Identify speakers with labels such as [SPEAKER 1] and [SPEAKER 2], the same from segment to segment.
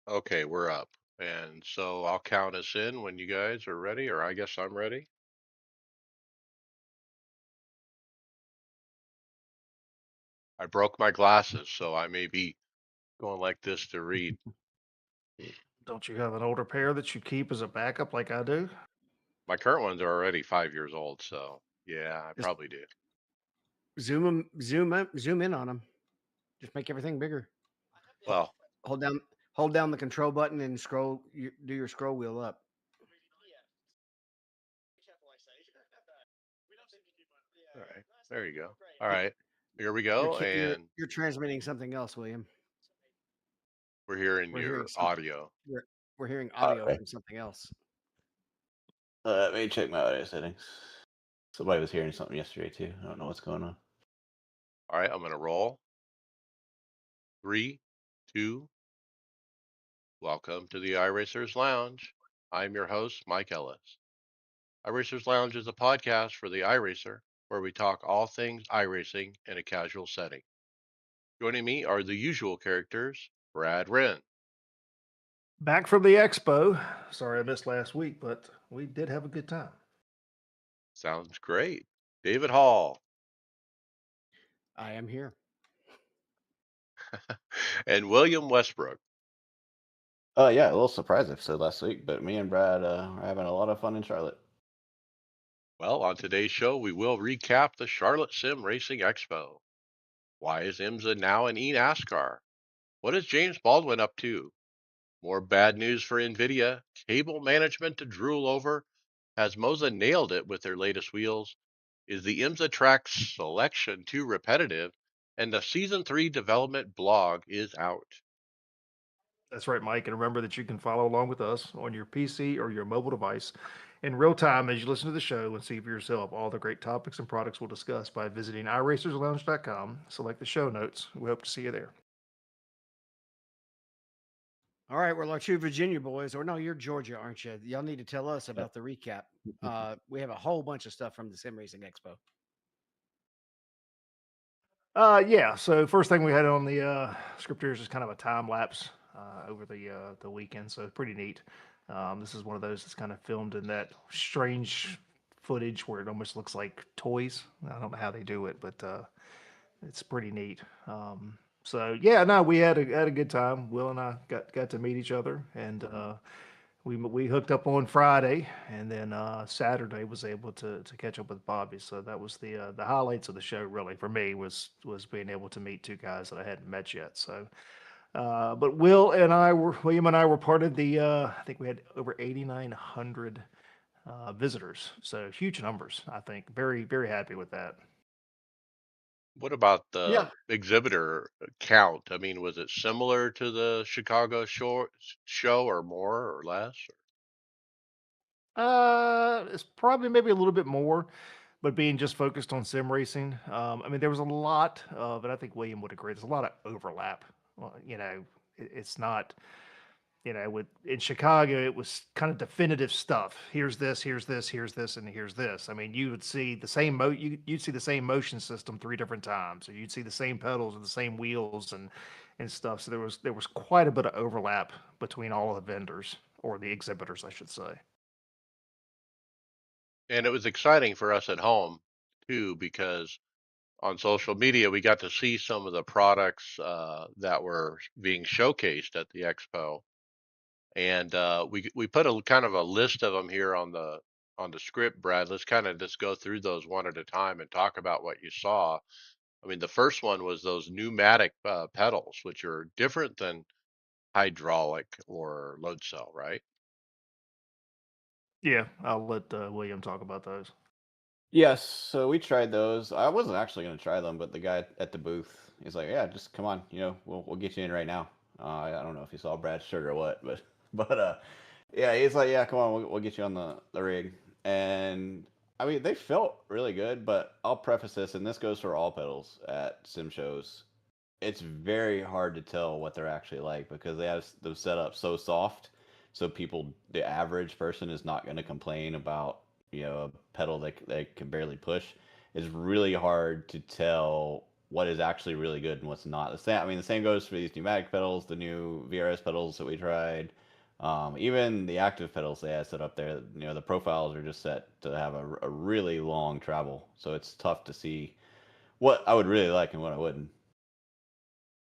[SPEAKER 1] Okay, we're up. And so I'll count us in when you guys are ready, or I guess I'm ready. I broke my glasses, so I may be going like this to read.
[SPEAKER 2] Don't you have an older pair that you keep as a backup like I do?
[SPEAKER 1] My current ones are already 5 years old, so yeah, I
[SPEAKER 3] Just
[SPEAKER 1] probably do.
[SPEAKER 3] zoom in on them. Just make everything bigger. Hold,
[SPEAKER 1] Well,
[SPEAKER 3] hold down, hold down the control button and do your scroll wheel up.
[SPEAKER 1] all right, there you go. All
[SPEAKER 3] You-
[SPEAKER 1] right, here we go, and
[SPEAKER 3] you're transmitting something else, William.
[SPEAKER 1] we're hearing
[SPEAKER 3] We're hearing
[SPEAKER 1] your
[SPEAKER 3] something.
[SPEAKER 1] audio.
[SPEAKER 3] We're, we're hearing
[SPEAKER 4] All
[SPEAKER 3] audio
[SPEAKER 4] right.
[SPEAKER 3] from something else.
[SPEAKER 4] Let me check my audio settings. Somebody was hearing something yesterday too. I don't know what's going on.
[SPEAKER 1] All right, I'm gonna roll. Three, two. Welcome to the iRacers Lounge. I'm your host, Mike Ellis. iRacers Lounge is a podcast for the iRacer, where we talk all things iRacing in a casual setting. Joining me are the usual characters, Brad Wren,
[SPEAKER 2] Back from the expo. Sorry I missed last week, but we did have a good time.
[SPEAKER 1] sounds great, David Hall,
[SPEAKER 3] I am here.
[SPEAKER 1] and William Westbrook.
[SPEAKER 4] Yeah, a little surprise episode last week, but me and Brad are having a lot of fun in Charlotte.
[SPEAKER 1] Well, on today's show, we will recap the Charlotte Sim Racing Expo. Why is IMSA now in eNASCAR? What is James Baldwin up to? More bad news for NVIDIA. Cable management to drool over. Has Moza nailed it with their latest wheels? Is the IMSA track selection too repetitive? And the Season 3 development blog is out.
[SPEAKER 2] That's right, Mike. And remember that you can follow along with us on your PC or your mobile device in real time as you listen to the show and see for yourself all the great topics and products we'll discuss by visiting iRacersLounge.com. Select the show notes. We hope to see you there.
[SPEAKER 3] All right, we're our two Virginia boys, or no, you're Georgia, aren't you? Y'all need to tell us
[SPEAKER 4] Yep.
[SPEAKER 3] about the recap. We have a whole bunch of stuff from the Sim Racing Expo.
[SPEAKER 2] Yeah. So first thing we had on the script here is just kind of a time lapse over the weekend. So pretty neat. This is one of those that's kind of filmed in that strange footage where it almost looks like toys. I don't know how they do it, but it's pretty neat. So yeah, no, we had a good time. Will and I got to meet each other, and we hooked up on Friday, and then Saturday was able to catch up with Bobby. So that was the highlights of the show. Really, for me, was being able to meet two guys that I hadn't met yet. So, but William and I were part of the. I think we had over 8,900 visitors. So huge numbers. I think very happy with that.
[SPEAKER 1] What about the
[SPEAKER 3] Yeah,
[SPEAKER 1] exhibitor count? I mean, was it similar to the Chicago show or more or less?
[SPEAKER 2] It's probably maybe a little bit more, but being just focused on sim racing, I mean, there was a lot of, and I think William would agree. There's a lot of overlap. Well, it's not, with in Chicago, it was kind of definitive stuff. Here's this, here's this, here's this, and here's this. I mean, you would see the same you'd see the same motion system three different times, or you'd see the same pedals and the same wheels and stuff. So there was quite a bit of overlap between all of the vendors or the exhibitors, I should say.
[SPEAKER 1] And it was exciting for us at home too, because on social media we got to see some of the products that were being showcased at the expo, and we put a kind of a list of them here on the script. Brad, let's kind of just go through those one at a time and talk about what you saw. I mean, the first one was those pneumatic pedals, which are different than hydraulic or load cell, right?
[SPEAKER 2] Yeah, I'll let William talk about those.
[SPEAKER 4] Yes, so we tried those. I wasn't actually going to try them, but the guy at the booth, he's like, "Yeah, just come on. We'll get you in right now." I don't know if you saw Brad's shirt or what, but yeah, he's like, "Yeah, come on, we'll get you on the rig." And I mean, they felt really good, but I'll preface this, and this goes for all pedals at sim shows. It's very hard to tell what they're actually like because they have them set up so soft, so the average person is not going to complain about a pedal that they can barely push. It's really hard to tell what is actually really good and what's not. The same, I mean, the same goes for these pneumatic pedals, the new VRS pedals that we tried, even the active pedals they had set up there. You know, the profiles are just set to have a really long travel, so it's tough to see what I would really like and what I wouldn't.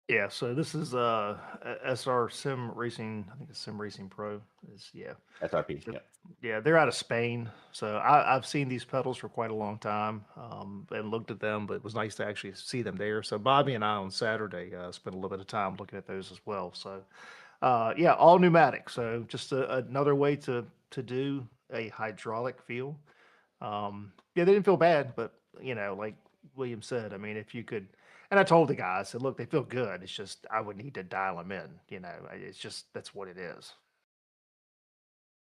[SPEAKER 2] Yeah, so this is SR Sim Racing. I think it's Sim Racing Pro. Is yeah.
[SPEAKER 4] SRP,
[SPEAKER 2] So,
[SPEAKER 4] yeah.
[SPEAKER 2] yeah, they're out of Spain. So I've seen these pedals for quite a long time and looked at them, but it was nice to actually see them there. So Bobby and I on Saturday spent a little bit of time looking at those as well. So yeah, all pneumatic. So just another way to do a hydraulic feel. Yeah, they didn't feel bad, but like William said, I mean, if you could, and I told the guy, I said, look, they feel good. It's just I would need to dial them in. It's just that's what it is.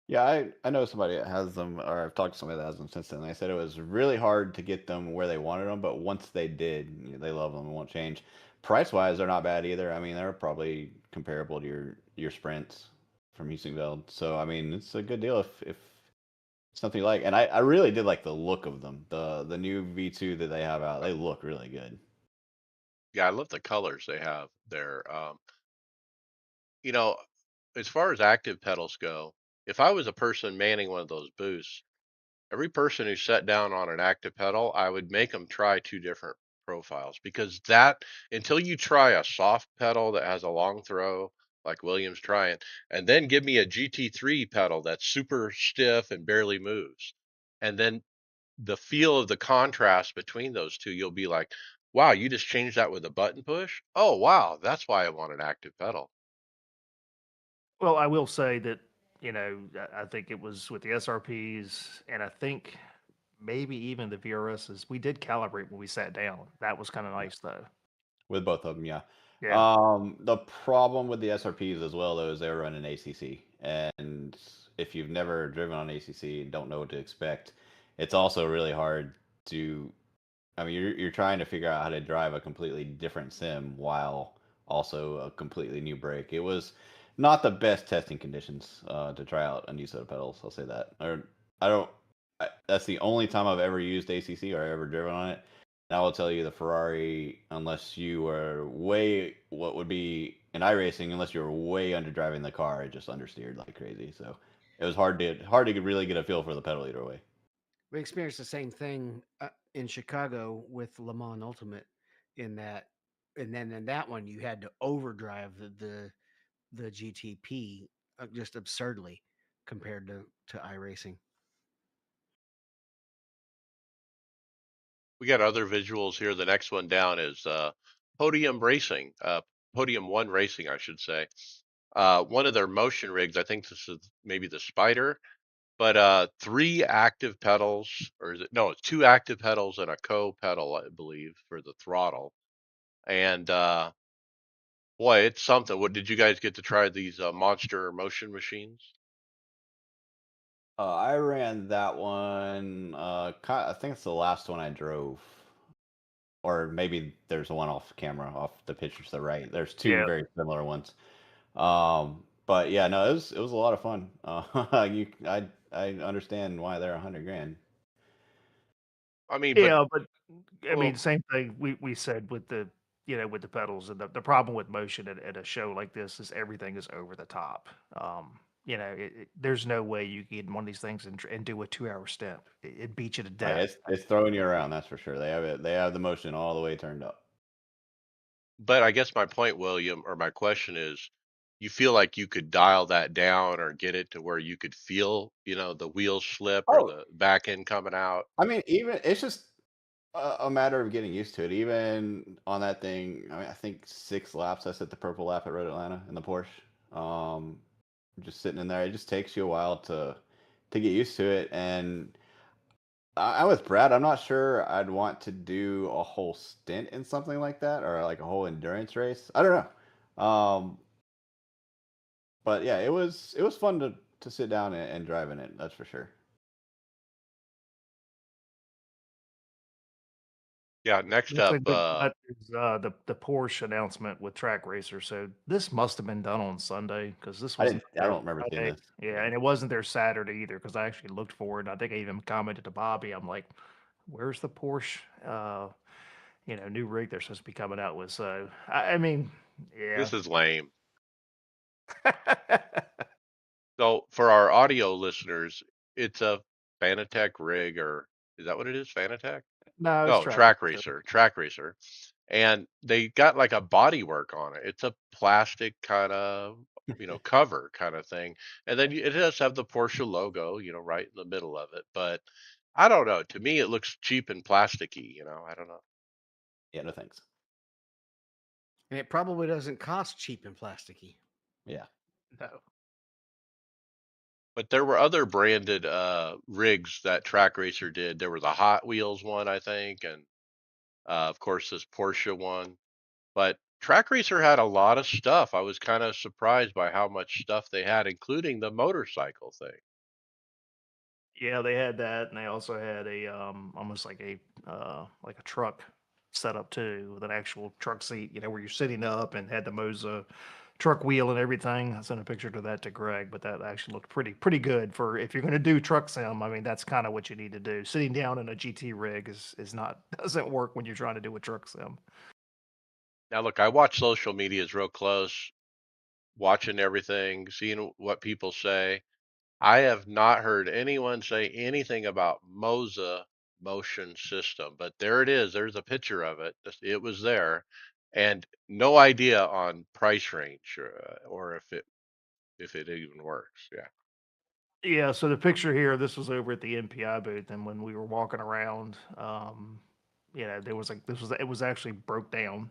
[SPEAKER 4] Yeah, I know somebody that has them, or I've talked to somebody that has them since then. They said it was really hard to get them where they wanted them, but once they did, they love them and won't change. Price wise, they're not bad either. I mean, they're probably comparable to your Sprints from Usingveld. So I mean, it's a good deal if something you like. And I really did like the look of them. The new V2 that they have out, they look really good.
[SPEAKER 1] Yeah, I love the colors they have there. You know, as far as active pedals go, if I was a person manning one of those booths, every person who sat down on an active pedal, I would make them try two different profiles because that until you try a soft pedal that has a long throw like Williams trying, and then give me a GT3 pedal that's super stiff and barely moves, and then the feel of the contrast between those two, you'll be like, wow, you just changed that with a button push? Oh, wow, that's why I want an active pedal.
[SPEAKER 2] Well, I will say that I think it was with the SRPs, and I think maybe even the VRSs. We did calibrate when we sat down. That was kind of
[SPEAKER 4] Yeah.
[SPEAKER 2] nice, though.
[SPEAKER 4] With both of them, yeah.
[SPEAKER 2] Yeah.
[SPEAKER 4] The problem with the SRPs as well, though, is they were running ACC, and if you've never driven on ACC and don't know what to expect, it's also really hard to. I mean, you're trying to figure out how to drive a completely different sim while also a completely new brake. It was not the best testing conditions to try out a new set of pedals. I'll say that. Or I don't. That's the only time I've ever used ACC or ever driven on it. And I will tell you the Ferrari, unless you were way what would be in iRacing, unless you were way under driving the car, it just understeered like crazy. So it was hard to really get a feel for the pedal either way.
[SPEAKER 3] We experienced the same thing in Chicago with Le Mans Ultimate, in that, and then in that one you had to overdrive the GTP just absurdly compared to iRacing.
[SPEAKER 1] We got other visuals here. The next one down is Podium Racing, Podium One Racing, I should say. One of their motion rigs, I think this is maybe the Spider, but three active pedals, or is it? No, it's two active pedals and a co-pedal, I believe, for the throttle. And boy, it's something. What did you guys get to try these monster motion machines?
[SPEAKER 4] I ran that one. I think it's the last one I drove, or maybe there's one off camera, off the picture to the right. There's two
[SPEAKER 2] Yeah.
[SPEAKER 4] very similar ones. But yeah, no, it was a lot of fun. I understand why they're 100 grand.
[SPEAKER 1] I mean, but
[SPEAKER 2] Yeah, but I mean,
[SPEAKER 1] well,
[SPEAKER 2] same thing we said with the with the pedals, and the problem with motion at a show like this is everything is over the top. There's no way you can get in one of these things and do a 2 hour stint. It beats you to
[SPEAKER 4] Oh, yeah,
[SPEAKER 2] death.
[SPEAKER 4] it's throwing you around, that's for sure. They have it. They have the motion all the way turned up.
[SPEAKER 1] but I guess my point, William, or my question is, you feel like you could dial that down or get it to where you could feel, the wheels slip or
[SPEAKER 4] Oh,
[SPEAKER 1] the back end coming out.
[SPEAKER 4] I mean, even it's just a matter of getting used to it. Even on that thing, I mean, I think 6 laps. I set the purple lap at Road Atlanta in the Porsche. Um, just sitting in there, it just takes you a while to get used to it. And I'm with Brad. I'm not sure I'd want to do a whole stint in something like that or like a whole endurance race. I don't know. But yeah, it was fun to sit down and drive in it. That's for sure.
[SPEAKER 1] Yeah, next
[SPEAKER 2] Next
[SPEAKER 1] up,
[SPEAKER 2] thing we got is the Porsche announcement with Track Racer. So this must have been done on Sunday because this
[SPEAKER 4] I
[SPEAKER 2] wasn't
[SPEAKER 4] didn't. I
[SPEAKER 2] there
[SPEAKER 4] don't remember seeing
[SPEAKER 2] Friday.
[SPEAKER 4] this.
[SPEAKER 2] Yeah,
[SPEAKER 4] Yeah.
[SPEAKER 2] and it wasn't there Saturday either because I actually looked for it. And I think I even commented to Bobby. I'm like, "Where's the Porsche?" new rig they're supposed to be coming out with. So I mean, yeah.
[SPEAKER 1] This is lame. So for our audio listeners, it's a Fanatec rig, or is that what it is? Fanatec?
[SPEAKER 2] No, it's
[SPEAKER 1] No,
[SPEAKER 2] track.
[SPEAKER 1] Track Racer. And they got like a body work on it. It's a plastic kind of, cover kind of thing. And then it does have the Porsche logo, right in the middle of it. But I don't know. To me, it looks cheap and plasticky, I don't know.
[SPEAKER 4] Yeah, no thanks.
[SPEAKER 3] And it probably doesn't cost cheap and plasticky.
[SPEAKER 4] Yeah.
[SPEAKER 2] No.
[SPEAKER 1] But there were other branded rigs that Track Racer did. There was a Hot Wheels one, I think, and of course this Porsche one. But Track Racer had a lot of stuff. I was kind of surprised by how much stuff they had, including the motorcycle thing.
[SPEAKER 2] Yeah, they had that, and they also had a almost like a truck setup too, with an actual truck seat, where you're sitting up and had the Moza truck wheel and everything. I sent a picture to that to Greg, but that actually looked pretty good for if you're going to do truck sim. I mean, that's kind of what you need to do. Sitting down in a GT rig is not doesn't work when you're trying to do a truck sim.
[SPEAKER 1] Now, look, I watch social medias real close, watching everything, seeing what people say. I have not heard anyone say anything about Moza motion system, but there it is. There's a picture of it. It was there, and no idea on price range or if it even works. Yeah,
[SPEAKER 2] Yeah, so the picture here, this was over at the MPI booth, and when we were walking around, there was like it was actually broke down.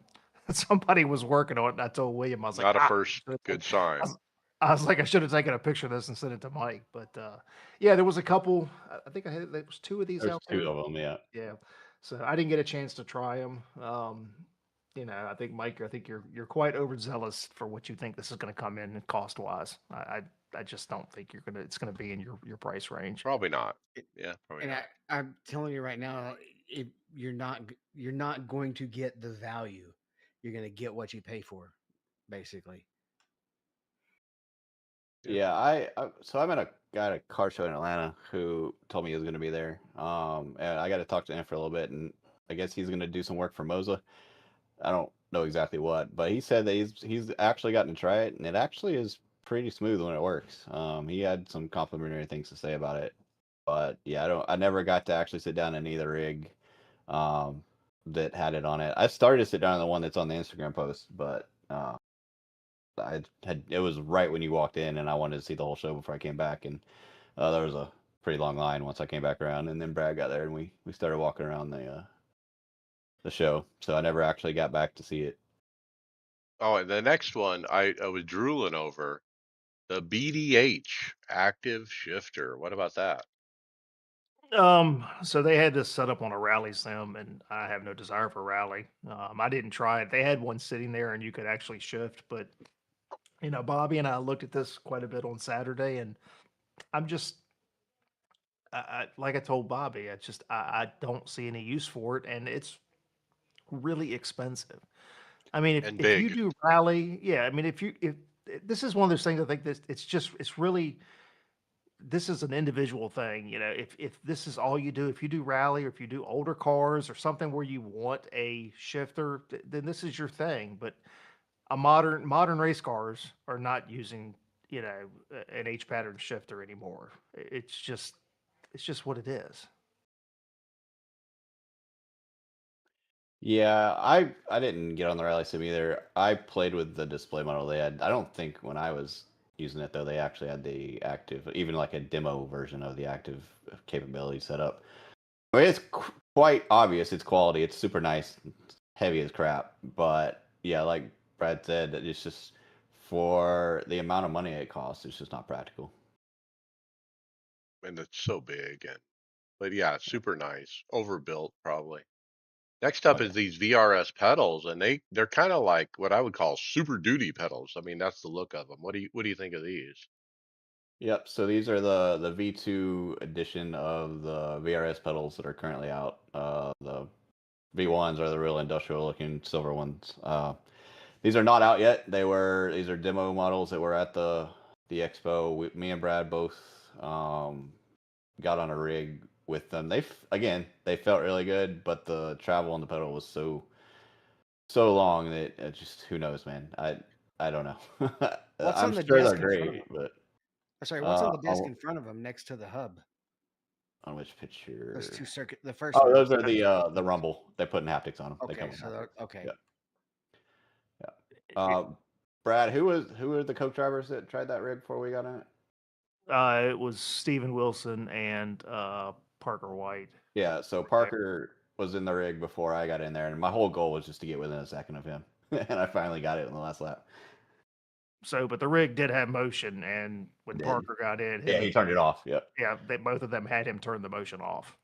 [SPEAKER 2] Somebody was working on it, and I told William, I was like,
[SPEAKER 1] not a first
[SPEAKER 2] I
[SPEAKER 1] good
[SPEAKER 2] I
[SPEAKER 1] sign.
[SPEAKER 2] was, I was like, I should have taken a picture of this and sent it to Mike. But yeah, there was a couple. I think there was two of these
[SPEAKER 4] There's
[SPEAKER 2] out
[SPEAKER 4] two
[SPEAKER 2] there.
[SPEAKER 4] of them. Yeah.
[SPEAKER 2] Yeah, so I didn't get a chance to try them. I think Mike, I think you're quite overzealous for what you think this is going to come in cost wise. I just don't think it's gonna be in your price range.
[SPEAKER 1] Probably not.
[SPEAKER 3] It-
[SPEAKER 1] Yeah, probably
[SPEAKER 3] And
[SPEAKER 1] not.
[SPEAKER 3] I'm telling you right now, if you're not going to get the value. You're going to get what you pay for, basically.
[SPEAKER 1] Yeah.
[SPEAKER 4] Yeah, so I met a guy at a car show in Atlanta who told me he was going to be there. And I got to talk to him for a little bit, and I guess he's going to do some work for Moza. I don't know exactly what, but he said that he's actually gotten to try it, and it actually is pretty smooth when it works. He had some complimentary things to say about it, but yeah, I never got to actually sit down in either rig um, that had it on it. I started to sit down on the one that's on the Instagram post, but it was right when you walked in, and I wanted to see the whole show before I came back, and there was a pretty long line once I came back around, and then Brad got there, and we started walking around the show, so I never actually got back to see it.
[SPEAKER 1] Oh, and the next one I was drooling over the BDH active shifter. What about that?
[SPEAKER 2] So they had this set up on a rally sim, and I have no desire for rally. I didn't try it. They had one sitting there, and you could actually shift. But Bobby and I looked at this quite a bit on Saturday, and I'm just, like I told Bobby, I don't see any use for it, and it's really expensive. I mean,
[SPEAKER 1] And
[SPEAKER 2] if you
[SPEAKER 1] big.
[SPEAKER 2] do rally, yeah. I mean, if this is one of those things, I think this it's really this is an individual thing. If this is all you do, if you do rally or if you do older cars or something where you want a shifter, then this is your thing. But a modern race cars are not using an H pattern shifter anymore. It's just what it is.
[SPEAKER 4] Yeah, I didn't get on the rally sim either. I played with the display model they had. I don't think when I was using it though, they actually had the active, even like a demo version of the active capability set up. I mean, it's quite obvious its quality. It's super nice, it's heavy as crap. But yeah, like Brad said, it's just for the amount of money it costs, it's just not practical.
[SPEAKER 1] And it's so big, but yeah, super nice. Overbuilt probably. Next
[SPEAKER 4] Oh
[SPEAKER 1] up
[SPEAKER 4] yeah.
[SPEAKER 1] is these VRS pedals, and they're kind of like what I would call super duty pedals. I mean, that's the look of them. What do you think of these?
[SPEAKER 4] Yep. So these are the V2 edition of the VRS pedals that are currently out. The V1s are the real industrial looking silver ones. These are not out yet. These are demo models that were at the expo. Me and Brad both got on a rig with them. Again, they felt really good, but the travel on the pedal was so long that it just who knows, man. I don't know.
[SPEAKER 3] What's
[SPEAKER 4] I'm
[SPEAKER 3] on the
[SPEAKER 4] sure they're
[SPEAKER 3] disc in front of
[SPEAKER 4] great,
[SPEAKER 3] him?
[SPEAKER 4] but
[SPEAKER 3] Sorry, what's on the disc
[SPEAKER 4] I'll,
[SPEAKER 3] in front of him next to the hub?
[SPEAKER 4] on which
[SPEAKER 3] Those two
[SPEAKER 4] picture?
[SPEAKER 3] circuit. The first
[SPEAKER 4] Oh,
[SPEAKER 3] one.
[SPEAKER 4] those are the Rumble. They're putting haptics on them. They come
[SPEAKER 3] Okay,
[SPEAKER 4] with
[SPEAKER 3] so
[SPEAKER 4] haptics.
[SPEAKER 3] okay.
[SPEAKER 4] Yeah, yeah. Uh, Brad, who are the coke drivers that tried that rig before we got in it?
[SPEAKER 2] It was Steven Wilson and Parker White.
[SPEAKER 4] Yeah, so
[SPEAKER 2] Were there.
[SPEAKER 4] Parker was in the rig before I got in there, and my whole goal was just to get within a second of him, and I finally got it in the last lap.
[SPEAKER 2] So, but the rig did have motion, and when
[SPEAKER 4] It did.
[SPEAKER 2] Parker got in,
[SPEAKER 4] Yeah,
[SPEAKER 2] him
[SPEAKER 4] he
[SPEAKER 2] and
[SPEAKER 4] turned it off. Yep.
[SPEAKER 2] yeah, both of them had him turn the motion off.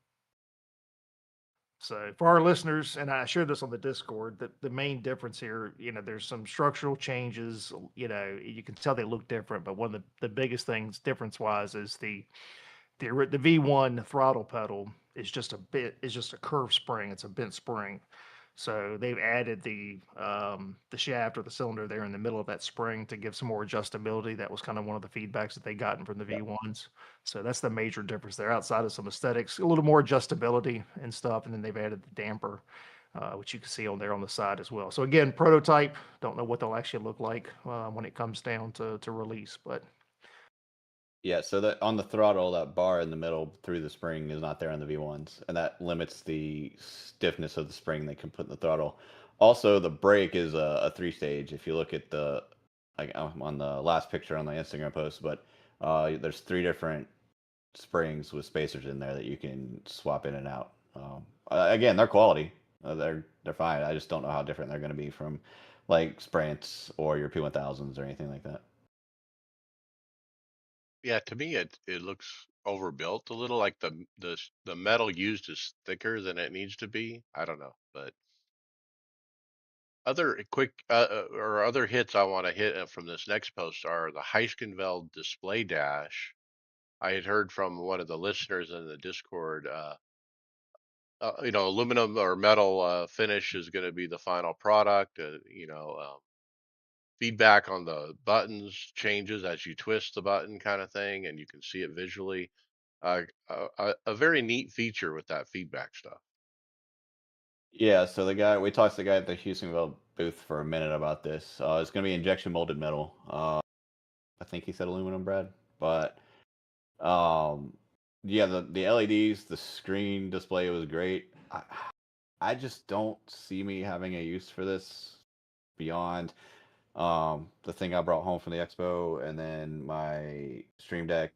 [SPEAKER 2] So for our listeners, and I shared this on the Discord, that the main difference here, there's some structural changes. You can tell they look different, but one of the biggest things difference wise is the V1 throttle pedal is just a curved spring. It's a bent spring. So they've added the shaft or the cylinder there in the middle of that spring to give some more adjustability. That was kind of one of the feedbacks that they gotten from the
[SPEAKER 4] Yep.
[SPEAKER 2] V1s. So that's the major difference there. Outside of some aesthetics, a little more adjustability and stuff, and then they've added the damper, which you can see on there on the side as well. So again, prototype. Don't know what they'll actually look like when it comes down to release, but
[SPEAKER 4] Yeah, so that on the throttle, that bar in the middle through the spring is not there on the V1s, and that limits the stiffness of the spring they can put in the throttle. Also, the brake is a three-stage. If you look at I'm on the last picture on the Instagram post, but there's three different springs with spacers in there that you can swap in and out. Again, they're quality. They're fine. I just don't know how different they're going to be from like Sprants or your P1000s or anything like that.
[SPEAKER 1] Yeah, to me it looks overbuilt a little, like the metal used is thicker than it needs to be. I don't know, but other hits I want to hit from this next post are the Heiskenveld display dash. I had heard from one of the listeners in the Discord, aluminum or metal finish is going to be the final product. Feedback on the buttons changes as you twist the button, kind of thing, and you can see it visually. A very neat feature with that feedback stuff.
[SPEAKER 4] Yeah, so we talked to the guy at the Houstonville booth for a minute about this. It's going to be injection molded metal. I think he said aluminum, Brad, but um, yeah, the LEDs, the screen display was great. I just don't see me having a use for this beyond the thing I brought home from the expo, and then my Stream Deck,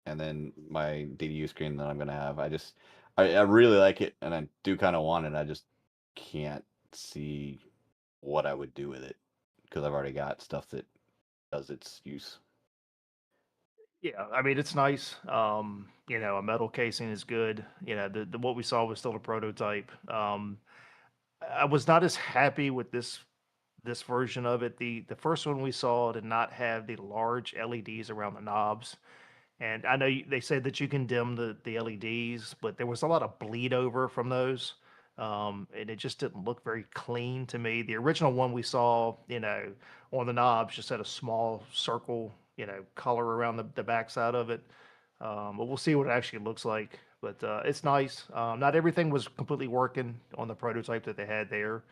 [SPEAKER 4] and then my DDU screen that I'm gonna have. I really like it, and I do kind of want it. I just can't see what I would do with it because I've already got stuff that does its use.
[SPEAKER 2] yeah, I mean it's nice. A metal casing is good. The what we saw was still a prototype. I was not as happy with this version of it. The first one we saw did not have the large LEDs around the knobs. And I know they said that you can dim the LEDs, but there was a lot of bleed over from those. And it just didn't look very clean to me. The original one we saw, on the knobs just had a small circle, color around the backside of it. But we'll see what it actually looks like. But it's nice. Not everything was completely working on the prototype that they had there.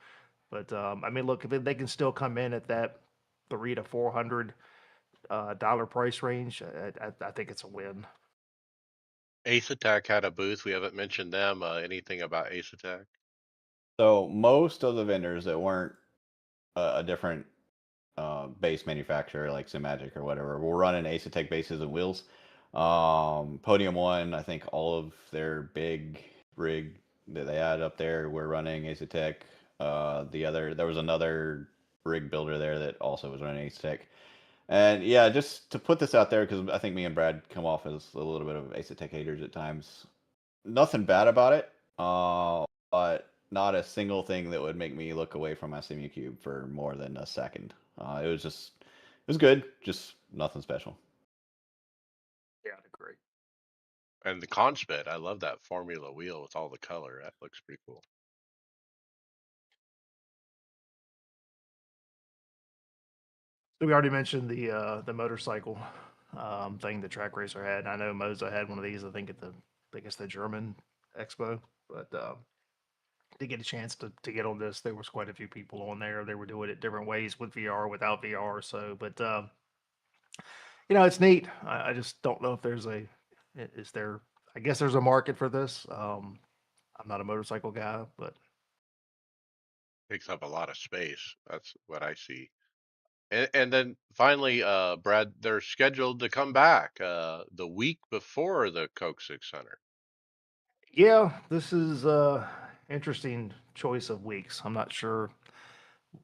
[SPEAKER 2] But I mean, look, if they can still come in at that 300 to 400 dollar price range, I think it's a win.
[SPEAKER 1] Ace Attack had a booth. We haven't mentioned them. Anything about Ace Attack?
[SPEAKER 4] So most of the vendors that weren't a different base manufacturer like Simagic or whatever were running Ace bases and wheels. Podium One, I think all of their big rig that they had up there were running Ace there was another rig builder there that also was running Ace. And yeah, just to put this out there, because I think me and Brad come off as a little bit of Ace haters at times. Nothing bad about it, but not a single thing that would make me look away from my Simu Cube for more than a second. It was good, just nothing special.
[SPEAKER 2] Yeah, I'd agree.
[SPEAKER 1] And the Conspit, I love that formula wheel with all the color. That looks pretty cool.
[SPEAKER 2] So we already mentioned the motorcycle thing that Track Racer had. I know Moza had one of these. I think at the I guess the German expo. But to get a chance to get on this, there was quite a few people on there. They were doing it different ways with VR, without VR. So, but it's neat. I just don't know if there's is there. I guess there's a market for this. I'm not a motorcycle guy, but
[SPEAKER 1] Takes up a lot of space. That's what I see. And then finally, Brad, they're scheduled to come back the week before the Coke 600.
[SPEAKER 2] yeah, this is interesting choice of weeks. I'm not sure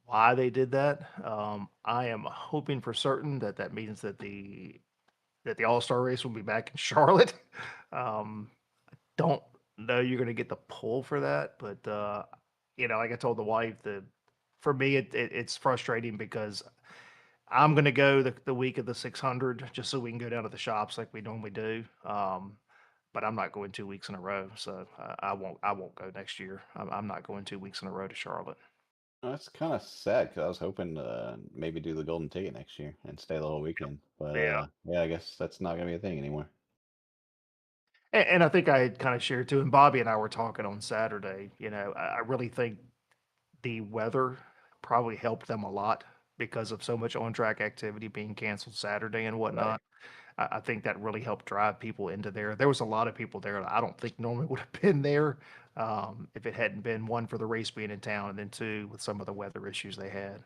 [SPEAKER 2] why they did that. I am hoping for certain that that means that the All Star race will be back in Charlotte. Um, don't know you're going to get the pull for that, but like I told the wife, that for me it's frustrating because I'm going to go the week of the 600 just so we can go down to the shops like we normally do. But I'm not going 2 weeks in a row, so I won't go next year. I'm not going 2 weeks in a row to Charlotte.
[SPEAKER 4] That's kind of sad because I was hoping to maybe do the golden ticket next year and stay the whole weekend. But
[SPEAKER 2] Yeah.
[SPEAKER 4] yeah, I guess that's not gonna be a thing anymore.
[SPEAKER 2] And I think I had kind of shared too, and Bobby and I were talking on Saturday. I really think the weather probably helped them a lot because of so much on track activity being canceled Saturday and
[SPEAKER 4] Right.
[SPEAKER 2] whatnot. I think that really helped drive people into there. There was a lot of people there that I don't think normally would have been there if it hadn't been one for the race being in town, and then two with some of the weather issues they had.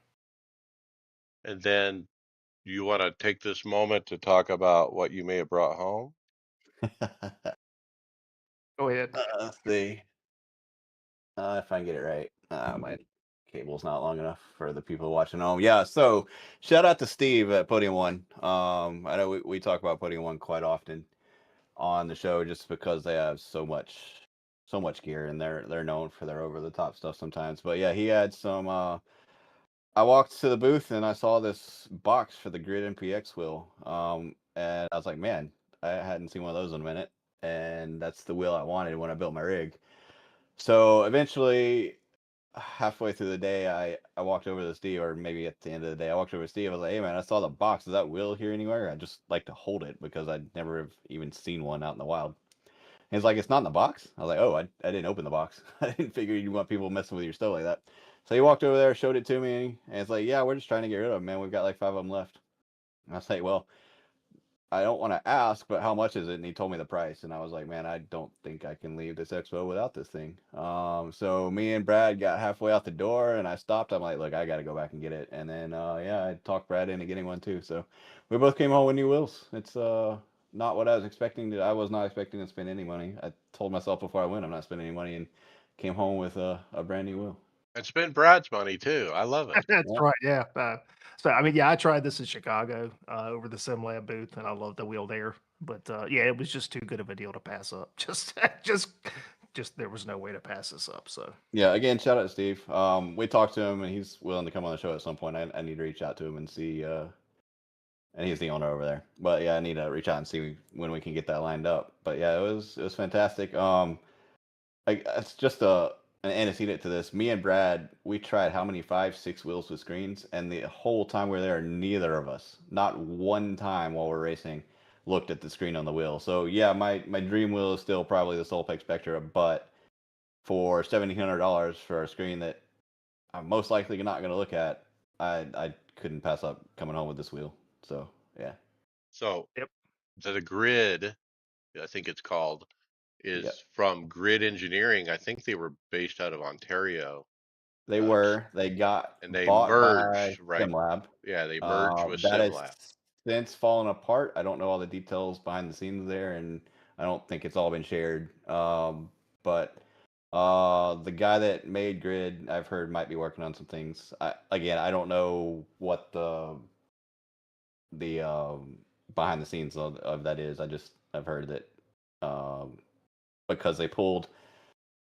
[SPEAKER 1] And then you want to take this moment to talk about what you may have brought home?
[SPEAKER 2] Go ahead.
[SPEAKER 4] Let's see if I can get it right. My cable's not long enough for the people watching home. Yeah, so shout out to Steve at Podium One. I know we talk about Podium One quite often on the show just because they have so much gear and they're known for their over the top stuff sometimes. But yeah, he had some I walked to the booth and I saw this box for the Grid MPX wheel. And I was like, man, I hadn't seen one of those in a minute. And that's the wheel I wanted when I built my rig. So eventually, halfway through the day, I walked over to Steve, or maybe at the end of the day, I walked over to Steve. I was like, hey, man, I saw the box. Is that wheel here anywhere? I just like to hold it because I'd never have even seen one out in the wild. He's like, it's not in the box. I was like, oh, I didn't open the box. I didn't figure you'd want people messing with your stuff like that. So he walked over there, showed it to me, and it's like, yeah, we're just trying to get rid of them, man. We've got like 5 of them left. And I was like, well, I don't want to ask, but how much is it? And he told me the price, and I was like, man, I don't think I can leave this expo without this thing. So me and Brad got halfway out the door, and I stopped. I'm like, look, I got to go back and get it. And then, yeah, I talked Brad into getting one too. So we both came home with new wheels. It's not what I was expecting. I was not expecting to spend any money. I told myself before I went, I'm not spending any money, and came home with a brand new wheel.
[SPEAKER 1] And spend Brad's money too. I love it.
[SPEAKER 2] That's
[SPEAKER 4] Yeah.
[SPEAKER 2] right. Yeah. So I mean, yeah, I tried this in Chicago over the SimLab booth, and I loved the wheel there. But yeah, it was just too good of a deal to pass up. Just, just there was no way to pass this up. So
[SPEAKER 4] Yeah, again, shout out to Steve. We talked to him, and he's willing to come on the show at some point. I need to reach out to him and see. And he's the owner over there. But yeah, I need to reach out and see when we can get that lined up. But yeah, it was fantastic. It's just an antecedent to this. Me and Brad, we tried how many 5, 6 wheels with screens, and the whole time we were there, neither of us, not one time while we're racing, looked at the screen on the wheel. So yeah, my dream wheel is still probably the Solpex Spectra, but for $1,700 for a screen that I'm most likely not going to look at, I couldn't pass up coming home with this wheel. So yeah,
[SPEAKER 1] So
[SPEAKER 2] yep.
[SPEAKER 1] the grid, I think it's called,
[SPEAKER 4] yeah,
[SPEAKER 1] is from Grid Engineering. I think they were based out of Ontario.
[SPEAKER 4] they
[SPEAKER 1] Uh,
[SPEAKER 4] were. They got
[SPEAKER 1] and they
[SPEAKER 4] bought by
[SPEAKER 1] merged, right?
[SPEAKER 4] SimLab.
[SPEAKER 1] Yeah, they merged with
[SPEAKER 4] That has
[SPEAKER 1] SimLab.
[SPEAKER 4] since fallen apart. I don't know all the details behind the scenes there, and I don't think it's all been shared. But the guy that made Grid, I've heard might be working on some things. Again, I don't know what the behind the scenes of that is. I've heard that um, because they pulled.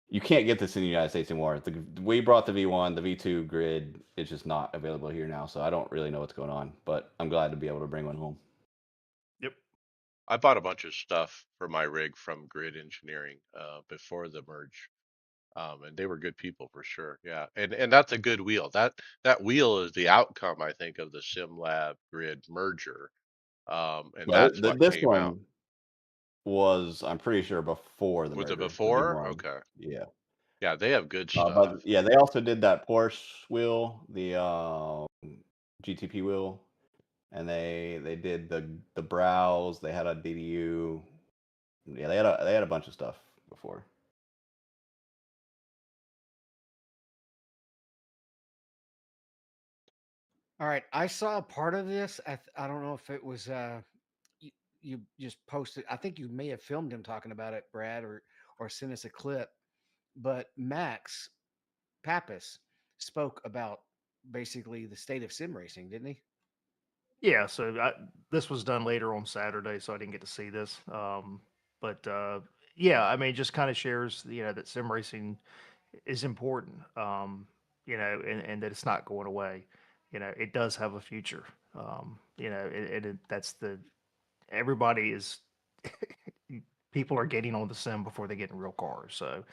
[SPEAKER 4] You can't get this in the United States anymore. We brought the V1, the V2 Grid is just not available here now, so I don't really know what's going on. But I'm glad to be able to bring one home.
[SPEAKER 2] Yep.
[SPEAKER 1] I bought a bunch of stuff for my rig from Grid Engineering before the merge. And they were good people for sure. Yeah. And that's a good wheel. That wheel is the outcome, I think, of the SimLab Grid merger. And
[SPEAKER 4] Well,
[SPEAKER 1] that's what
[SPEAKER 4] this
[SPEAKER 1] came out.
[SPEAKER 4] one was, I'm pretty sure, before the
[SPEAKER 1] Was it
[SPEAKER 4] merger. Could be
[SPEAKER 1] before?
[SPEAKER 4] wrong.
[SPEAKER 1] Okay.
[SPEAKER 4] Yeah.
[SPEAKER 1] Yeah, they have good
[SPEAKER 4] But
[SPEAKER 1] stuff.
[SPEAKER 4] yeah, they also did that Porsche wheel, the GTP wheel, and they did the brows. They had a DDU. Yeah, they had a bunch of stuff before.
[SPEAKER 3] All right, I saw part of this. I don't know if it was you, you just posted. I think you may have filmed him talking about it, Brad, or sent us a clip. But Max Pappas spoke about basically the state of sim racing, didn't he?
[SPEAKER 2] Yeah, so this was done later on Saturday, so I didn't get to see this. But yeah, I mean, just kind of shares, that sim racing is important, and that it's not going away. It does have a future. That's everybody is people are getting on the sim before they get in real cars. So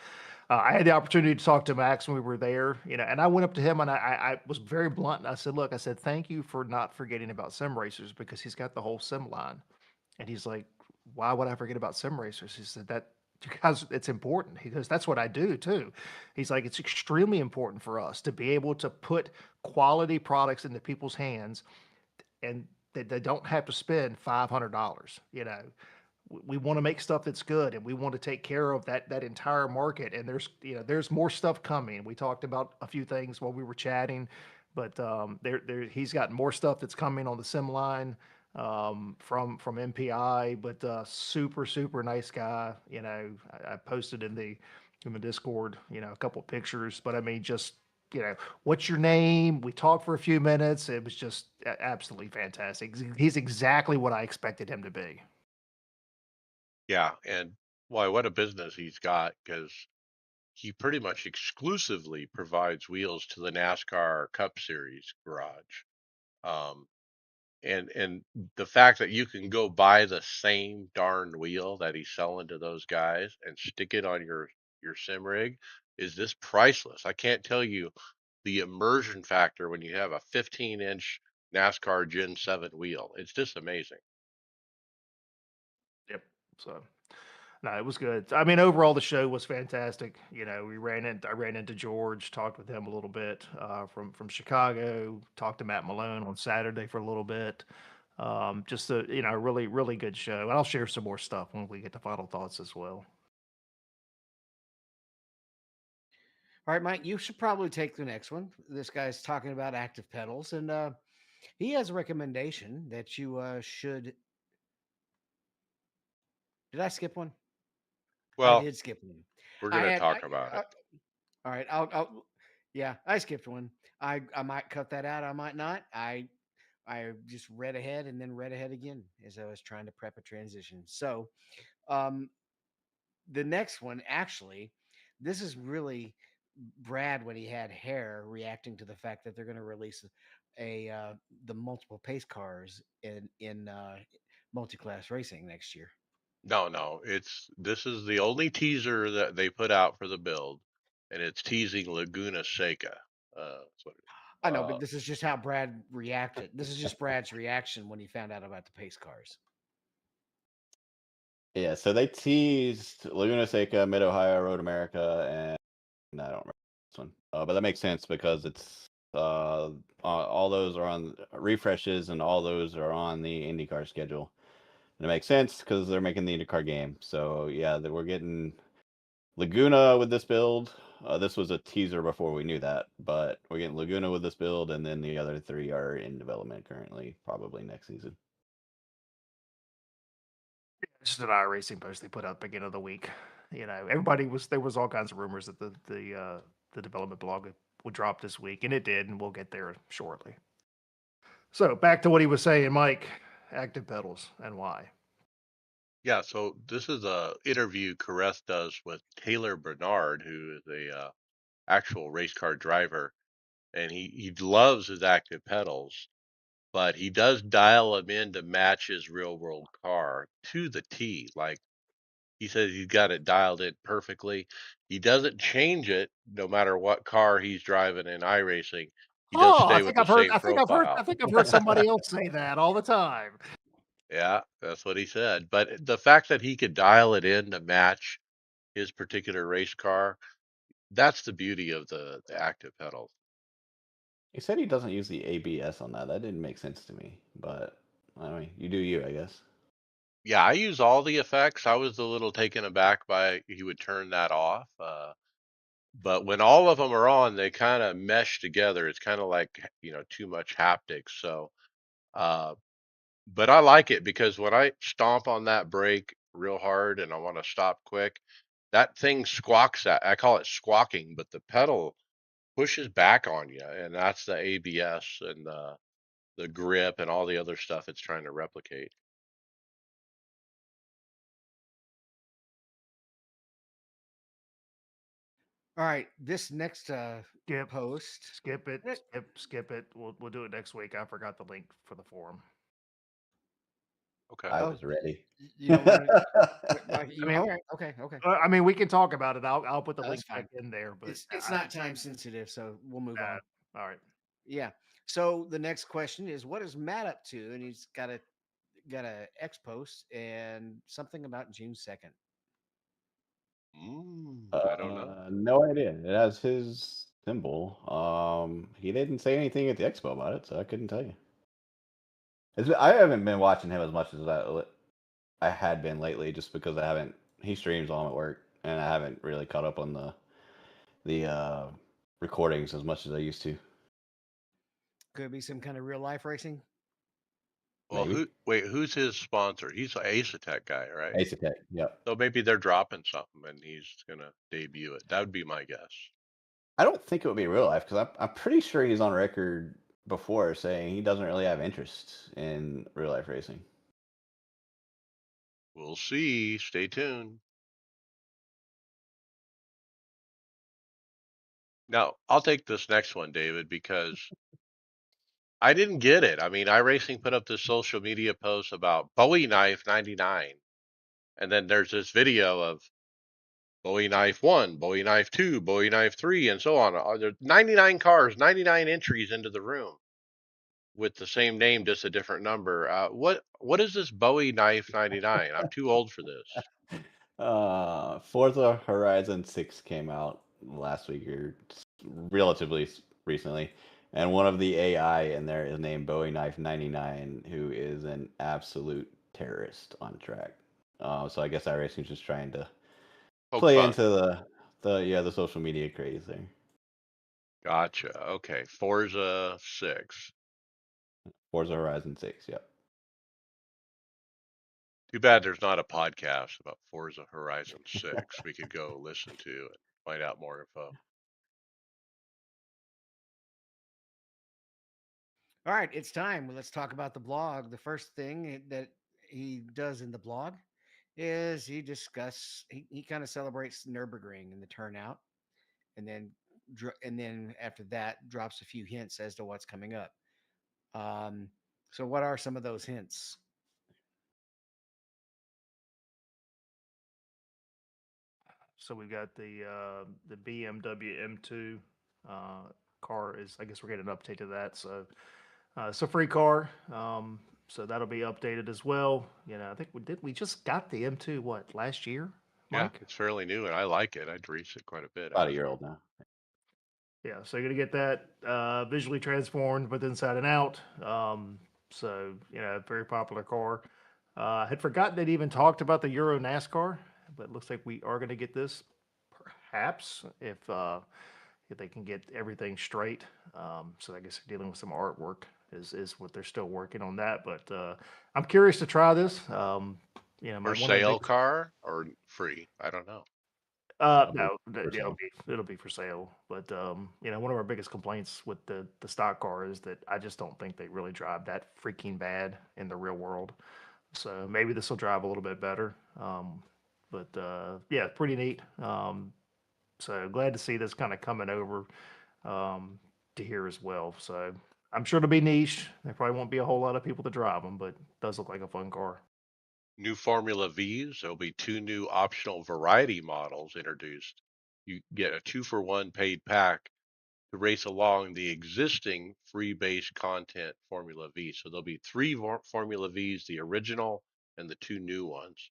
[SPEAKER 2] I had the opportunity to talk to Max when we were there, and I went up to him and I was very blunt. And I said, look, I said, thank you for not forgetting about sim racers because he's got the whole sim line. And he's like, why would I forget about sim racers? He said, that because it's important. He goes, that's what I do too. He's like, it's extremely important for us to be able to put quality products into people's hands and that they don't have to spend $500. We want to make stuff that's good and we want to take care of that entire market, and there's more stuff coming. We talked about a few things while we were chatting, but there he's got more stuff that's coming on the sim line, from MPI. But super nice guy. I posted in the Discord, a couple of pictures. But I mean, just, what's your name? We talked for a few minutes. It was just absolutely fantastic. He's exactly what I expected him to be.
[SPEAKER 1] Yeah, and why, what a business he's got, because he pretty much exclusively provides wheels to the NASCAR Cup Series garage. Um, and the fact that you can go buy the same darn wheel that he's selling to those guys and stick it on your sim rig is this priceless. I can't tell you the immersion factor when you have a 15-inch NASCAR Gen 7 wheel. It's just amazing.
[SPEAKER 2] Yep. So no, it was good. I mean, overall, the show was fantastic. I ran into George, talked with him a little bit, from Chicago. Talked to Matt Malone on Saturday for a little bit. Just a really good show. And I'll share some more stuff when we get to final thoughts as well.
[SPEAKER 3] All right, Mike, you should probably take the next one. This guy's talking about active pedals, and he has a recommendation that you should. Did I skip one? I
[SPEAKER 1] Well,
[SPEAKER 3] did skip one.
[SPEAKER 1] we're
[SPEAKER 3] I
[SPEAKER 1] going to
[SPEAKER 3] had.
[SPEAKER 1] talk about it.
[SPEAKER 3] All right, yeah, I skipped one. I might cut that out. I might not. I just read ahead and then read ahead again as I was trying to prep a transition. So, um, the next one, actually, this is really Brad when he had hair reacting to the fact that they're going to release the multiple pace cars in multi-class racing next year.
[SPEAKER 1] No, no, this is the only teaser that they put out for the build, and it's teasing Laguna Seca. That's what
[SPEAKER 3] I know,
[SPEAKER 1] uh,
[SPEAKER 3] but this is just how Brad reacted. This is just Brad's reaction when he found out about the pace cars.
[SPEAKER 4] Yeah, so they teased Laguna Seca, Mid Ohio, Road America, and I don't remember this one. But that makes sense because it's all those are on refreshes, and all those are on the IndyCar schedule. And it makes sense because they're making the IndyCar game. So yeah, we're getting Laguna with this build. This was a teaser before we knew that, but we're getting Laguna with this build, and then the other three are in development currently, probably next season.
[SPEAKER 2] Just an iRacing post they put out beginning of the week. Everybody there was all kinds of rumors that the development blog would drop this week, and it did, and we'll get there shortly. So back to what he was saying, Mike. Active pedals and why?
[SPEAKER 1] yeah. So this is a interview Careth does with Taylor Bernard, who is a actual race car driver, and he loves his active pedals, but he does dial them in to match his real world car to the T. Like, he says he's got it dialed in perfectly. He doesn't change it no matter what car he's driving in iRacing. He does
[SPEAKER 2] Oh,
[SPEAKER 1] stay with the same
[SPEAKER 2] I
[SPEAKER 1] profile.
[SPEAKER 2] think I've heard somebody else say that all the time.
[SPEAKER 1] Yeah, that's what he said. But the fact that he could dial it in to match his particular race car, that's the beauty of the active pedals.
[SPEAKER 4] He said he doesn't use the ABS on that. That didn't make sense to me, but I mean, you do you, I guess.
[SPEAKER 1] Yeah, I use all the effects. I was a little taken aback by he would turn that off. But when all of them are on, they kind of mesh together. It's kind of like, too much haptics. So, uh, but I like it because when I stomp on that brake real hard and I want to stop quick, that thing squawks at, I call it squawking, but the pedal pushes back on you. And that's the ABS and the grip and all the other stuff it's trying to replicate.
[SPEAKER 3] All right, this next
[SPEAKER 2] Skip,
[SPEAKER 3] post.
[SPEAKER 2] skip it,
[SPEAKER 3] eh,
[SPEAKER 2] skip it. We'll do it next week. I forgot the link for the forum.
[SPEAKER 1] Okay.
[SPEAKER 4] I
[SPEAKER 3] Oh,
[SPEAKER 4] was ready.
[SPEAKER 3] you don't want to?
[SPEAKER 2] I
[SPEAKER 3] You
[SPEAKER 2] mean,
[SPEAKER 3] all right? Okay, okay.
[SPEAKER 2] I mean, we can talk about it. I'll put the
[SPEAKER 3] That's
[SPEAKER 2] link back
[SPEAKER 3] fine.
[SPEAKER 2] in there, but
[SPEAKER 3] It's not time sensitive, so we'll move on.
[SPEAKER 2] all right.
[SPEAKER 3] Yeah. So the next question is, what is Matt up to? And he's got a X post and something about June 2nd.
[SPEAKER 1] I don't know.
[SPEAKER 4] No idea. It has his symbol. He didn't say anything at the expo about it, so I couldn't tell you. I haven't been watching him as much as I had been lately, just because I haven't. He streams while I'm at work, and I haven't really caught up on the recordings as much as I used to.
[SPEAKER 3] Could be some kind of real life racing.
[SPEAKER 1] Well,
[SPEAKER 4] Maybe
[SPEAKER 1] who's his sponsor? He's an Ace Attack guy, right?
[SPEAKER 4] Ace Attack. Yep.
[SPEAKER 1] So maybe they're dropping something and he's gonna debut it. That would be my guess.
[SPEAKER 4] I don't think it would be real life because I'm pretty sure he's on record before saying he doesn't really have interest in real life racing.
[SPEAKER 1] We'll see. Stay tuned. Now, I'll take this next one, David, because I didn't get it. I mean, iRacing put up this social media post about Bowie Knife 99, and then there's this video of Bowie Knife 1, Bowie Knife 2, Bowie Knife 3, and so on. There 99 cars, 99 entries into the room with the same name, just a different number. What is this Bowie Knife 99? I'm too old for this.
[SPEAKER 4] Forza Horizon 6 came out last week or relatively recently, and one of the AI in there is named Bowie Knife 99, who is an absolute terrorist on track. So I guess iRacing's just trying to
[SPEAKER 1] Poke
[SPEAKER 4] play
[SPEAKER 1] fun.
[SPEAKER 4] into the social media craze there.
[SPEAKER 1] Gotcha. Okay. Forza 6.
[SPEAKER 4] Forza Horizon 6, yep.
[SPEAKER 1] Too bad there's not a podcast about Forza Horizon 6 we could go listen to and find out more info.
[SPEAKER 3] All right, it's time. Well, let's talk about the blog. The first thing that he does in the blog is he kind of celebrates Nürburgring and the turnout, and then after that drops a few hints as to what's coming up. Um, so what are some of those hints?
[SPEAKER 2] So we've got the BMW M2 car is, I guess we're getting an update to that. So it's a free car. So that'll be updated as well. I think we just got the M2 what last year,
[SPEAKER 1] Yeah,
[SPEAKER 2] Mike?
[SPEAKER 1] it's fairly new and I like it. I'd race it quite a bit,
[SPEAKER 4] About a
[SPEAKER 1] actually.
[SPEAKER 4] year old now.
[SPEAKER 2] Yeah, so you're gonna get that visually transformed with inside and out. So very popular car. I had forgotten they'd even talked about the Euro NASCAR, but it looks like we are gonna get this, perhaps if they can get everything straight. So I guess dealing with some artwork is what they're still working on that. But I'm curious to try this.
[SPEAKER 1] For
[SPEAKER 2] One of the
[SPEAKER 1] sale
[SPEAKER 2] big
[SPEAKER 1] car or free? I don't know.
[SPEAKER 2] no,
[SPEAKER 4] For sale.
[SPEAKER 2] it'll be for sale. But one of our biggest complaints with the stock car is that I just don't think they really drive that freaking bad in the real world. So maybe this will drive a little bit better. But yeah, pretty neat. So glad to see this kind of coming over to here as well. So I'm sure it'll be niche. There probably won't be a whole lot of people to drive them, but it does look like a fun car.
[SPEAKER 1] New Formula V's. There'll be 2 new optional variety models introduced. You get a 2-for-1 paid pack to race along the existing free base content Formula V. So there'll be three Formula Vs, the original and the two new ones.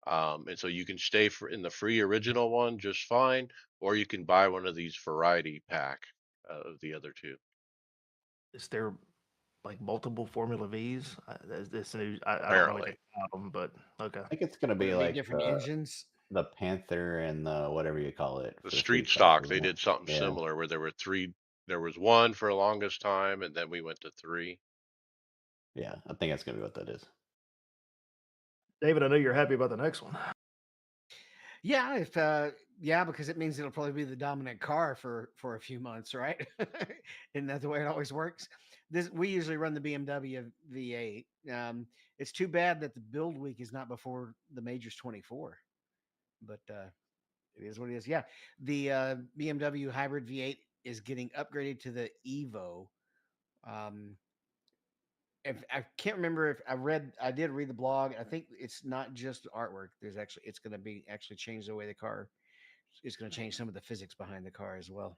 [SPEAKER 1] And so you can stay in the free original one just fine, or you can buy one of these variety pack of the other two.
[SPEAKER 2] Is there like multiple Formula Vs? This news, I don't know anything
[SPEAKER 1] Apparently,
[SPEAKER 2] about them, but okay.
[SPEAKER 4] I think it's gonna
[SPEAKER 3] Would
[SPEAKER 4] be
[SPEAKER 3] it be
[SPEAKER 4] like
[SPEAKER 3] different engines?
[SPEAKER 4] the Panther and the whatever you call it
[SPEAKER 1] the
[SPEAKER 4] for
[SPEAKER 1] street
[SPEAKER 4] street stock,
[SPEAKER 1] stock,
[SPEAKER 4] isn't
[SPEAKER 1] they
[SPEAKER 4] it?
[SPEAKER 1] did something
[SPEAKER 4] Yeah.
[SPEAKER 1] similar where there were three. There was one for the longest time, and then we went to three.
[SPEAKER 4] Yeah. I think that's gonna be what that is.
[SPEAKER 2] David, I know you're happy about the next one.
[SPEAKER 3] Yeah, if yeah, because it means it'll probably be the dominant car for a few months, right? Isn't that the way it always works? This we usually run the BMW V8. It's too bad that the build week is not before the Majors 24, but it is what it is. Yeah, the BMW hybrid V8 is getting upgraded to the Evo. Um, if I can't remember if I did read the blog. I think it's not just artwork. There's actually it's going to be actually change the way the car. It's going to change some of the physics behind the car as well.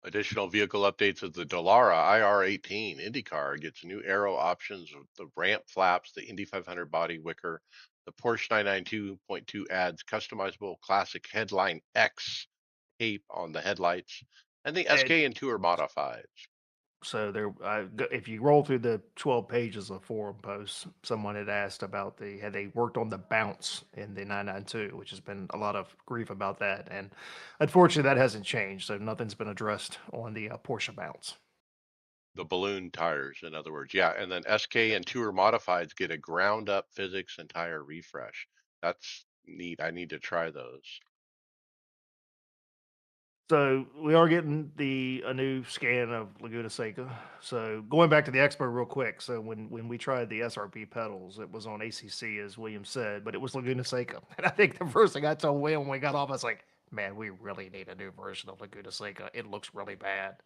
[SPEAKER 1] Additional vehicle updates of the Dallara IR18 IndyCar gets new aero options, the ramp flaps, the Indy 500 body wicker. The Porsche 992.2 adds customizable classic headline X tape on the headlights, and the
[SPEAKER 2] And
[SPEAKER 1] SK and Tour modifieds.
[SPEAKER 2] so there, if you roll through the 12 pages of forum posts, someone had asked about had they worked on the bounce in the 992, which has been a lot of grief about that, and unfortunately that hasn't changed. So nothing's been addressed on the Porsche bounce.
[SPEAKER 1] The balloon tires, in other words. Yeah, and then SK and Tour modifieds get a ground up physics and tire refresh. That's neat. I need to try those.
[SPEAKER 2] So we are getting a new scan of Laguna Seca. So going back to the expo real quick. So when we tried the SRP pedals, it was on ACC as William said, but it was Laguna Seca. And I think the first thing I told William when we got off, I was like, "Man, we really need a new version of Laguna Seca. It looks really bad."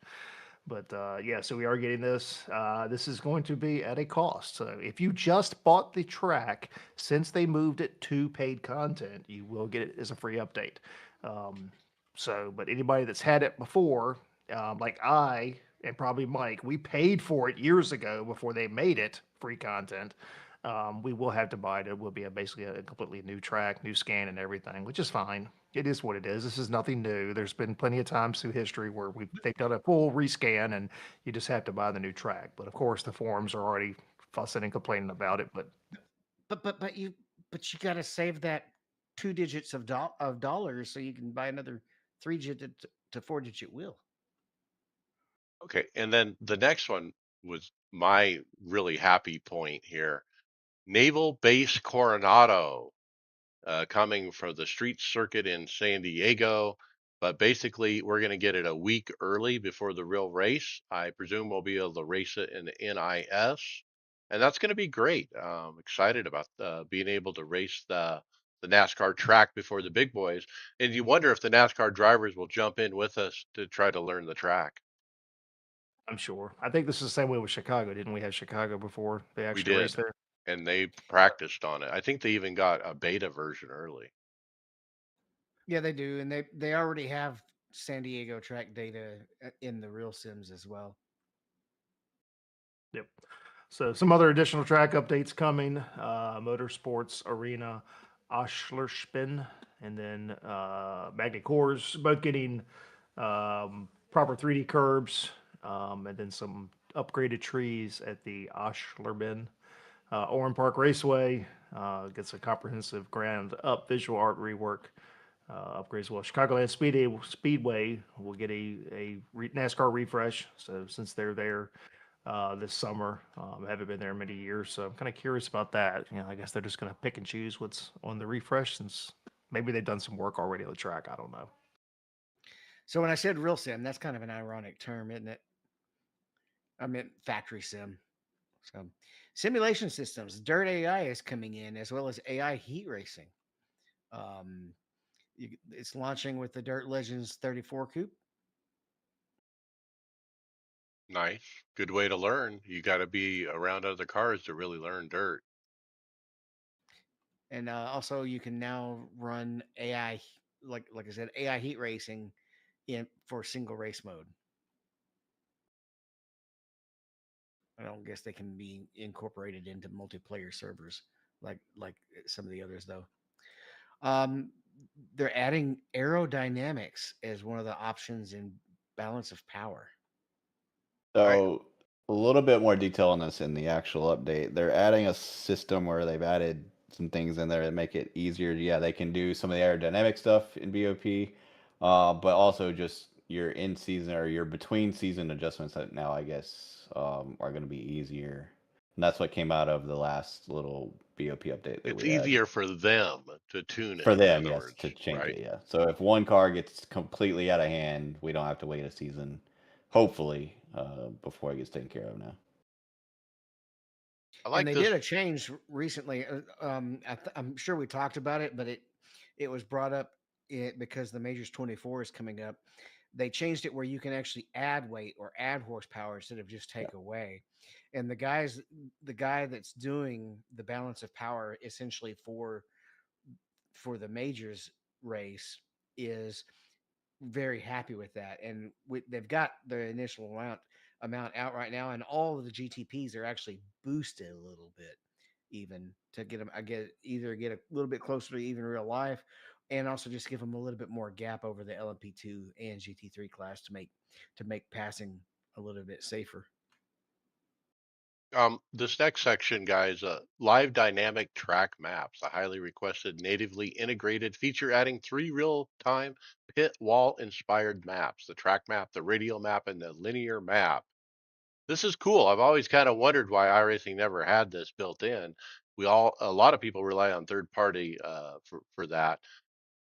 [SPEAKER 2] But yeah, so we are getting this. This is going to be at a cost. So if you just bought the track, since they moved it to paid content, you will get it as a free update. Um, but anybody that's had it before, like I and probably Mike, we paid for it years ago before they made it free content. We will have to buy it. It will be basically a completely new track, new scan, and everything, which is fine. It is what it is. This is nothing new. There's been plenty of times through history where they've done a full rescan, and you just have to buy the new track. But of course, the forums are already fussing and complaining about it. But
[SPEAKER 3] But you got to save that 2 digits of dollars so you can buy another 3 digit to 4 digit wheel.
[SPEAKER 1] Okay, and then the next one was my really happy point here. Naval Base Coronado coming from the street circuit in San Diego. But basically, we're going to get it a week early before the real race. I presume we'll be able to race it in the NIS, and that's going to be great. Excited about being able to race the NASCAR track before the big boys. And you wonder if the NASCAR drivers will jump in with us to try to learn the track.
[SPEAKER 2] I'm sure. I think this is the same way with Chicago. Didn't we have Chicago before they
[SPEAKER 1] We
[SPEAKER 2] actually raced
[SPEAKER 1] did,
[SPEAKER 2] there?
[SPEAKER 1] and they practiced on it. I think they even got a beta version early.
[SPEAKER 3] Yeah, they do, and they already have San Diego track data in the real sims as well.
[SPEAKER 2] Yep. So some other additional track updates coming. Motorsports Arena, Oshlerspin, and then Magnet Cores, both getting proper 3D curbs, and then some upgraded trees at the Oshlerbin. Oran Park Raceway gets a comprehensive ground up visual art rework. Upgrades well. Chicagoland Speedway will get a NASCAR refresh. So since they're there this summer, haven't been there many years, so I'm kind of curious about that. I guess they're just going to pick and choose what's on the refresh since maybe they've done some work already on the track. I don't know.
[SPEAKER 3] So when I said real sim, that's kind of an ironic term, isn't it? I meant factory sim. So simulation systems, Dirt AI is coming in as well as AI heat racing. Um, it's launching with the Dirt Legends 34 coupe.
[SPEAKER 1] Nice. Good way to learn. You got to be around other cars to really learn dirt.
[SPEAKER 3] And also you can now run AI, like I said, AI heat racing in for single race mode. I don't guess they can be incorporated into multiplayer servers like some of the others though. Um, they're adding aerodynamics as one of the options in balance of power.
[SPEAKER 1] I
[SPEAKER 4] So a little bit more detail on this in the actual update. They're adding a system where they've added some things in there to make it easier. Yeah, they can do some of the aerodynamic stuff in BOP, but also just your in season or your between season adjustments that now I guess are going to be easier. And that's what came out of the last little BOP update that
[SPEAKER 1] it's
[SPEAKER 4] we had.
[SPEAKER 1] easier for them to tune
[SPEAKER 4] For
[SPEAKER 1] it, in
[SPEAKER 4] them,
[SPEAKER 1] other
[SPEAKER 4] yes,
[SPEAKER 1] words,
[SPEAKER 4] to change
[SPEAKER 1] right?
[SPEAKER 4] it, yeah. So if one car gets completely out of hand, we don't have to wait a season, hopefully, before it gets taken care of now.
[SPEAKER 1] I
[SPEAKER 3] And
[SPEAKER 1] like
[SPEAKER 3] they
[SPEAKER 1] this.
[SPEAKER 3] did a change recently. I'm sure we talked about it, but it was brought up because the Majors 24 is coming up. They changed it where you can actually add weight or add horsepower instead of just
[SPEAKER 4] Yeah.
[SPEAKER 3] take away. And the guy that's doing the balance of power essentially for the Majors race is very happy with that, and they've got the initial amount out right now, and all of the GTPs are actually boosted a little bit, even to get them. I get either get a little bit closer to even real life, and also just give them a little bit more gap over the LMP2 and GT3 class to make passing a little bit safer.
[SPEAKER 1] This next section, guys, live dynamic track maps, a highly requested natively integrated feature adding 3 real-time pit wall inspired maps, the track map, the radial map, and the linear map. This is cool. I've always kind of wondered why iRacing never had this built in. A lot of people rely on third party for that.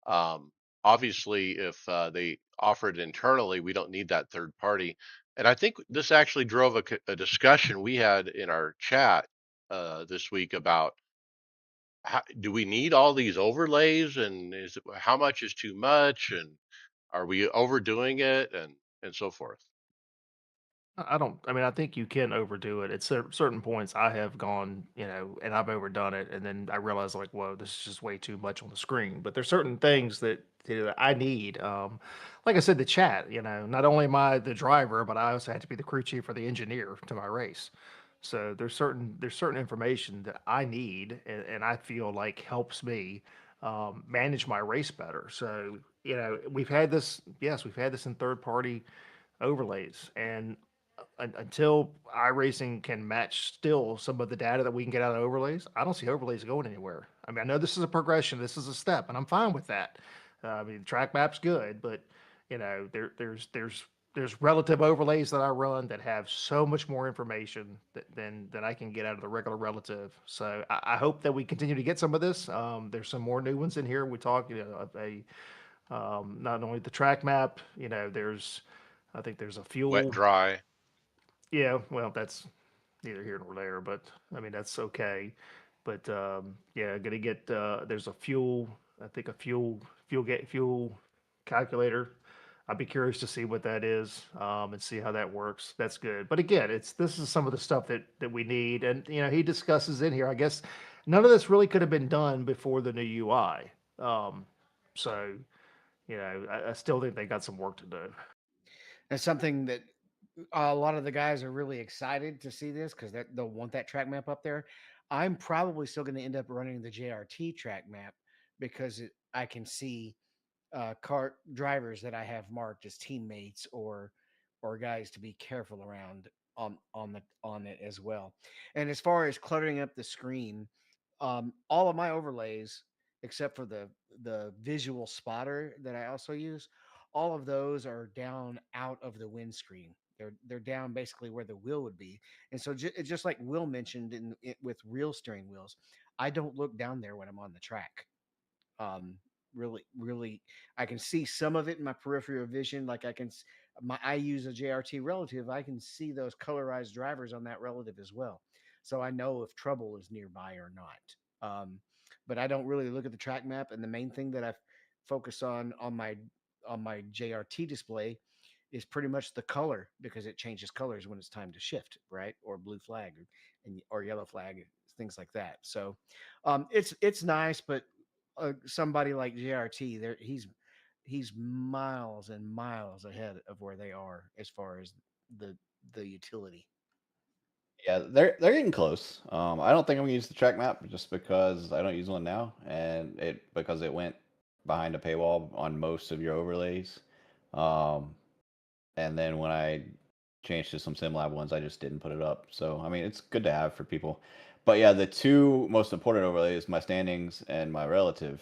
[SPEAKER 1] Um, Obviously, if they offer it internally, we don't need that third party. And I think this actually drove a discussion we had in our chat this week about do we need all these overlays, and how much is too much, and are we overdoing it, and so forth.
[SPEAKER 2] I don't. I mean, I think you can overdo it. At certain points, I have gone, and I've overdone it, and then I realize like, whoa, this is just way too much on the screen. But there's certain things that I need. Like I said, the chat. Not only am I the driver, but I also had to be the crew chief or the engineer to my race. So there's certain information that I need, and I feel like helps me manage my race better. So we've had this. Yes, we've had this in third party overlays, and until iRacing can match still some of the data that we can get out of overlays, I don't see overlays going anywhere. I mean, I know this is a progression, this is a step, and I'm fine with that. I mean, track map's good, but there's relative overlays that I run that have so much more information than I can get out of the regular relative. So I hope that we continue to get some of this. There's some more new ones in here. We talk, not only the track map, I think there's a
[SPEAKER 1] Wet,
[SPEAKER 2] fuel.
[SPEAKER 1] dry.
[SPEAKER 2] Yeah, well, that's neither here nor there, but I mean that's okay. But yeah, gonna get there's a fuel. I think a fuel calculator. I'd be curious to see what that is and see how that works. That's good. But again, this is some of the stuff that we need, and he discusses in here. I guess none of this really could have been done before the new UI. So I still think they got some work to do.
[SPEAKER 3] That's something that a lot of the guys are really excited to see this because they'll want that track map up there. I'm probably still going to end up running the JRT track map because I can see car drivers that I have marked as teammates or guys to be careful around on it as well. And as far as cluttering up the screen, all of my overlays except for the visual spotter that I also use, all of those are down out of the windscreen. They're down basically where the wheel would be, and so just like Will mentioned with real steering wheels, I don't look down there when I'm on the track. um really, I can see some of it in my peripheral vision, like I use a JRT relative, I can see those colorized drivers on that relative as well, so I know if trouble is nearby or not. But I don't really look at the track map, and the main thing that I focus on my JRT display is pretty much the color, because it changes colors when it's time to shift, right? Or blue flag or yellow flag, things like that. So it's nice, but somebody like JRT, there he's miles and miles ahead of where they are as far as the the utility.
[SPEAKER 4] Yeah, they're getting close. I don't think I'm gonna use the track map just because I don't use one now, and because it went behind a paywall on most of your overlays. Um, and then when I changed to some SimLab ones, I just didn't put it up. So I mean, it's good to have for people. But yeah, the two most important overlays, my standings and my relative,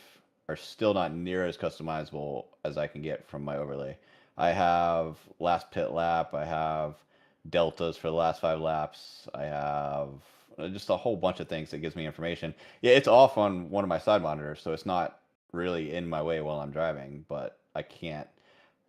[SPEAKER 4] are still not near as customizable as I can get from my overlay. I have last pit lap. I have deltas for the last 5 laps. I have just a whole bunch of things that gives me information. Yeah, it's off on one of my side monitors, so it's not really in my way while I'm driving, but I can't.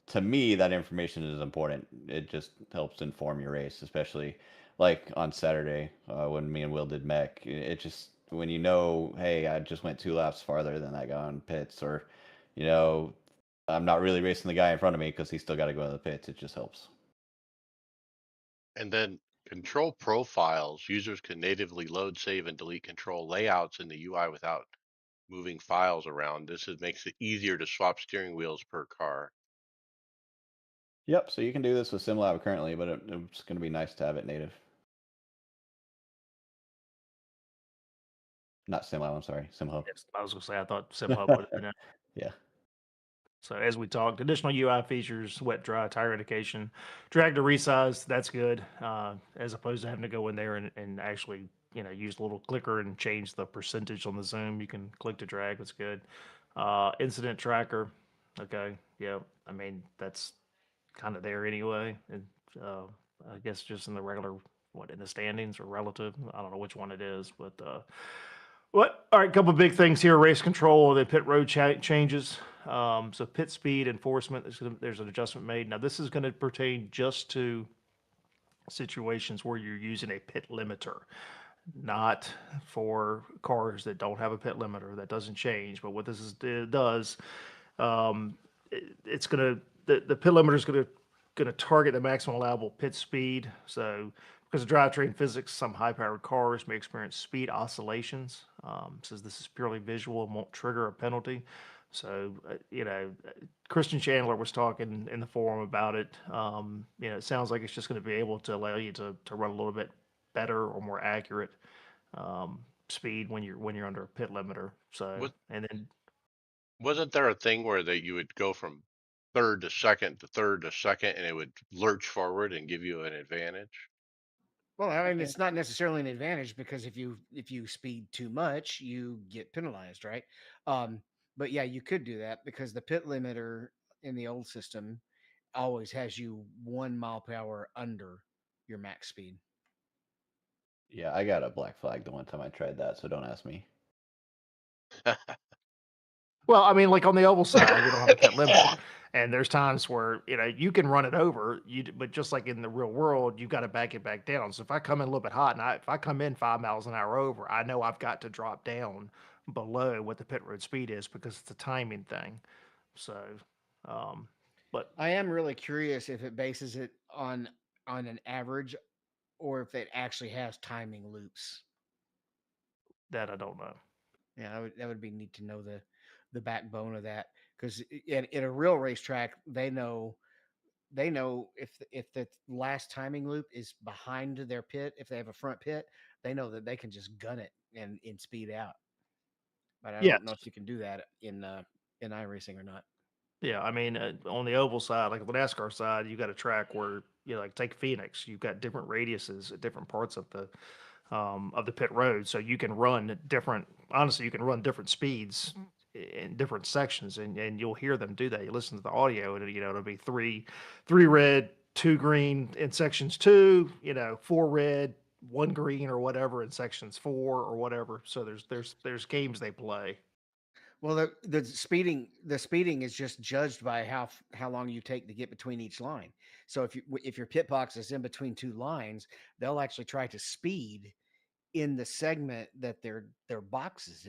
[SPEAKER 4] To me, that information is important. It just helps inform your race, especially like on Saturday when me and Will did mech. It just when you know, hey, I just went 2 laps farther than that guy on pits, or you know, I'm not really racing the guy in front of me because he's still got to go to the pits. It just helps.
[SPEAKER 1] And then control profiles. Users can natively load, save, and delete control layouts in the UI without moving files around. Makes it easier to swap steering wheels per car.
[SPEAKER 4] Yep. So you can do this with SimLab currently, but it's going to be nice to have it native. Not SimLab. I'm sorry, SimHub.
[SPEAKER 2] Yes, I was gonna say I thought SimHub would have been it.
[SPEAKER 4] Yeah.
[SPEAKER 2] So as we talked, additional UI features, wet dry tire indication, drag to resize, that's good. As opposed to having to go in there and actually, use a little clicker and change the percentage on the zoom. You can click to drag, that's good. Incident tracker, okay, yeah. I mean, that's kind of there anyway. And uh, I guess just in the regular, in the standings or relative, I don't know which one it is, but what? All right, couple big things here. Race control, the pit road changes. So pit speed enforcement, there's an adjustment made. Now this is going to pertain just to situations where you're using a pit limiter, not for cars that don't have a pit limiter. That doesn't change. But what it does, it's going to the pit limiter is going to target the maximum allowable pit speed. So because of drivetrain physics, some high-powered cars may experience speed oscillations. Says this is purely visual and won't trigger a penalty. So, Christian Chandler was talking in the forum about it. It sounds like it's just going to be able to allow you to run a little bit better or more accurate speed when you're under a pit limiter. So,
[SPEAKER 1] Was,
[SPEAKER 2] and then
[SPEAKER 1] wasn't there a thing where that you would go from third to second to third to second and it would lurch forward and give you an advantage?
[SPEAKER 3] Well, I mean, it's not necessarily an advantage because if you speed too much, you get penalized, right? Um, but yeah, you could do that because the pit limiter in the old system always has you 1 mile per hour under your max speed.
[SPEAKER 4] Yeah, I got a black flag the one time I tried that, so don't ask me.
[SPEAKER 2] well, I mean, like on the oval side, we don't have a pit limiter, and there's times where you can run it over, but just like in the real world, you've got to back it back down. So if I come in a little bit hot, and if I come in 5 miles an hour over, I know I've got to drop down below what the pit road speed is because it's a timing thing. So, um, but
[SPEAKER 3] I am really curious if it bases it on an average or if it actually has timing loops.
[SPEAKER 2] that I don't know.
[SPEAKER 3] Yeah, that would be neat to know the backbone of that because in a real racetrack, they know if the last timing loop is behind their pit, if they have a front pit, they know that they can just gun it and speed out. But I
[SPEAKER 2] Yes.
[SPEAKER 3] don't know if you can do that in iRacing or not.
[SPEAKER 2] Yeah, I mean, on the oval side, like the NASCAR side, you got a track where like take Phoenix, you've got different radiuses at different parts of the pit road, so you can run different. Honestly, you can run different speeds in different sections, and you'll hear them do that. You listen to the audio, and it'll be three red, two green in sections two, four red, one green, or whatever in sections four or whatever. So there's games they play.
[SPEAKER 3] Well, the speeding is just judged by how long you take to get between each line. So if your pit box is in between two lines, they'll actually try to speed in the segment that their box is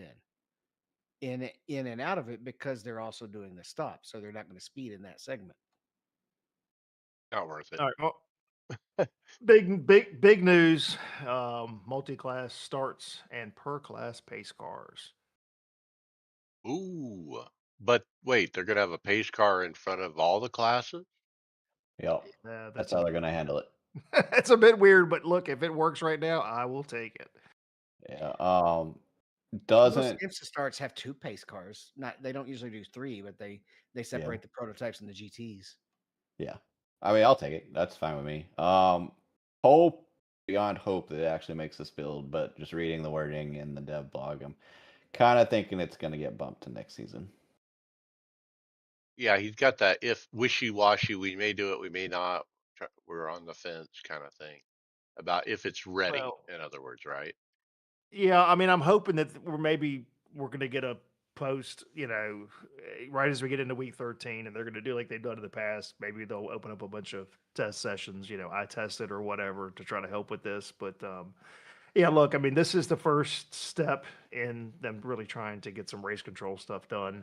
[SPEAKER 3] in and out of it because they're also doing the stop. So they're not going to speed in that segment.
[SPEAKER 1] Not worth it.
[SPEAKER 2] All right. Well, big news. Multi-class starts and per class pace cars.
[SPEAKER 1] Ooh. But wait, they're gonna have a pace car in front of all the classes?
[SPEAKER 4] Yep. That's
[SPEAKER 2] That's
[SPEAKER 4] how they're gonna handle it.
[SPEAKER 2] that's a bit weird, but look, if it works right now, I will take it.
[SPEAKER 4] Yeah.
[SPEAKER 3] Most
[SPEAKER 4] Doesn't
[SPEAKER 3] IMSA starts have 2 pace cars. Not they don't usually do 3, but they
[SPEAKER 4] yeah.
[SPEAKER 3] separate the prototypes and the GTs.
[SPEAKER 4] Yeah. I mean, I'll take it. That's fine with me. Hope beyond hope that it actually makes this build, but just reading the wording in the dev blog, I'm kind of thinking it's going to get bumped to next season.
[SPEAKER 1] Yeah, he's got that if wishy-washy, we may do it, we may not. We're on the fence kind of thing about if it's ready,
[SPEAKER 2] Well,
[SPEAKER 1] in other words, right?
[SPEAKER 2] yeah, I mean, I'm hoping that we're gonna get a post, right as we get into week 13, and they're gonna do like they've done in the past. Maybe they'll open up a bunch of test sessions, I tested or whatever to try to help with this. But yeah, look, I mean, this is the first step in them really trying to get some race control stuff done.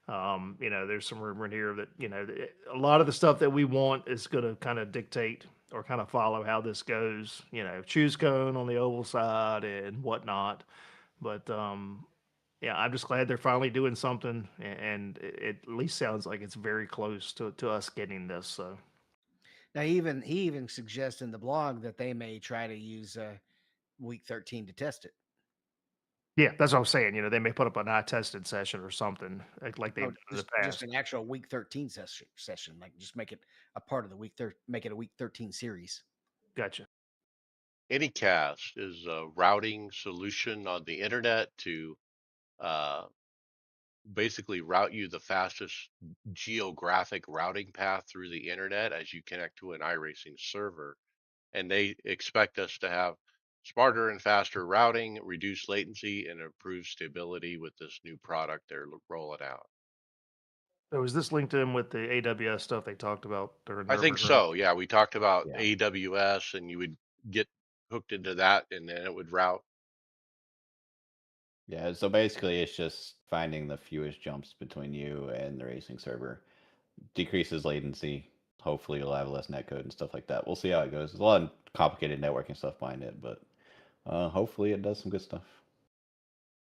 [SPEAKER 2] There's some rumor in here that, a lot of the stuff that we want is going to kind of dictate or kind of follow how this goes, choose cone on the oval side and whatnot. But yeah, I'm just glad they're finally doing something, and it at least sounds like it's very close to us getting this. So
[SPEAKER 3] Now he even suggests in the blog that they may try to use week 13 to test it.
[SPEAKER 2] yeah, that's what I'm saying. They may put up a not tested session or something like they've
[SPEAKER 3] Oh,
[SPEAKER 2] done in the
[SPEAKER 3] just
[SPEAKER 2] past.
[SPEAKER 3] an actual week 13 session. Like just make it a part of the make it a week 13 series.
[SPEAKER 2] Gotcha.
[SPEAKER 1] Anycast is a routing solution on the internet to uh, basically route you the fastest geographic routing path through the internet as you connect to an iRacing server. And they expect us to have smarter and faster routing, reduce latency, and improve stability with this new product they're rolling out.
[SPEAKER 2] So is this linked in with the AWS stuff they talked about during
[SPEAKER 1] I
[SPEAKER 2] their
[SPEAKER 1] think
[SPEAKER 2] Nurburgring?
[SPEAKER 1] so. Yeah, we talked about
[SPEAKER 4] Yeah.
[SPEAKER 1] AWS, and you would get hooked into that, and then it would route.
[SPEAKER 4] Yeah. So basically, it's just finding the fewest jumps between you and the racing server, decreases latency. Hopefully, you'll have less netcode and stuff like that. We'll see how it goes. There's a lot of complicated networking stuff behind it, but hopefully, it does some good stuff.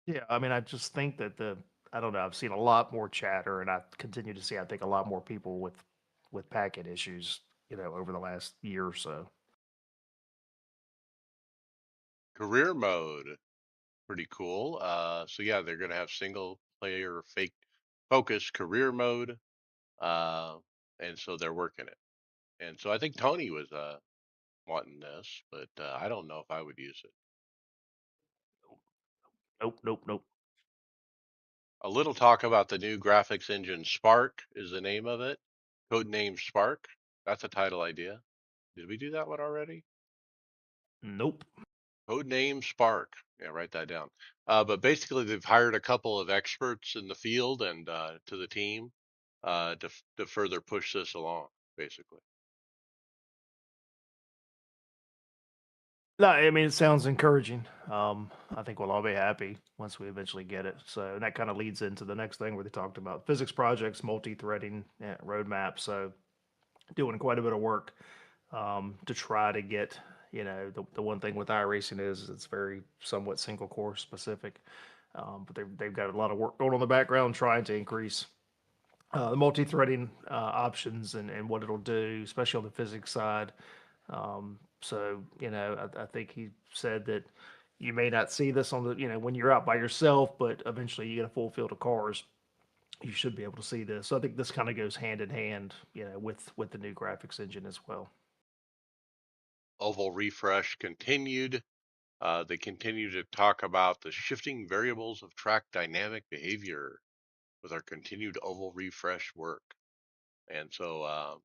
[SPEAKER 2] Yeah, I mean, I just think that I don't know, I've seen a lot more chatter, and I continue to see, I think, a lot more people with packet issues, over the last year or so.
[SPEAKER 1] Career mode, pretty cool. So yeah, they're gonna have single player fake focus career mode, uh, and so they're working it. And so I think Tony was wanting this, but I don't know if I would use it.
[SPEAKER 2] Nope, nope, nope.
[SPEAKER 1] A little talk about the new graphics engine Spark is the name of it. Code name Spark. That's a title idea. Did we do that one already?
[SPEAKER 2] Nope.
[SPEAKER 1] Code name Spark. Yeah, write that down. But basically, they've hired a couple of experts in the field and to the team to further push this along, basically.
[SPEAKER 2] No, I mean, it sounds encouraging. I think we'll all be happy once we eventually get it. So, and that kind of leads into the next thing where they talked about physics projects, multi-threading, roadmap. So, doing quite a bit of work to try to get, the one thing with iRacing is it's very somewhat single course specific. But they've got a lot of work going on in the background trying to increase the multi-threading options and what it'll do, especially on the physics side. So, I think he said that you may not see this on the, when you're out by yourself, but eventually you get a full field of cars, you should be able to see this. So I think this kind of goes hand in hand, with the new graphics engine as well.
[SPEAKER 1] Oval refresh continued. They continue to talk about the shifting variables of track dynamic behavior with our continued oval refresh work. And so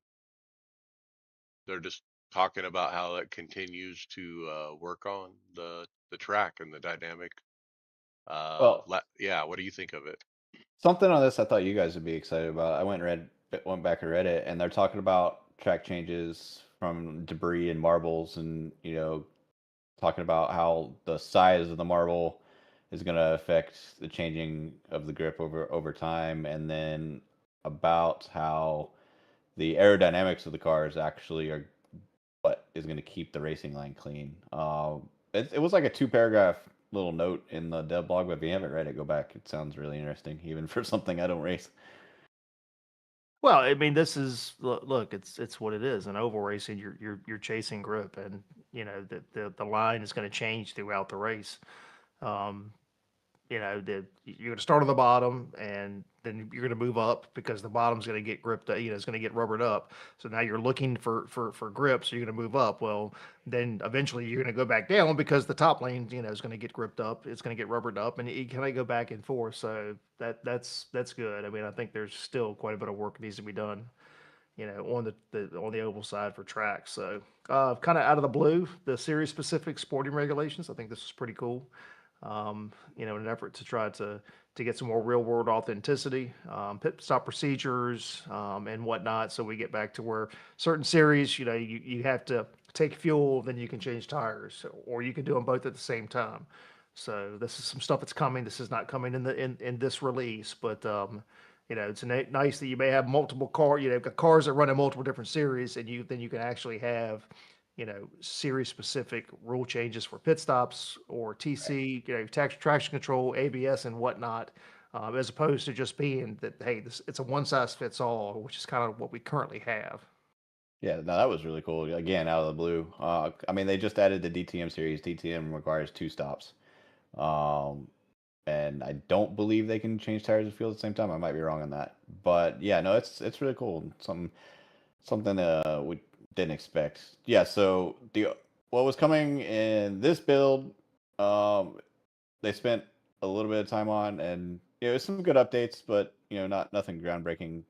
[SPEAKER 1] they're just talking about how it continues to work on the track and the dynamic.
[SPEAKER 4] Well,
[SPEAKER 1] Yeah, what do you think of it?
[SPEAKER 4] something on this I thought you guys would be excited about. I went back and read it, and they're talking about track changes from debris and marbles, and talking about how the size of the marble is going to affect the changing of the grip over time, and then about how the aerodynamics of the cars actually are what is going to keep the racing line clean. It was like a two paragraph little note in the dev blog, but if you haven't read it, go back. It sounds really interesting, even for something I don't race.
[SPEAKER 2] Well, I mean, this is look, it's what it is. In oval racing, you're chasing grip, and you know the line is going to change throughout the race. Um, you know, you're going to start on the bottom, and then you're going to move up because the bottom's going to get gripped. You know, it's going to get rubbered up. So now you're looking for grip. So you're going to move up. Well, then eventually you're going to go back down because the top lane, you know, is going to get gripped up. It's going to get rubbered up, and you kind of go back and forth. So that's good. I mean, I think there's still quite a bit of work that needs to be done, you know, on the oval side for tracks. So, kind of out of the blue, the series specific sporting regulations. I think this is pretty cool. You know, in an effort to try to get some more real world authenticity, pit stop procedures, and whatnot. So we get back to where certain series, you know, you have to take fuel, then you can change tires, or you can do them both at the same time. So this is some stuff that's coming. This is not coming in this release, but you know, it's nice that you may have multiple you know, cars that run in multiple different series, and you can actually have, you know, series specific rule changes for pit stops or TC, you know, traction control, ABS, and whatnot, as opposed to just being that hey, this it's a one size fits all, which is kind of what we currently have.
[SPEAKER 4] Yeah, no, that was really cool. Again, out of the blue. I mean, they just added the DTM series. DTM requires 2 stops. Um, and I don't believe they can change tires and fuel at the same time. I might be wrong on that, but yeah, no, it's really cool. Something we didn't expect. Yeah, so the what was coming in this build, um, they spent a little bit of time on, and it was some good updates, but not nothing groundbreaking.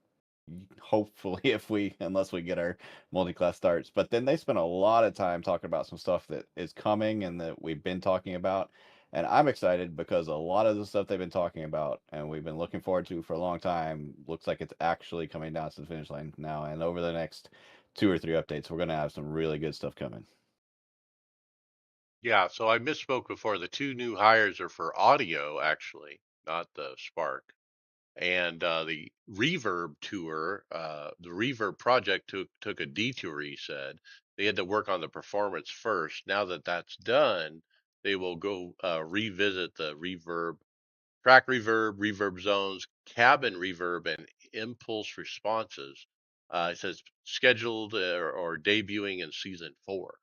[SPEAKER 4] Hopefully, if we unless we get our multi-class starts, but then they spent a lot of time talking about some stuff that is coming and that we've been talking about, and I'm excited because a lot of the stuff they've been talking about and we've been looking forward to for a long time looks like it's actually coming down to the finish line now. And over the next 2 or 3 updates, we're gonna have some really good stuff coming.
[SPEAKER 1] Yeah, so I misspoke before. The two new hires are for audio, actually, not the Spark. And the Reverb tour, the Reverb project took a detour. He said they had to work on the performance first. Now that that's done, they will go revisit the reverb, track reverb, reverb zones, cabin reverb, and impulse responses. It says scheduled or debuting in season 4.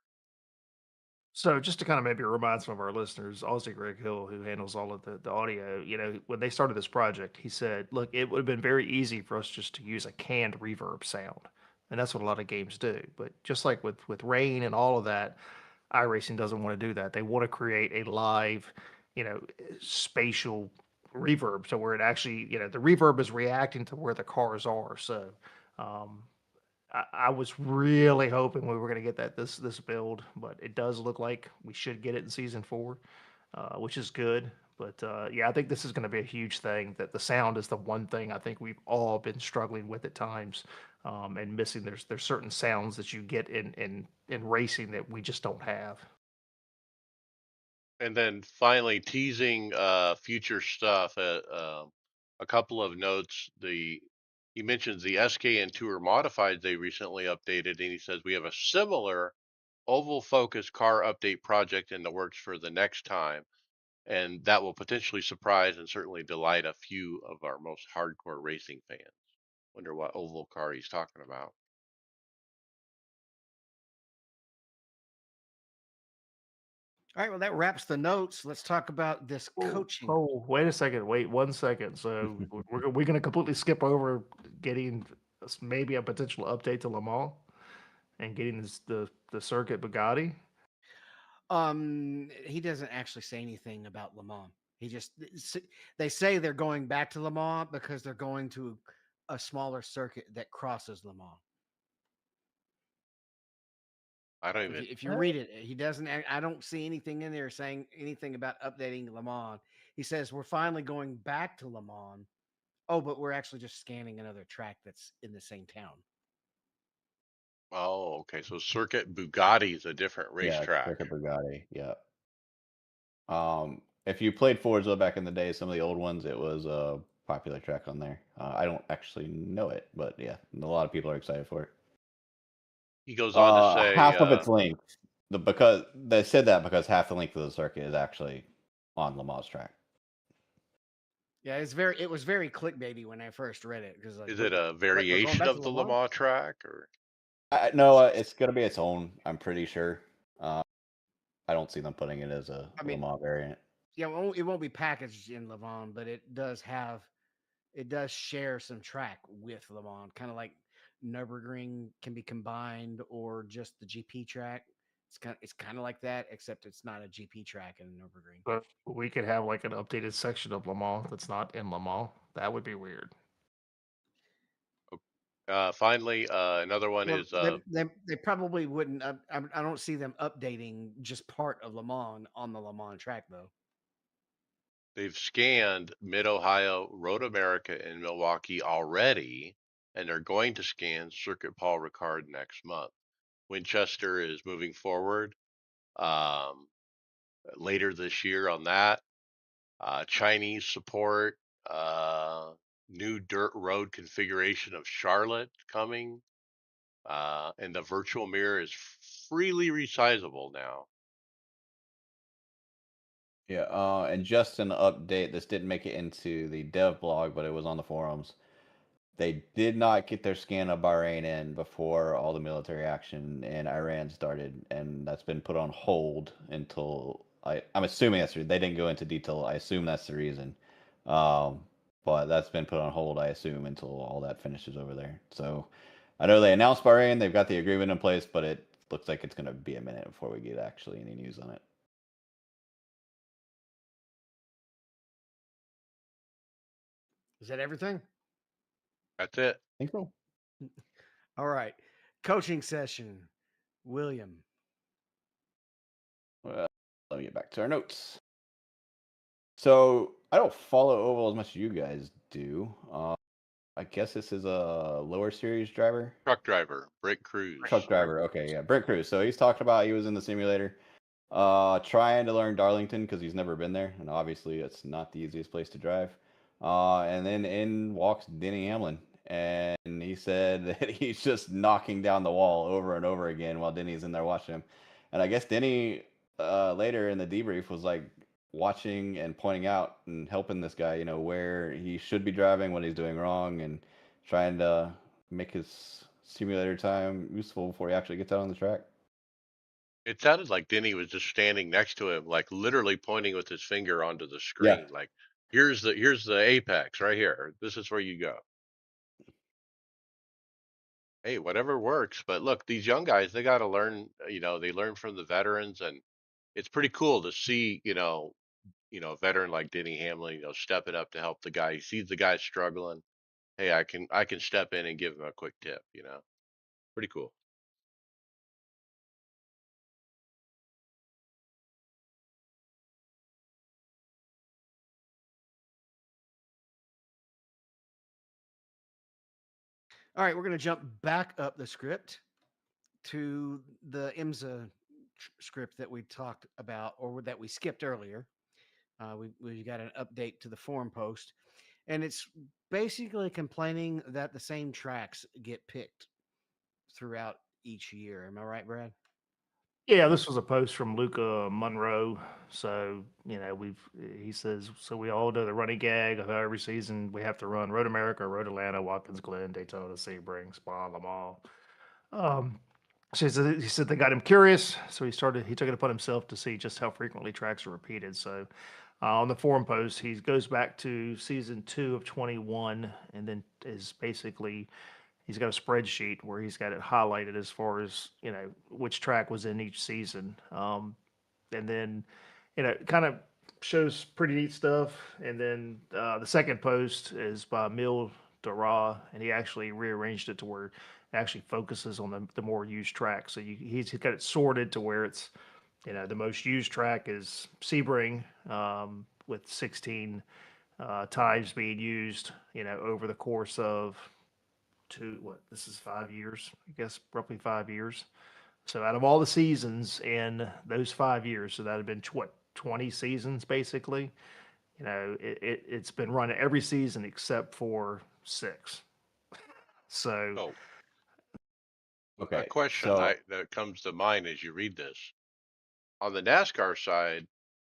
[SPEAKER 2] So just to kind of maybe remind some of our listeners, Aussie Greg Hill, who handles all of the audio, you know, when they started this project, he said, look, it would have been very easy for us just to use a canned reverb sound. And that's what a lot of games do. But just like with rain and all of that, iRacing doesn't want to do that. They want to create a live, you know, spatial reverb. So where it actually, you know, the reverb is reacting to where the cars are. So um, I was really hoping we were going to get that this build, but it does look like we should get it in season 4, which is good. But yeah, I think this is going to be a huge thing. That the sound is the one thing I think we've all been struggling with at times, and missing. There's certain sounds that you get in racing that we just don't have.
[SPEAKER 1] And then finally, teasing future stuff. A couple of notes. He mentions the SK and Tour modified they recently updated, and he says we have a similar oval focused car update project in the works for the next time, and that will potentially surprise and certainly delight a few of our most hardcore racing fans. Wonder what oval car he's talking about.
[SPEAKER 3] All right, well, that wraps the notes. Let's talk about this
[SPEAKER 2] Oh,
[SPEAKER 3] coaching.
[SPEAKER 2] oh, wait a second. Wait 1 second. So we're going to completely skip over getting maybe a potential update to Le Mans and getting the circuit Bugatti.
[SPEAKER 3] He doesn't actually say anything about Le Mans. He just they say they're going back to Le Mans because they're going to a smaller circuit that crosses Le Mans.
[SPEAKER 1] I don't
[SPEAKER 3] If
[SPEAKER 1] even.
[SPEAKER 3] if you read it, he doesn't. I don't see anything in there saying anything about updating Le Mans. He says we're finally going back to Le Mans. Oh, but we're actually just scanning another track that's in the same town.
[SPEAKER 1] Oh, okay. So Circuit Bugatti is a different
[SPEAKER 4] Yeah,
[SPEAKER 1] racetrack.
[SPEAKER 4] Circuit Bugatti. Yeah. If you played Forza back in the day, some of the old ones, it was a popular track on there. I don't actually know it, but yeah, a lot of people are excited for it.
[SPEAKER 1] He goes on to say,
[SPEAKER 4] Half of its length, because they said that because half the length of the circuit is actually on Le Mans track.
[SPEAKER 3] Yeah, it was very clickbaity when I first read it because like,
[SPEAKER 1] Is it a
[SPEAKER 3] what, we're going
[SPEAKER 1] variation
[SPEAKER 3] back to
[SPEAKER 1] of
[SPEAKER 3] Le
[SPEAKER 1] the Le
[SPEAKER 3] Mans?
[SPEAKER 1] Mans track, or
[SPEAKER 4] No, it's gonna be its own. I'm pretty sure. I don't see them putting it as a
[SPEAKER 3] I
[SPEAKER 4] Le
[SPEAKER 3] mean,
[SPEAKER 4] Mans variant.
[SPEAKER 3] yeah, it won't be packaged in Le Mans, but it does share some track with Le Mans, kind of like Nürburgring can be combined or just the GP track. It's kind of like that, except it's not a GP track in Nürburgring.
[SPEAKER 2] But we could have like an updated section of Le Mans that's not in Le Mans. That would be weird.
[SPEAKER 1] finally, another one
[SPEAKER 3] Well,
[SPEAKER 1] is
[SPEAKER 3] they probably wouldn't. I don't see them updating just part of Le Mans on the Le Mans track though.
[SPEAKER 1] they've scanned Mid Ohio, Road America, and Milwaukee already, and they're going to scan Circuit Paul Ricard next month. Winchester is moving forward um, later this year on that. Chinese support, new dirt road configuration of Charlotte coming, and the virtual mirror is freely resizable now.
[SPEAKER 4] Yeah, and just an update. This didn't make it into the dev blog, but it was on the forums. They did not get their scan of Bahrain in before all the military action in Iran started, and that's been put on hold until I'm assuming that's they didn't go into detail. I assume that's the reason, um, but that's been put on hold. I assume until all that finishes over there. So I know they announced Bahrain, they've got the agreement in place, but it looks like it's going to be a minute before we get actually any news on it.
[SPEAKER 3] Is that everything?
[SPEAKER 1] That's it.
[SPEAKER 4] I think so.
[SPEAKER 3] All right, coaching session. William.
[SPEAKER 4] Well, let me get back to our notes. So I don't follow Oval as much as you guys do. I guess this is a lower series driver.
[SPEAKER 1] Truck driver, Brake Cruz.
[SPEAKER 4] Truck driver. Okay, yeah, Brent Cruz. So he's talked about he was in the simulator, trying to learn Darlington because he's never been there, and obviously it's not the easiest place to drive. And then in walks Denny Hamlin, and he said that he's just knocking down the wall over and over again while Denny's in there watching him. And I guess Denny later in the debrief was like watching and pointing out and helping this guy, where he should be driving, what he's doing wrong, and trying to make his simulator time useful before he actually gets out on the track.
[SPEAKER 1] It sounded like Denny was just standing next to him, like literally pointing with his finger onto the
[SPEAKER 4] Yeah.
[SPEAKER 1] screen, like here's the apex right here. This is where you go. Hey, whatever works. But look, these young guys, they got to learn. They learn from the veterans, and it's pretty cool to see. A veteran like Denny Hamlin, stepping up to help the guy. He sees the guy struggling. Hey, I can step in and give him a quick tip. Pretty cool.
[SPEAKER 3] All right, we're going to jump back up the script to the IMSA script that we talked about or that we skipped earlier. We got an update to the forum post, and it's basically complaining that the same tracks get picked throughout each year. Am I right, Brad?
[SPEAKER 2] Yeah, this was a post from Luca Monroe. So, he says, so we all know the running gag of how every season we have to run Road America, Road Atlanta, Watkins Glen, Daytona, Sebring, Spa, Le Mans. So he said they got him curious. So he took it upon himself to see just how frequently tracks are repeated. So on the forum post, he goes back to season 2 of 21 and then is basically he's got a spreadsheet where he's got it highlighted as far as which track was in each season, and then kind of shows pretty neat stuff. And then the second post is by Mil Dara, and he actually rearranged it to where it actually focuses on the more used tracks. So he's got it sorted to where it's the most used track is Sebring, with 16 times being used over the course of this is 5 years, I guess, roughly 5 years. So out of all the seasons in those 5 years, so that had been 20 seasons basically. It's been run every season except for 6. So
[SPEAKER 1] Oh, a
[SPEAKER 4] Okay.
[SPEAKER 1] question
[SPEAKER 4] So
[SPEAKER 1] that comes to mind as you read this. On the NASCAR side,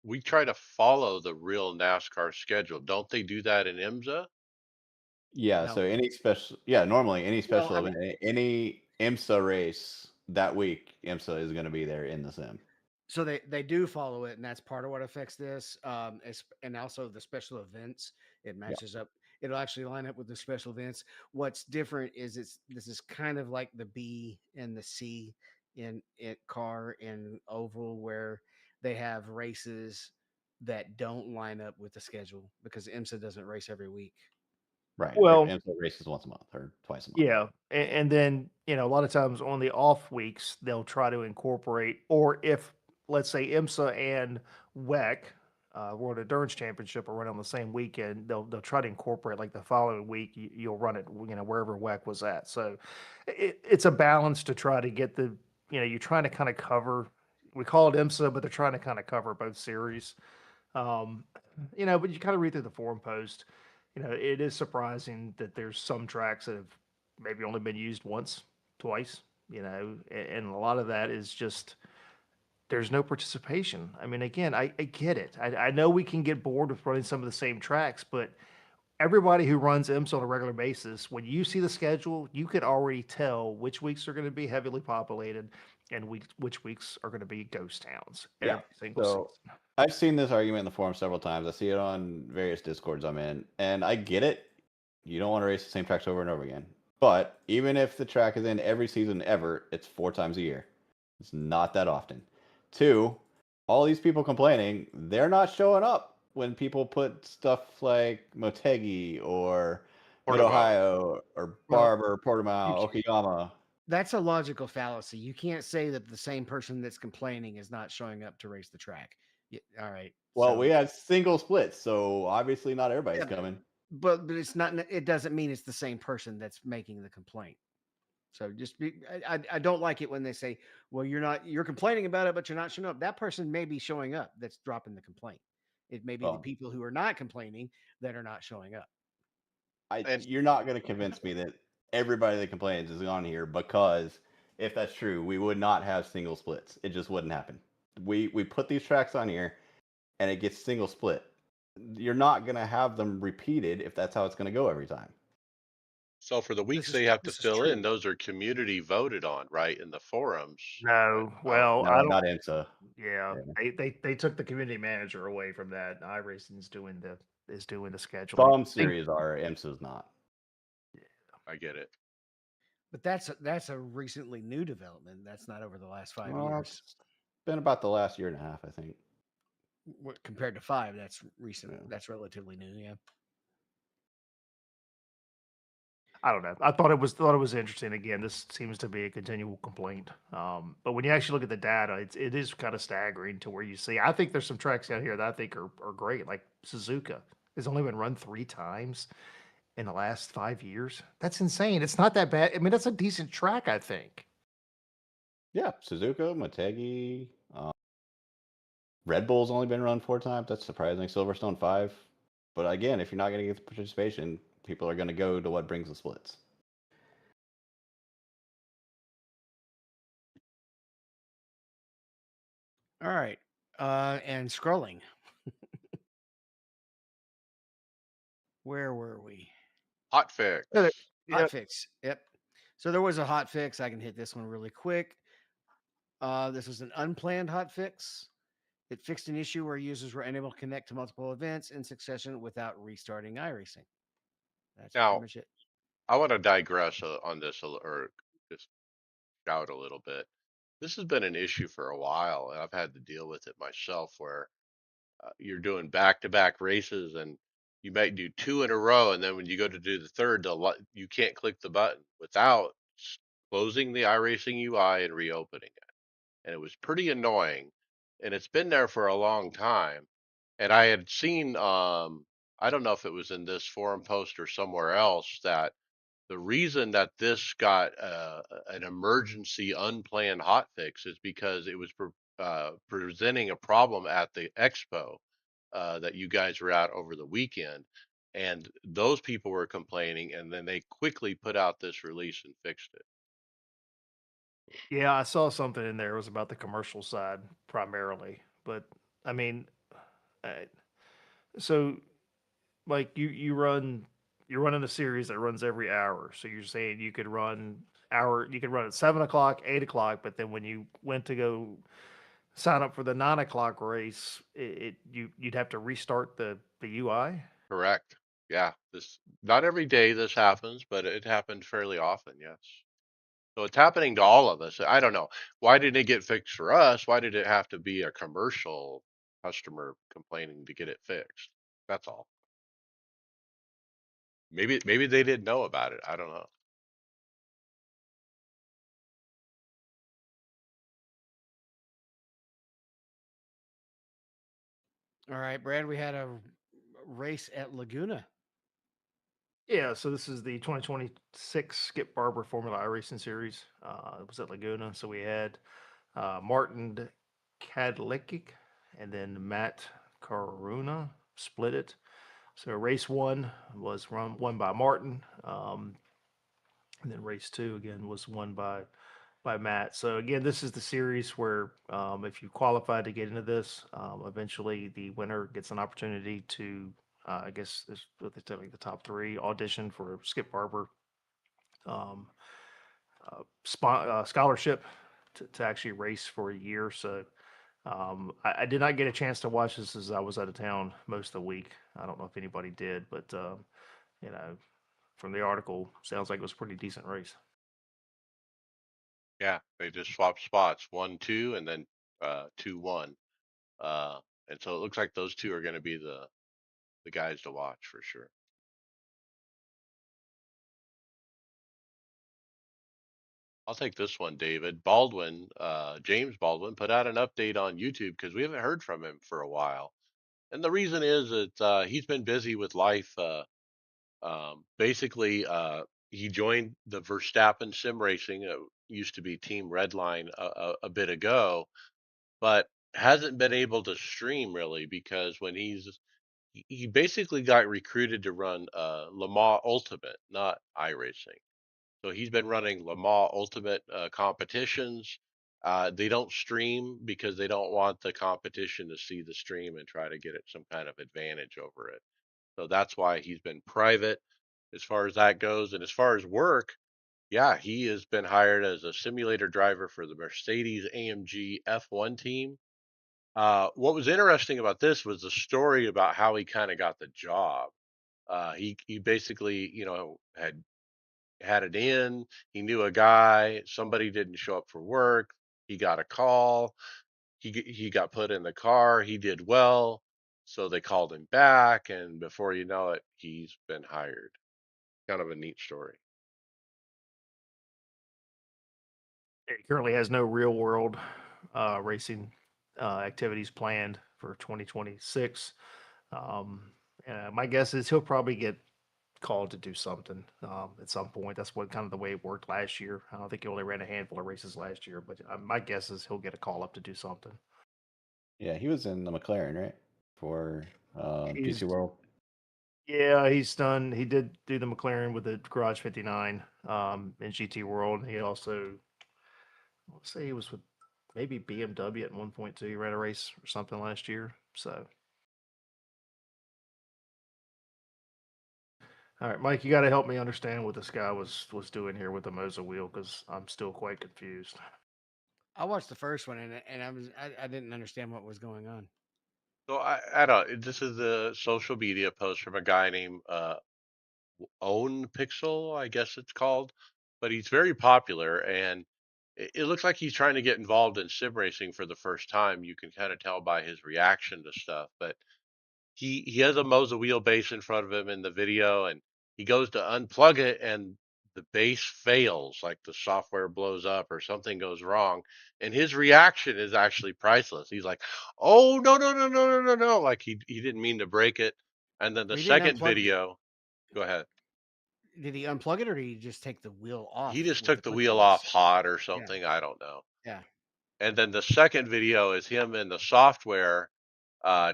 [SPEAKER 1] we try to follow the real NASCAR schedule. Don't they do that in IMSA?
[SPEAKER 4] Yeah,
[SPEAKER 3] No,
[SPEAKER 4] so any special, yeah, normally any
[SPEAKER 3] well,
[SPEAKER 4] special
[SPEAKER 3] I mean,
[SPEAKER 4] event, any IMSA race that week, IMSA is going to be there in the sim.
[SPEAKER 3] so they do follow it, and that's part of what affects this. And also the special events, it
[SPEAKER 4] Yeah,
[SPEAKER 3] matches up. It'll actually line up with the special events. What's different is this is kind of like the B and the C in it car and oval, where they have races that don't line up with the schedule because IMSA doesn't race every week.
[SPEAKER 4] right.
[SPEAKER 2] Well,
[SPEAKER 4] IMSA races once a month or twice a month.
[SPEAKER 2] yeah, and then a lot of times on the off weeks they'll try to incorporate, or if let's say IMSA and WEC, World Endurance Championship, are running on the same weekend, they'll try to incorporate like the following week you'll run it wherever WEC was at. So it's a balance to try to get the you're trying to kind of cover. We call it IMSA, but they're trying to kind of cover both series. Um, but you kind of read through the forum post. It is surprising that there's some tracks that have maybe only been used once, twice. And a lot of that is just there's no participation. I mean, again, I get it. I know we can get bored with running some of the same tracks, but everybody who runs IMSA on a regular basis, when you see the schedule, you could already tell which weeks are going to be heavily populated and which weeks are going to be ghost towns
[SPEAKER 4] Yeah.
[SPEAKER 2] every single season.
[SPEAKER 4] So I've seen this argument in the forum several times. I see it on various discords I'm in, and I get it. You don't want to race the same tracks over and over again. But even if the track is in every season ever, it's 4 times a year. It's not that often. Two, all these people complaining, they're not showing up when people put stuff like Motegi or Mid
[SPEAKER 1] Portobello.
[SPEAKER 4] Ohio or
[SPEAKER 3] Well,
[SPEAKER 4] Barber,
[SPEAKER 3] you
[SPEAKER 4] Portimao,
[SPEAKER 3] can,
[SPEAKER 4] Okayama.
[SPEAKER 3] that's a logical fallacy. You can't say that the same person that's complaining is not showing up to race the track. All right,
[SPEAKER 4] Well, we
[SPEAKER 3] so
[SPEAKER 4] had single splits, so obviously not everybody's
[SPEAKER 3] yeah,
[SPEAKER 4] coming.
[SPEAKER 3] but it's not. It doesn't mean it's the same person that's making the complaint. So just be. I don't like it when they say, "Well, you're complaining about it, but you're not showing up." That person may be showing up. That's dropping the complaint. It may be the
[SPEAKER 4] Well,
[SPEAKER 3] people who are not complaining that are not showing up.
[SPEAKER 1] And
[SPEAKER 4] you're not going to convince me that everybody that complains is on here because if that's true, we would not have single splits. It just wouldn't happen. We put these tracks on here and it gets single split. You're not going to have them repeated if that's how it's going to go every time.
[SPEAKER 1] so for the
[SPEAKER 3] This
[SPEAKER 1] weeks
[SPEAKER 3] is
[SPEAKER 1] they have to
[SPEAKER 3] this is
[SPEAKER 1] fill in,
[SPEAKER 3] true.
[SPEAKER 1] those are community voted on, right, in the forums.
[SPEAKER 2] No,
[SPEAKER 1] Oh,
[SPEAKER 2] well, I
[SPEAKER 4] No,
[SPEAKER 2] don't.
[SPEAKER 4] not IMSA.
[SPEAKER 2] Yeah,
[SPEAKER 4] Yeah.
[SPEAKER 2] they took the community manager away from that. iRacing's doing the scheduling.
[SPEAKER 4] Some
[SPEAKER 2] Think
[SPEAKER 4] series are, IMSA's not.
[SPEAKER 1] I get it.
[SPEAKER 3] But that's a recently new development. That's not over the last 5 years.
[SPEAKER 4] It's been about the last year and a half, I think.
[SPEAKER 3] Compared to five, that's recent.
[SPEAKER 4] Yeah.
[SPEAKER 3] That's relatively new. Yeah.
[SPEAKER 2] I don't know. I thought it was interesting. Again, this seems to be a continual complaint. But when you actually look at the data, it is kind of staggering to where you see. I think there's some tracks out here that I think are great, like Suzuka. It's only been run 3 times in the last 5 years. That's insane. It's not that bad. I mean, that's a decent track, I think.
[SPEAKER 4] Yeah, Suzuka, Motegi, Red Bull's only been run 4 times. That's surprising. Silverstone 5. But again, if you're not going to get the participation, people are going to go to what brings the splits.
[SPEAKER 3] All right. And scrolling. Where were we?
[SPEAKER 1] Hot fix.
[SPEAKER 2] Yeah, yeah,
[SPEAKER 3] Hot fix. Yep. So there was a hot fix. I can hit this one really quick. This was an unplanned hot fix. It fixed an issue where users were unable to connect to multiple events in succession without restarting iRacing. That's pretty
[SPEAKER 1] Now,
[SPEAKER 3] much it.
[SPEAKER 1] I want to digress on this or just shout a little bit. This has been an issue for a while, and I've had to deal with it myself where you're doing back-to-back races and you might do two in a row, and then when you go to do the third, you can't click the button without closing the iRacing UI and reopening it. And it was pretty annoying, and it's been there for a long time. And I had seen, I don't know if it was in this forum post or somewhere else, that the reason that this got an emergency unplanned hotfix is because it was presenting a problem at the expo that you guys were at over the weekend. And those people were complaining, and then they quickly put out this release and fixed it.
[SPEAKER 2] yeah. I saw something in there. It was about the commercial side primarily, but I mean, Alright. So, like you're running a series that runs every hour. So you're saying you could run at 7 o'clock, 8 o'clock, but then when you went to go sign up for the 9 o'clock race, you'd have to restart the UI.
[SPEAKER 1] Correct. Yeah. This not every day this happens, but it happened fairly often. Yes. So it's happening to all of us. I don't know. Why didn't it get fixed for us? Why did it have to be a commercial customer complaining to get it fixed? That's all. Maybe they didn't know about it. I don't know.
[SPEAKER 3] All right, Brad, we had a race at Laguna.
[SPEAKER 2] Yeah, so this is the 2026 Skip Barber Formula iRacing Series. It was at Laguna, so we had Martin Kadlecki and then Matt Karuna split it. So race one was won by Martin, and then race two again was won by Matt. So again, this is the series where if you qualify to get into this, eventually the winner gets an opportunity to, I guess, is what they tell me the top three audition for Skip Barber um, scholarship to actually race for a year. So I did not get a chance to watch this as I was out of town most of the week. I don't know if anybody did, but you know, from the article, sounds like it was a pretty decent race.
[SPEAKER 1] Yeah, they just swapped spots, 1-2, and then 2-1. Uh, and so it looks like those two are going to be the guys to watch for sure. I'll take this one, David. Baldwin, James Baldwin, put out an update on YouTube because we haven't heard from him for a while. And the reason is that he's been busy with life. Basically, he joined the Verstappen sim racing. It used to be Team Redline a bit ago, but hasn't been able to stream really because when he basically got recruited to run Le Mans Ultimate, not iRacing. So he's been running Le Mans Ultimate competitions. They don't stream because they don't want the competition to see the stream and try to get it some kind of advantage over it. So that's why he's been private as far as that goes. And as far as work, yeah, he has been hired as a simulator driver for the Mercedes AMG F1 team. What was interesting about this was the story about how he kind of got the job. He basically, had it in. He knew a guy. Somebody didn't show up for work. He got a call. He got put in the car. He did well, so they called him back, and before you know it, he's been hired. Kind of a neat story.
[SPEAKER 2] He currently has no real world racing activities planned for 2026. Um, my guess is he'll probably get called to do something at some point. That's what kind of the way it worked last year. I don't think he only ran a handful of races last year, but my guess is he'll get a call up to do something.
[SPEAKER 4] Yeah, he was in the McLaren, right? For GT
[SPEAKER 2] He's
[SPEAKER 4] World.
[SPEAKER 2] Yeah, he's done. He did do the McLaren with the Garage 59 in GT World. He also, let's say he was with maybe BMW at one point too. He ran a race or something last year. So, all right, Mike, you got to help me understand what this guy was doing here with the Moza wheel because I'm still quite confused.
[SPEAKER 3] I watched the first one and I didn't understand what was going on.
[SPEAKER 1] So I don't. This is a social media post from a guy named Own Pixel, I guess it's called, but he's very popular and it looks like he's trying to get involved in sim racing for the first time. You can kind of tell by his reaction to stuff, but he has a Moza wheelbase in front of him in the video, and he goes to unplug it, and the base fails, like the software blows up or something goes wrong. And his reaction is actually priceless. He's like, "Oh no no no no no no no!" Like he didn't mean to break it. And then the
[SPEAKER 3] But he didn't
[SPEAKER 1] second
[SPEAKER 3] unplug.
[SPEAKER 1] video, go ahead.
[SPEAKER 3] Did he unplug it or did he just take the wheel
[SPEAKER 1] He
[SPEAKER 3] off
[SPEAKER 1] just
[SPEAKER 3] with
[SPEAKER 1] took
[SPEAKER 3] the
[SPEAKER 1] the
[SPEAKER 3] quick
[SPEAKER 1] wheel
[SPEAKER 3] release?
[SPEAKER 1] off hot or
[SPEAKER 3] Yeah,
[SPEAKER 1] something. I don't know.
[SPEAKER 3] yeah.
[SPEAKER 1] And then the second video is him in the software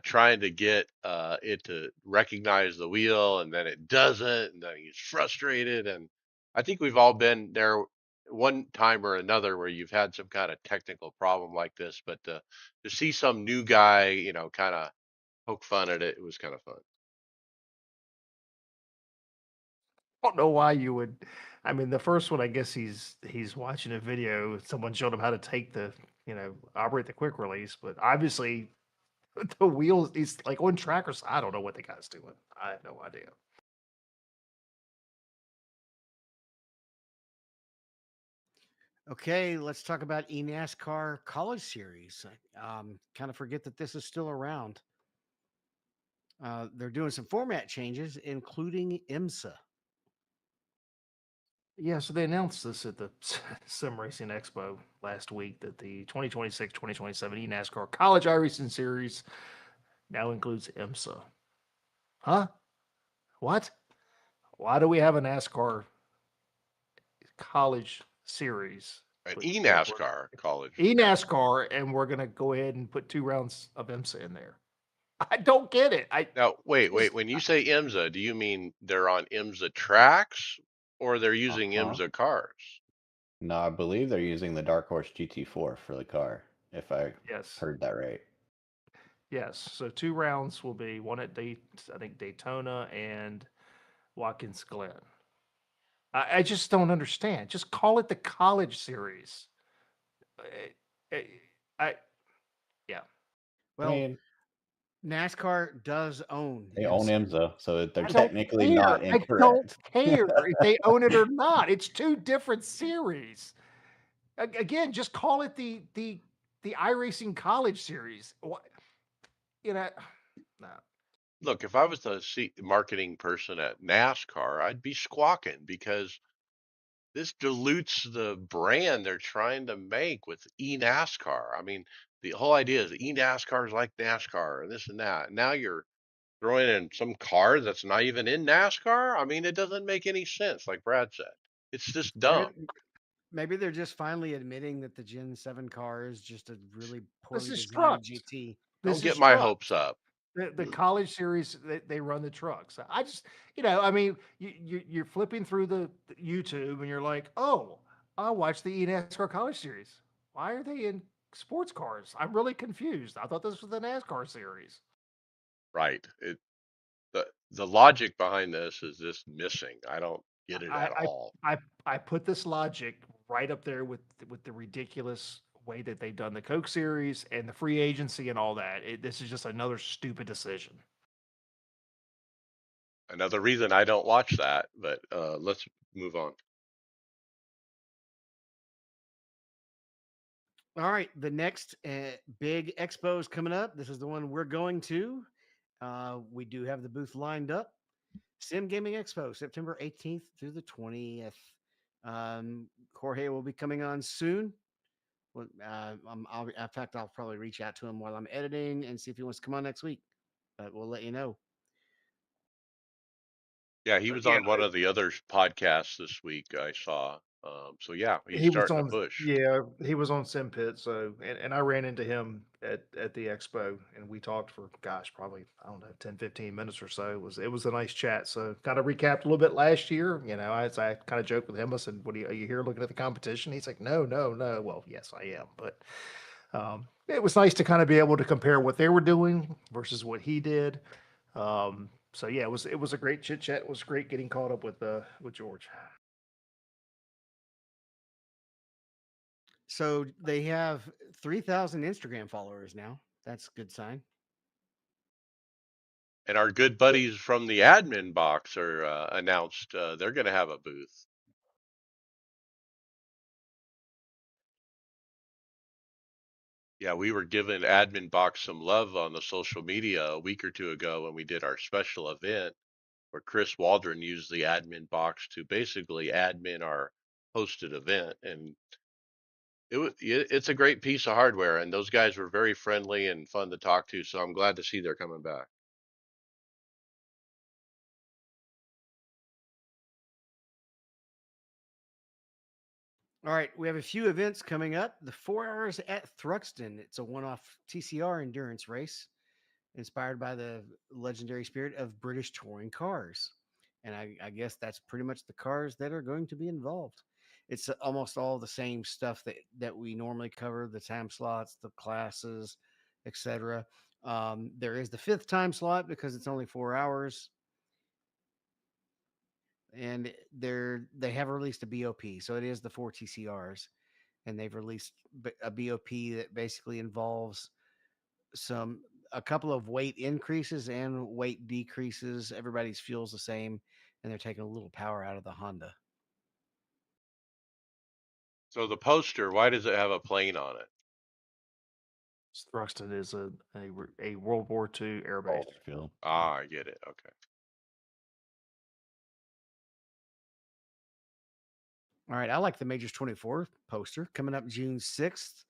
[SPEAKER 1] trying to get it to recognize the wheel, and then it doesn't, and then he's frustrated. And I think we've all been there one time or another where you've had some kind of technical problem like this. But to see some new guy, kind of poke fun at it. It was kind of fun.
[SPEAKER 2] Don't know why you would. I mean, the first one, I guess he's watching a video. Someone showed him how to take the, operate the quick release, but obviously the wheels, he's like on trackers. I don't know what the guy's doing. I have no idea.
[SPEAKER 3] Okay, let's talk about eNASCAR College Series. Kind of forget that this is still around. They're doing some format changes, including IMSA.
[SPEAKER 2] Yeah, so they announced this at the Sim Racing Expo last week that the 2026-2027 eNASCAR College iRacing Series now includes IMSA. Huh? What? Why do we have a NASCAR College Series?
[SPEAKER 1] An
[SPEAKER 2] But we're
[SPEAKER 1] eNASCAR college. Yeah.
[SPEAKER 2] eNASCAR, and we're gonna go ahead and put 2 rounds of IMSA in there. I don't get it.
[SPEAKER 1] Now, wait.
[SPEAKER 2] Just
[SPEAKER 1] When you say IMSA, do you mean they're on IMSA tracks or they're
[SPEAKER 4] Uh
[SPEAKER 1] using
[SPEAKER 4] huh.
[SPEAKER 1] IMSA cars?
[SPEAKER 4] No, I believe they're using the Dark Horse GT4 for the car, if I
[SPEAKER 2] yes,
[SPEAKER 4] heard that right.
[SPEAKER 2] yes. So 2 rounds will be one at I think Daytona and Watkins Glen. I just don't understand. Just call it the College Series. I, I, I- yeah.
[SPEAKER 4] I
[SPEAKER 3] Well,
[SPEAKER 4] mean,
[SPEAKER 3] NASCAR does own
[SPEAKER 4] they own
[SPEAKER 3] IMSA.
[SPEAKER 4] IMSA, so they're
[SPEAKER 2] I don't
[SPEAKER 4] technically
[SPEAKER 2] care.
[SPEAKER 4] not
[SPEAKER 2] I don't
[SPEAKER 4] incorrect.
[SPEAKER 2] care if they own it or not. It's two different series. Again, just call it the iRacing College Series. What you know? No.
[SPEAKER 1] Look, if I was the marketing person at NASCAR, I'd be squawking because this dilutes the brand they're trying to make with eNASCAR. I mean, the whole idea is eNASCAR is like NASCAR and this and that. Now you're throwing in some car that's not even in NASCAR. I mean, it doesn't make any sense, like Brad said. It's just
[SPEAKER 3] Maybe,
[SPEAKER 1] dumb.
[SPEAKER 3] maybe they're just finally admitting that the Gen 7 car is just a really
[SPEAKER 2] This
[SPEAKER 3] poorly
[SPEAKER 2] is
[SPEAKER 3] designed
[SPEAKER 2] trucks.
[SPEAKER 3] GT.
[SPEAKER 1] Don't
[SPEAKER 2] This
[SPEAKER 1] get
[SPEAKER 2] is
[SPEAKER 1] my
[SPEAKER 2] trucks.
[SPEAKER 1] hopes up.
[SPEAKER 2] The
[SPEAKER 1] Ugh.
[SPEAKER 2] College Series, they run the trucks. I just, I mean, you're flipping through the YouTube and you're like, oh, I watched the eNASCAR College Series. Why are they in sports cars? I'm really confused. I thought this was the NASCAR series.
[SPEAKER 1] Right. The logic behind this is just missing. I don't get it
[SPEAKER 2] I
[SPEAKER 1] at
[SPEAKER 2] I
[SPEAKER 1] all.
[SPEAKER 2] I put this logic right up there with the ridiculous way that they've done the Coke series and the free agency and all that. This is just another stupid decision.
[SPEAKER 1] Another reason I don't watch that, but let's move on.
[SPEAKER 3] All right, the next big expo is coming up. This is the one we're going to. We do have the booth lined up. Sim Gaming Expo, September 18th through the 20th. Jorge will be coming on soon. Well, in fact, I'll probably reach out to him while I'm editing and see if he wants to come on next week. But we'll let you know.
[SPEAKER 1] Yeah, he
[SPEAKER 2] But
[SPEAKER 1] was
[SPEAKER 2] yeah,
[SPEAKER 1] on one of the other podcasts this week I saw. So yeah, he's
[SPEAKER 2] he was
[SPEAKER 1] starting to
[SPEAKER 2] on
[SPEAKER 1] push.
[SPEAKER 2] he was on SimPit, so and I ran into him at the expo and we talked for gosh, probably I don't know, 10, 15 minutes or so. It was a nice chat. So kind of recapped a little bit last year. I kind of joked with him. I said, "What are you here looking at the competition?" He's like, "No, no, no." Well, yes, I am, but it was nice to kind of be able to compare what they were doing versus what he did. So yeah, it was a great chit chat. It was great getting caught up with George.
[SPEAKER 3] So they have 3,000 Instagram followers now. That's a good sign.
[SPEAKER 1] And our good buddies from the admin box are announced they're going to have a booth. Yeah, we were giving admin box some love on the social media a week or two ago when we did our special event where Chris Waldron used the admin box to basically admin our hosted event, and it's a great piece of hardware, and those guys were very friendly and fun to talk to. So I'm glad to see they're coming back.
[SPEAKER 3] All right, we have a few events coming up. The 4 Hours at Thruxton. It's a one-off TCR endurance race inspired by the legendary spirit of British touring cars. And I guess that's pretty much the cars that are going to be involved. It's almost all the same stuff that we normally cover: the time slots, the classes, etc. There is the fifth time slot because it's only 4 hours, and they have released a BOP, so it is the four TCRs, and they've released a BOP that basically involves some a couple of weight increases and weight decreases. Everybody's fuel's the same, and they're taking a little power out of the Honda.
[SPEAKER 1] So the poster, why does it have a plane on it?
[SPEAKER 2] Thruxton is a World War II air base.
[SPEAKER 4] Field.
[SPEAKER 1] Ah, I get it. Okay.
[SPEAKER 3] All right, I like the Majors 24 poster coming up June 6th.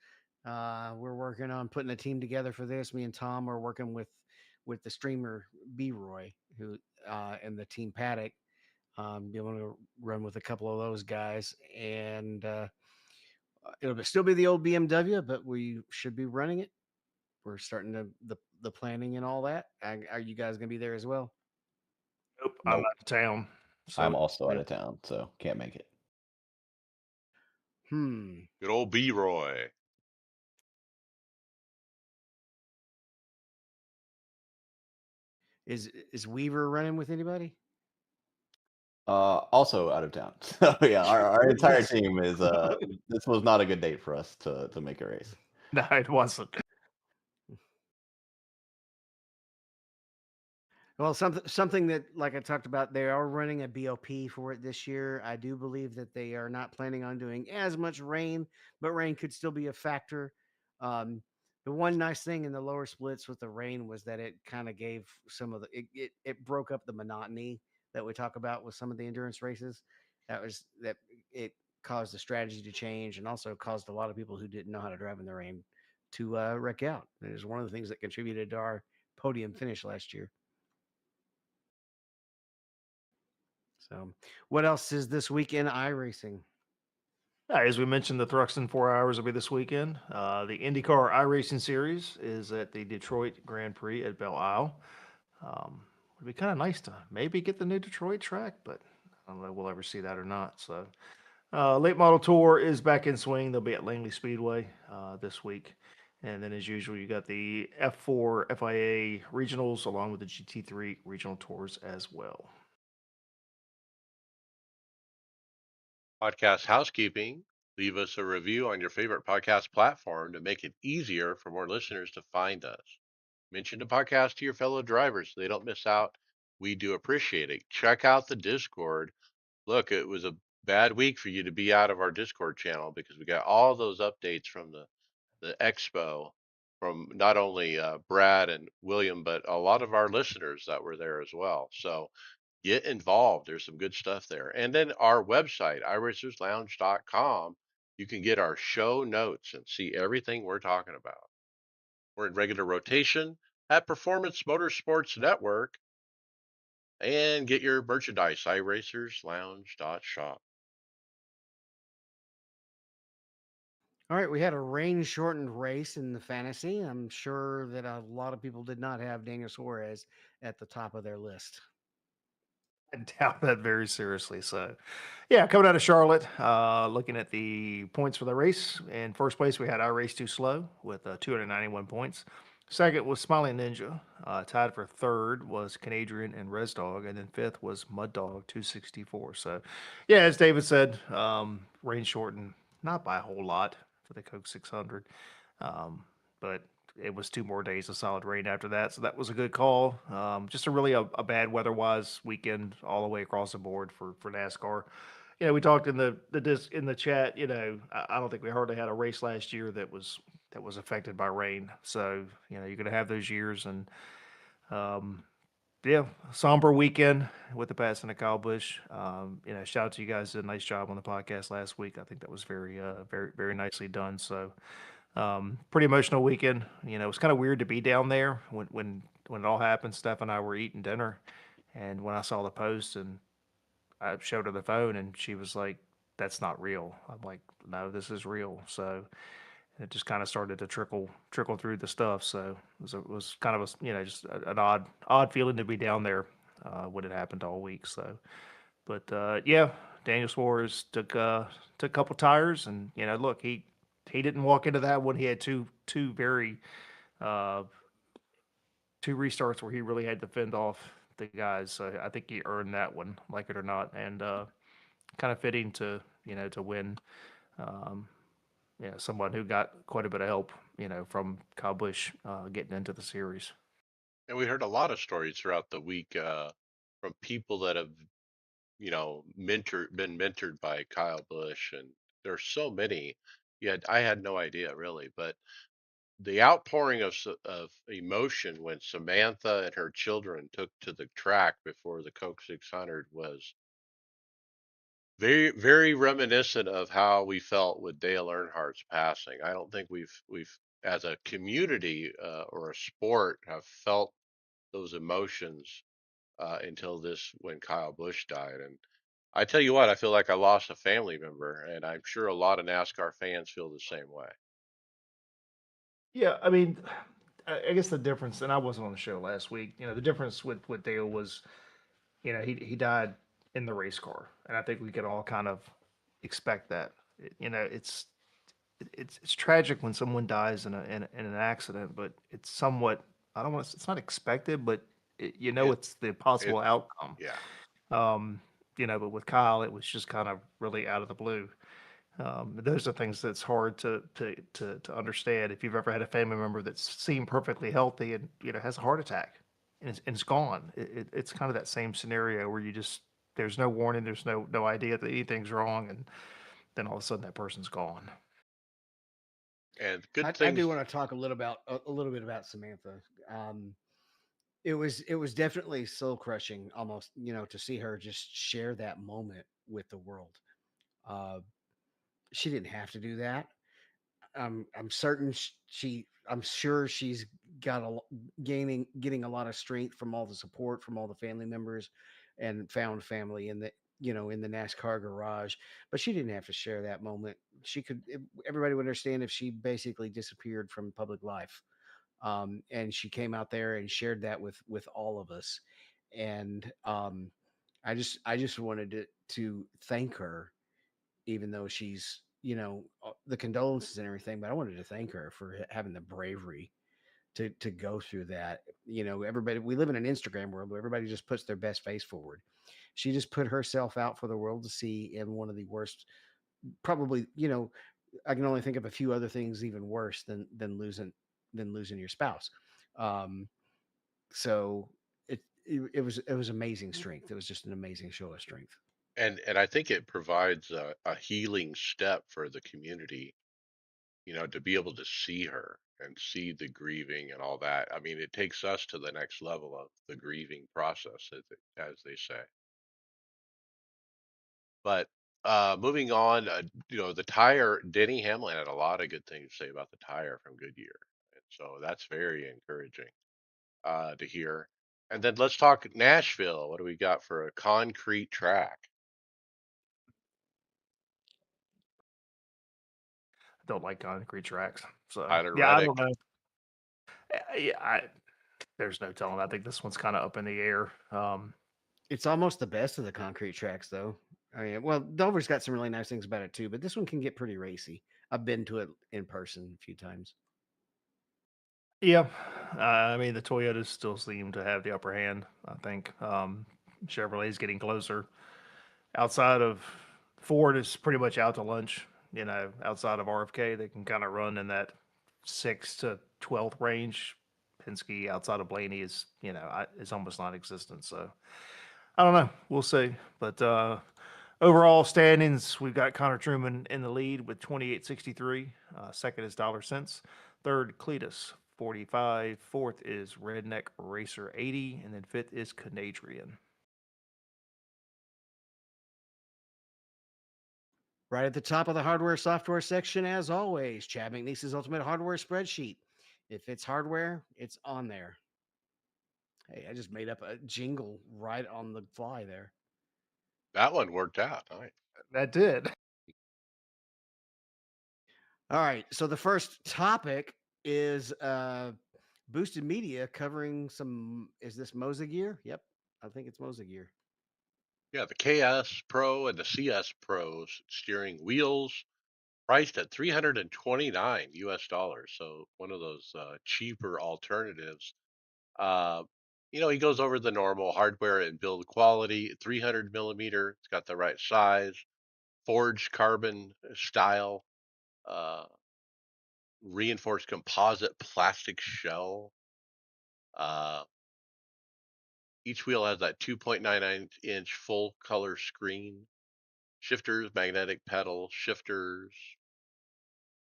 [SPEAKER 3] We're working on putting a team together for this. Me and Tom are working with the streamer B Roy, who and the team Paddock. Be able to run with a couple of those guys, and it'll still be the old BMW, but we should be running it. We're starting the planning and all that. Are you guys going to be there as well?
[SPEAKER 2] Nope, I'm
[SPEAKER 4] Nope.
[SPEAKER 2] out of town. So
[SPEAKER 4] I'm also out
[SPEAKER 2] yeah.
[SPEAKER 4] of town, so can't make it.
[SPEAKER 3] Hmm.
[SPEAKER 1] Good old B Roy.
[SPEAKER 3] Is Weaver running with anybody?
[SPEAKER 4] Also out of town. So yeah, our entire
[SPEAKER 2] Yes.
[SPEAKER 4] team is. This was not a good date for us to make a race.
[SPEAKER 2] No, it wasn't.
[SPEAKER 3] Well, something that, like I talked about, they are running a BOP for it this year. I do believe that they are not planning on doing as much rain, but rain could still be a factor. Um, the one nice thing in the lower splits with the rain was that it kind of gave some of the it broke up the monotony that we talk about with some of the endurance races. That it caused the strategy to change and also caused a lot of people who didn't know how to drive in the rain to wreck out. It was one of the things that contributed to our podium finish last year. So, what else is this week in iRacing?
[SPEAKER 2] As we mentioned, the Thruxton 4 hours will be this weekend. The IndyCar iRacing Series is at the Detroit Grand Prix at Belle Isle. It'd be kind of nice to maybe get the new Detroit track, but I don't know if we'll ever see that or not. So, late model tour is back in swing. They'll be at Langley Speedway this week. And then, as usual, you got the F4 FIA regionals along with the GT3 regional tours as well.
[SPEAKER 1] Podcast housekeeping. Leave us a review on your favorite podcast platform to make it easier for more listeners to find us. Mention the podcast to your fellow drivers so they don't miss out. We do appreciate it. Check out the Discord. Look, it was a bad week for you to be out of our Discord channel because we got all those updates from the expo from not only Brad and William, but a lot of our listeners that were there as well. So get involved. There's some good stuff there. And then our website, iRacersLounge.com, you can get our show notes and see everything we're talking about. We're in regular rotation at Performance Motorsports Network and get your merchandise, iRacersLounge.shop.
[SPEAKER 3] All right, we had a rain shortened race in the fantasy. I'm sure that a lot of people did not have Daniel Suarez at the top of their list.
[SPEAKER 2] I doubt that very seriously. So, yeah, coming out of Charlotte, looking at the points for the race. In first place, we had Our Race Too Slow with 291 points. Second was Smiling Ninja. Tied for third was Canadian and Res Dog. And then fifth was Mud Dog, 264. So, yeah, as David said, rain shortened, not by a whole lot for the Coke 600. But it was 2 more days of solid rain after that, so that was a good call. Just a bad weather-wise weekend all the way across the board for NASCAR. We talked in the chat. I don't think we hardly had a race last year that was affected by rain. So you're going to have those years, and yeah, somber weekend with the passing of Kyle Busch. Shout out to you guys. Did a nice job on the podcast last week. I think that was very, very nicely done. So. Pretty emotional weekend. It was kind of weird to be down there when it all happened. Steph and I were eating dinner, and when I saw the post and I showed her the phone, and she was like, "That's not real." I'm like, "No, this is real." So it just kind of started to trickle through the stuff. So it was kind of just an odd feeling to be down there when it happened all week. So, but yeah, Daniel Suarez took a couple tires, and look, he didn't walk into that one. He had two very uh, two restarts where he really had to fend off the guys. So I think he earned that one, like it or not, and kind of fitting to to win. Um, someone who got quite a bit of help, from Kyle Busch getting into the series.
[SPEAKER 1] And we heard a lot of stories throughout the week from people that have, been mentored by Kyle Busch, and there's so many. Yet I had no idea really, but the outpouring of emotion when Samantha and her children took to the track before the Coke 600 was very, very reminiscent of how we felt with Dale Earnhardt's passing. I don't think we've as a community or a sport have felt those emotions until this when Kyle Busch died. And I tell you what, I feel like I lost a family member, and I'm sure a lot of NASCAR fans feel the same way.
[SPEAKER 2] Yeah, I mean, I guess the difference, and I wasn't on the show last week. The difference with Dale was, he died in the race car, and I think we could all kind of expect that. It's tragic when someone dies in an accident, but it's somewhat, I don't want to, it's not expected, but
[SPEAKER 1] It
[SPEAKER 2] it's the
[SPEAKER 1] it
[SPEAKER 2] possible outcome.
[SPEAKER 1] yeah.
[SPEAKER 2] Um, but with Kyle, it was just kind of really out of the blue. Those are things that's hard to understand. If you've ever had a family member that's seemed perfectly healthy and has a heart attack and it's gone, it's kind of that same scenario where you just there's no warning, there's no idea that anything's wrong, and then all of a sudden that person's gone.
[SPEAKER 1] And good
[SPEAKER 3] I do
[SPEAKER 1] things.
[SPEAKER 3] want to talk a little bit about Samantha. Um, it was definitely soul crushing, almost, to see her just share that moment with the world. Uh, she didn't have to do that. I'm certain I'm sure she's got getting a lot of strength from all the support from all the family members and found family in the in the NASCAR garage. But she didn't have to share that moment. Everybody would understand if she basically disappeared from public life. And she came out there and shared that with all of us. And I just wanted to thank her, even though she's, the condolences and everything, but I wanted to thank her for having the bravery to go through that. Everybody, we live in an Instagram world where everybody just puts their best face forward. She just put herself out for the world to see in one of the worst, probably, I can only think of a few other things even worse than losing your spouse. Um, so it was amazing strength. It was just an amazing show of strength.
[SPEAKER 1] And I think it provides a healing step for the community, to be able to see her and see the grieving and all that. I mean, it takes us to the next level of the grieving process, as they say. But moving on, the tire, Denny Hamlin had a lot of good things to say about the tire from Goodyear. And so that's very encouraging to hear. And then let's talk Nashville. What do we got for a concrete track?
[SPEAKER 2] I don't like concrete tracks, so
[SPEAKER 1] Tyler
[SPEAKER 2] yeah, I don't
[SPEAKER 1] Reddick.
[SPEAKER 2] know. Yeah, there's no telling. I think this one's kind of up in the air.
[SPEAKER 3] It's almost the best of the concrete tracks, though. I mean, well, Dover's got some really nice things about it too, but this one can get pretty racy. I've been to it in person a few times.
[SPEAKER 2] Yeah, I mean the Toyotas still seem to have the upper hand. I think Chevrolet's getting closer. Outside of Ford is pretty much out to lunch. Outside of RFK, they can kind of run in that 6 to 12th range. Penske outside of Blaney is is almost non-existent. So I don't know. We'll see. But overall standings, we've got Connor Truman in the lead with 28.63. Second is Dollar Cents. Third, Cletus 45. Fourth is Redneck Racer 80. And then fifth is Canadrian.
[SPEAKER 3] Right at the top of the hardware software section, as always, Chad McNeese's Ultimate Hardware Spreadsheet. If it's hardware, it's on there. Hey, I just made up a jingle right on the fly there.
[SPEAKER 1] That one worked out. Nice.
[SPEAKER 2] That did.
[SPEAKER 3] All right. So the first topic is boosted media covering some. Is this Moza gear? Yep. I think it's Moza gear.
[SPEAKER 1] Yeah, the KS Pro and the CS Pros steering wheels priced at 329 US dollars. So one of those cheaper alternatives. Uh, he goes over the normal hardware and build quality, 300 millimeter. It's got the right size, forged carbon style, uh, reinforced composite plastic shell. Uh, each wheel has that 2.99-inch full color screen, shifters, magnetic pedal, shifters.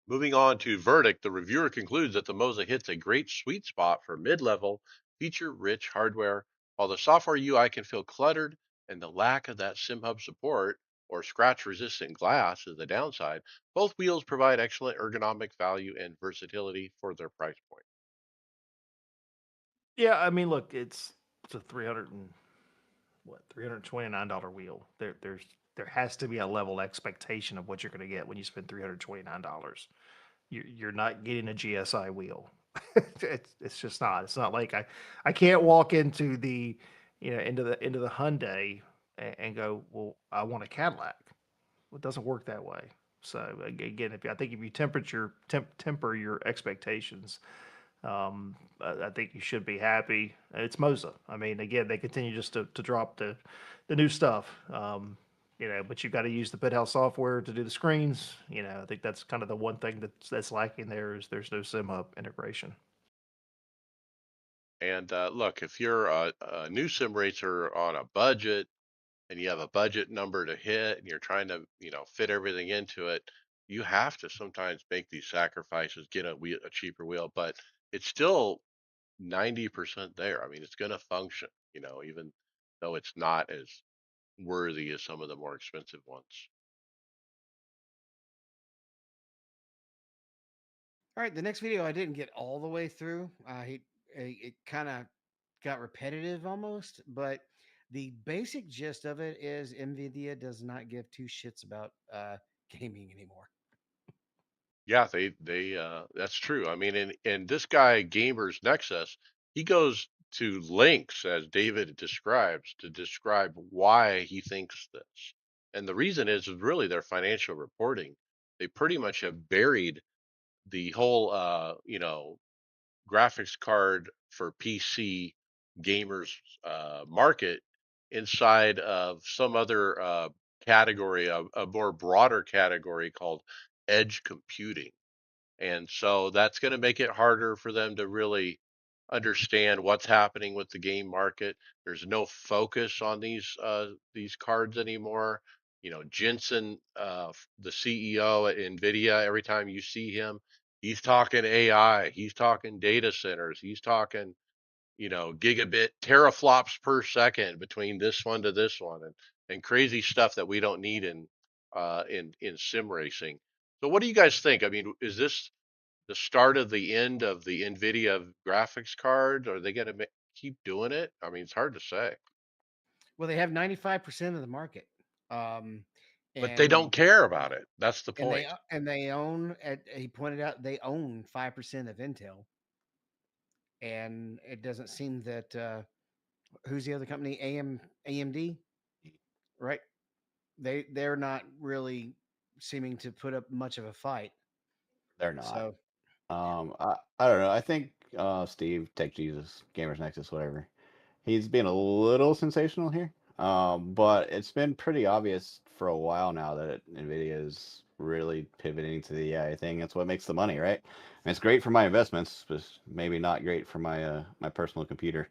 [SPEAKER 1] Moving on to verdict, the reviewer concludes that the Moza hits a great sweet spot for mid-level, feature-rich hardware, while the software UI can feel cluttered and the lack of that SimHub support or scratch-resistant glass is the downside. Both wheels provide excellent ergonomic value and versatility for their price point.
[SPEAKER 2] Yeah, I mean, look, it's a 300 and what $329 wheel. There has to be a level expectation of what you're going to get when you spend $329. You're not getting a GSI wheel. It's just not. It's not like I can't walk into the into the Hyundai and go, well, I want a Cadillac. Well, it doesn't work that way. So again, if I think if you temper your expectations, I think you should be happy. It's Moza. I mean, again, they continue just to drop the new stuff. But you've got to use the PitHouse software to do the screens. I think that's kind of the one thing that's lacking there is there's no SimHub integration.
[SPEAKER 1] And look, if you're a new sim racer on a budget and you have a budget number to hit and you're trying to, fit everything into it, you have to sometimes make these sacrifices, get a cheaper wheel, but it's still 90% there. I mean, it's going to function, even though it's not as worthy as some of the more expensive ones.
[SPEAKER 3] All right, the next video I didn't get all the way through. It kind of got repetitive almost, but the basic gist of it is NVIDIA does not give two shits about gaming anymore.
[SPEAKER 1] Yeah, that's true. I mean, and this guy, Gamers Nexus, he goes to lengths, as David describes, to describe why he thinks this. And the reason is really their financial reporting. They pretty much have buried the whole, graphics card for PC gamers market inside of some other category, a more broader category called edge computing. And so that's going to make it harder for them to really understand what's happening with the game market. There's no focus on these cards anymore. Jensen, the CEO at Nvidia, every time you see him, he's talking AI, he's talking data centers, he's talking, gigabit teraflops per second between this one to this one, and crazy stuff that we don't need in sim racing. So what do you guys think? I mean, is this the start of the end of the NVIDIA graphics card? Are they going to keep doing it? I mean, it's hard to say,
[SPEAKER 3] Well, they have 95% of the market, um,
[SPEAKER 1] but they don't
[SPEAKER 3] and
[SPEAKER 1] care about it. That's the
[SPEAKER 3] and
[SPEAKER 1] point.
[SPEAKER 3] they own. He pointed out they own 5% of Intel, and it doesn't seem that who's the other company? AMD, right? They're not really seeming to put up much of a fight.
[SPEAKER 4] They're not.
[SPEAKER 3] So
[SPEAKER 4] I don't know. I think Steve, Tech Jesus, Gamers Nexus, whatever. He's been a little sensational here. But it's been pretty obvious for a while now that Nvidia is really pivoting to the AI thing. That's what makes the money, right? And it's great for my investments, but maybe not great for my personal computer.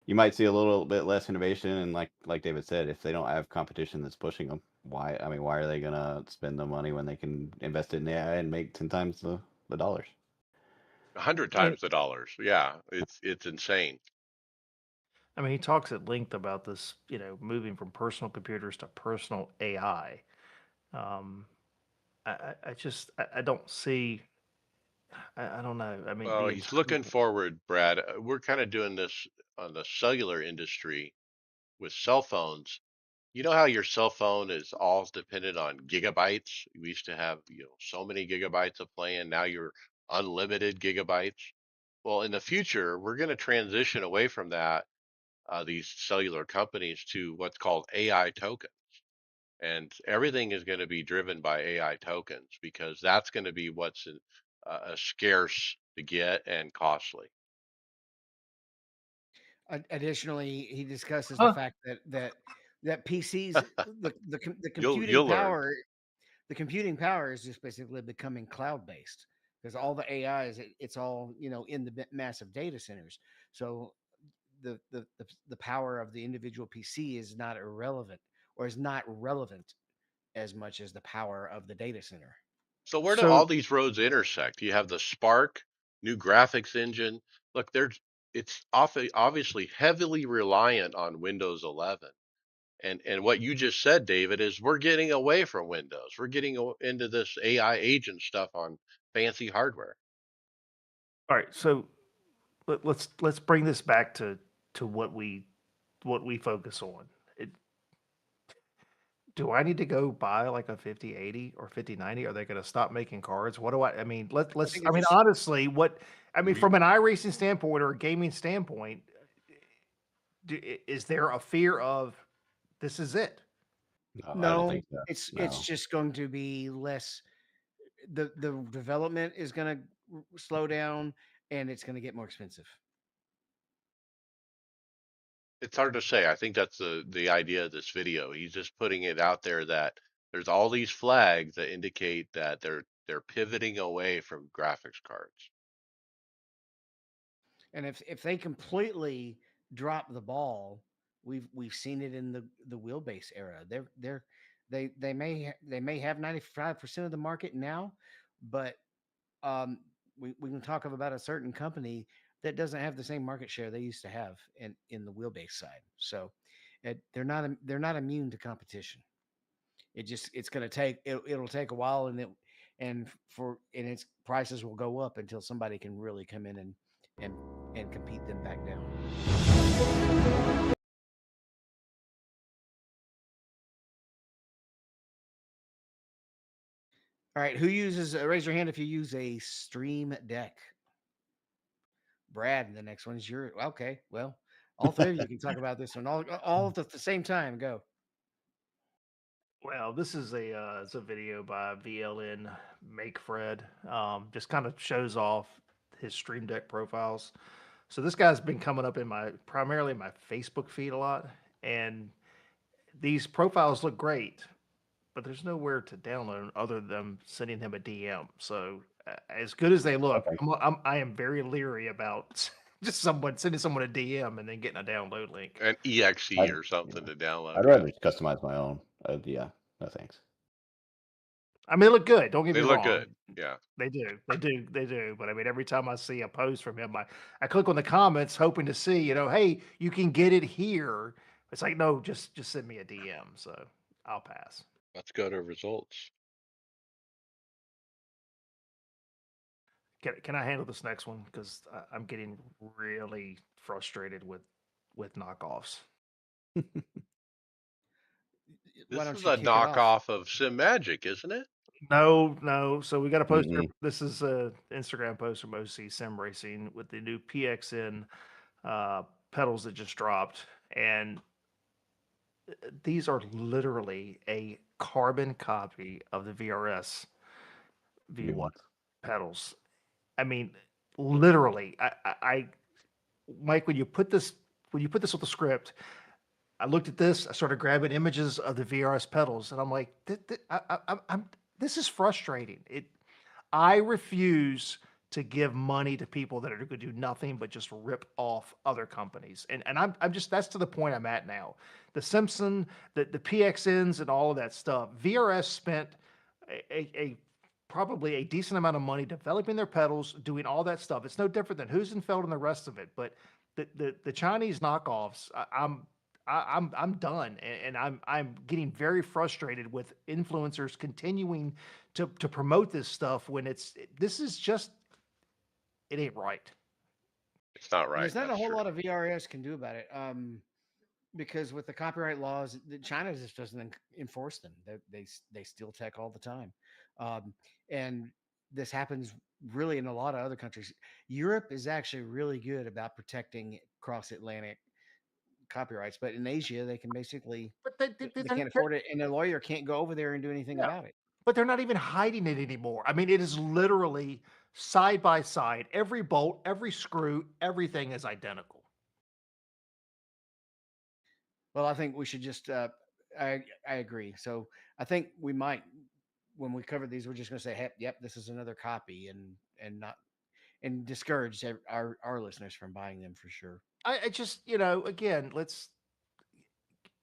[SPEAKER 4] You might see a little bit less innovation, and like David said, if they don't have competition that's pushing them, why? I mean, why are they gonna spend the money when they can invest it in AI and make 10 times the dollars?
[SPEAKER 1] 100
[SPEAKER 2] And
[SPEAKER 1] times the dollars. Yeah, it's insane.
[SPEAKER 2] I mean, he talks at length about this, moving from personal computers to personal AI. Um, I just I don't see. I don't know. I mean,
[SPEAKER 1] Well,
[SPEAKER 2] the
[SPEAKER 1] he's
[SPEAKER 2] entire
[SPEAKER 1] looking forward, Brad. We're kind of doing this on the cellular industry with cell phones. You know how your cell phone is all dependent on gigabytes? We used to have, so many gigabytes of plan. Now you're unlimited gigabytes. Well, in the future, we're going to transition away from that, these cellular companies, to what's called AI tokens. And everything is going to be driven by AI tokens because that's going to be what's scarce to get and costly.
[SPEAKER 3] Additionally, he discusses the
[SPEAKER 2] Huh?
[SPEAKER 3] fact that PCs, the
[SPEAKER 1] You'll learn.
[SPEAKER 3] the computing power is just basically becoming cloud based because all the AI is it's all in the massive data centers. So the power of the individual PC is not irrelevant or is not relevant as much as the power of the data center.
[SPEAKER 1] So where do
[SPEAKER 2] So
[SPEAKER 1] all these roads intersect? You have the Spark, new graphics engine. Look, it's obviously heavily reliant on Windows 11. And what you just said, David, is we're getting away from Windows. We're getting into this AI agent stuff on fancy hardware.
[SPEAKER 2] all right, so let's bring this back to what we focus on. It, do I need to go buy like a 5080 or 5090? Are they going to stop making cards? What do I mean,
[SPEAKER 3] I think
[SPEAKER 2] I
[SPEAKER 3] they're
[SPEAKER 2] mean,
[SPEAKER 3] just
[SPEAKER 2] honestly, I mean,
[SPEAKER 1] You,
[SPEAKER 2] from an iRacing standpoint or a gaming standpoint, is there a fear of this is it?
[SPEAKER 4] No, I don't
[SPEAKER 3] no.
[SPEAKER 4] think so.
[SPEAKER 3] It's
[SPEAKER 4] No.
[SPEAKER 3] just going to be less. The development is going to slow down, and it's going to get more expensive.
[SPEAKER 1] it's hard to say. I think that's the idea of this video. He's just putting it out there that there's all these flags that indicate that they're pivoting away from graphics cards.
[SPEAKER 3] And if they completely drop the ball, we've seen it in the wheelbase era. They may have 95% of the market now, but we can talk about a certain company that doesn't have the same market share they used to have in the wheelbase side. So they're not immune to competition. It's going to take it'll take a while, and its prices will go up until somebody can really come in and and compete them back down. All right, who uses? Raise your hand if you use a Stream Deck. Brad, the next one is your. Okay, well, all three of you can talk about this one all at the same time. Go.
[SPEAKER 2] Well, this is it's a video by VLN Make Fred. Just kind of shows off his Stream Deck profiles. So this guy's been coming up in my primarily my Facebook feed a lot, and these profiles look great, but there's nowhere to download 'em other than sending him a DM. So as good as they look,
[SPEAKER 4] Okay.
[SPEAKER 2] I am very leery about just sending someone a DM and then getting a download link.
[SPEAKER 1] An EXE
[SPEAKER 4] I'd,
[SPEAKER 1] or something
[SPEAKER 4] yeah.
[SPEAKER 1] to download.
[SPEAKER 4] I'd
[SPEAKER 1] Yeah,
[SPEAKER 4] rather just customize my own. Yeah. No thanks.
[SPEAKER 2] I mean, they look good. Don't get
[SPEAKER 1] they
[SPEAKER 2] me
[SPEAKER 1] look
[SPEAKER 2] wrong.
[SPEAKER 1] good. Yeah,
[SPEAKER 2] They do. They do. They do. But I mean, every time I see a post from him, I click on the comments hoping to see, hey, you can get it here. It's like, no, just send me a DM. So I'll pass.
[SPEAKER 1] let's go to results.
[SPEAKER 2] Can I handle this next one? Because I'm getting really frustrated with knockoffs.
[SPEAKER 3] Why
[SPEAKER 1] This is
[SPEAKER 3] don't you
[SPEAKER 1] a
[SPEAKER 3] kick it off?
[SPEAKER 1] knockoff of Sim Magic, isn't it?
[SPEAKER 2] No, no. So we got a poster.
[SPEAKER 4] Mm-mm.
[SPEAKER 2] This is a Instagram post from OC Sim Racing with the new PXN uh, pedals that just dropped, and these are literally a carbon copy of the VRS V1
[SPEAKER 4] Mm.
[SPEAKER 2] pedals. I mean, literally. Mike, when you put this with the script, I looked at this. I started grabbing images of the VRS pedals, and I'm like, this is frustrating. I refuse to give money to people that are going to do nothing but just rip off other companies. And I'm just that's to the point I'm at now. The Simpson, the PXNs, and all of that stuff. VRS spent a probably a decent amount of money developing their pedals, doing all that stuff. It's no different than Husenfeld and the rest of it. But the Chinese knockoffs, I'm done, and I'm getting very frustrated with influencers continuing to promote this stuff when this is just it ain't right.
[SPEAKER 1] It's not
[SPEAKER 3] And
[SPEAKER 1] right.
[SPEAKER 3] there's not a
[SPEAKER 1] That's
[SPEAKER 3] whole
[SPEAKER 1] true.
[SPEAKER 3] lot of VRS can do about it. Because with the copyright laws, China just doesn't enforce them. They steal tech all the time, and this happens really in a lot of other countries. Europe is actually really good about protecting cross Atlantic copyrights, but in Asia they can basically
[SPEAKER 2] But
[SPEAKER 3] they can't afford it, and a lawyer can't go over there and do anything
[SPEAKER 2] yeah,
[SPEAKER 3] about it.
[SPEAKER 2] but they're not even hiding it anymore. I mean, it is literally side by side. Every bolt, every screw, everything is identical.
[SPEAKER 3] Well, I think we should just. I agree. So I think we might, when we cover these, we're just going to say, "Hey, yep, this is another copy," and not and discourage our listeners from buying them for sure.
[SPEAKER 2] I just, again, let's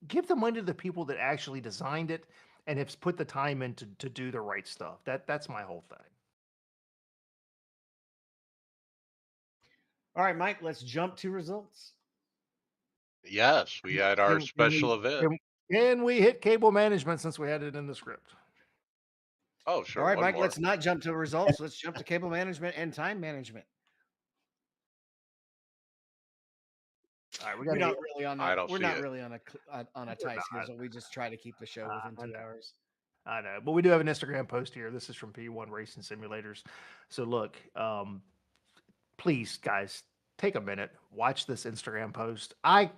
[SPEAKER 2] give the money to the people that actually designed it and have put the time in to do the right stuff. That's my whole thing.
[SPEAKER 3] All right, Mike. Let's jump to results.
[SPEAKER 1] Yes, we had our
[SPEAKER 2] Can we
[SPEAKER 1] special event.
[SPEAKER 2] can we hit cable management since we had it in the script?
[SPEAKER 1] Oh,
[SPEAKER 3] All
[SPEAKER 1] sure,
[SPEAKER 3] right,
[SPEAKER 1] one
[SPEAKER 3] Mike.
[SPEAKER 1] more.
[SPEAKER 3] Let's not jump to results. Let's jump to cable management and time management.
[SPEAKER 2] All right, we
[SPEAKER 3] We
[SPEAKER 2] got
[SPEAKER 3] don't
[SPEAKER 2] eight.
[SPEAKER 3] really on a.
[SPEAKER 1] I don't
[SPEAKER 3] We're
[SPEAKER 1] see
[SPEAKER 3] not
[SPEAKER 1] it.
[SPEAKER 3] really on a
[SPEAKER 2] We're
[SPEAKER 3] tight
[SPEAKER 2] not.
[SPEAKER 3] schedule. We just try to keep the show within
[SPEAKER 2] I know.
[SPEAKER 3] 2 hours.
[SPEAKER 2] I know, but we do have an Instagram post here. This is from P1 Racing Simulators. So look, please, guys, take a minute, watch this Instagram post. I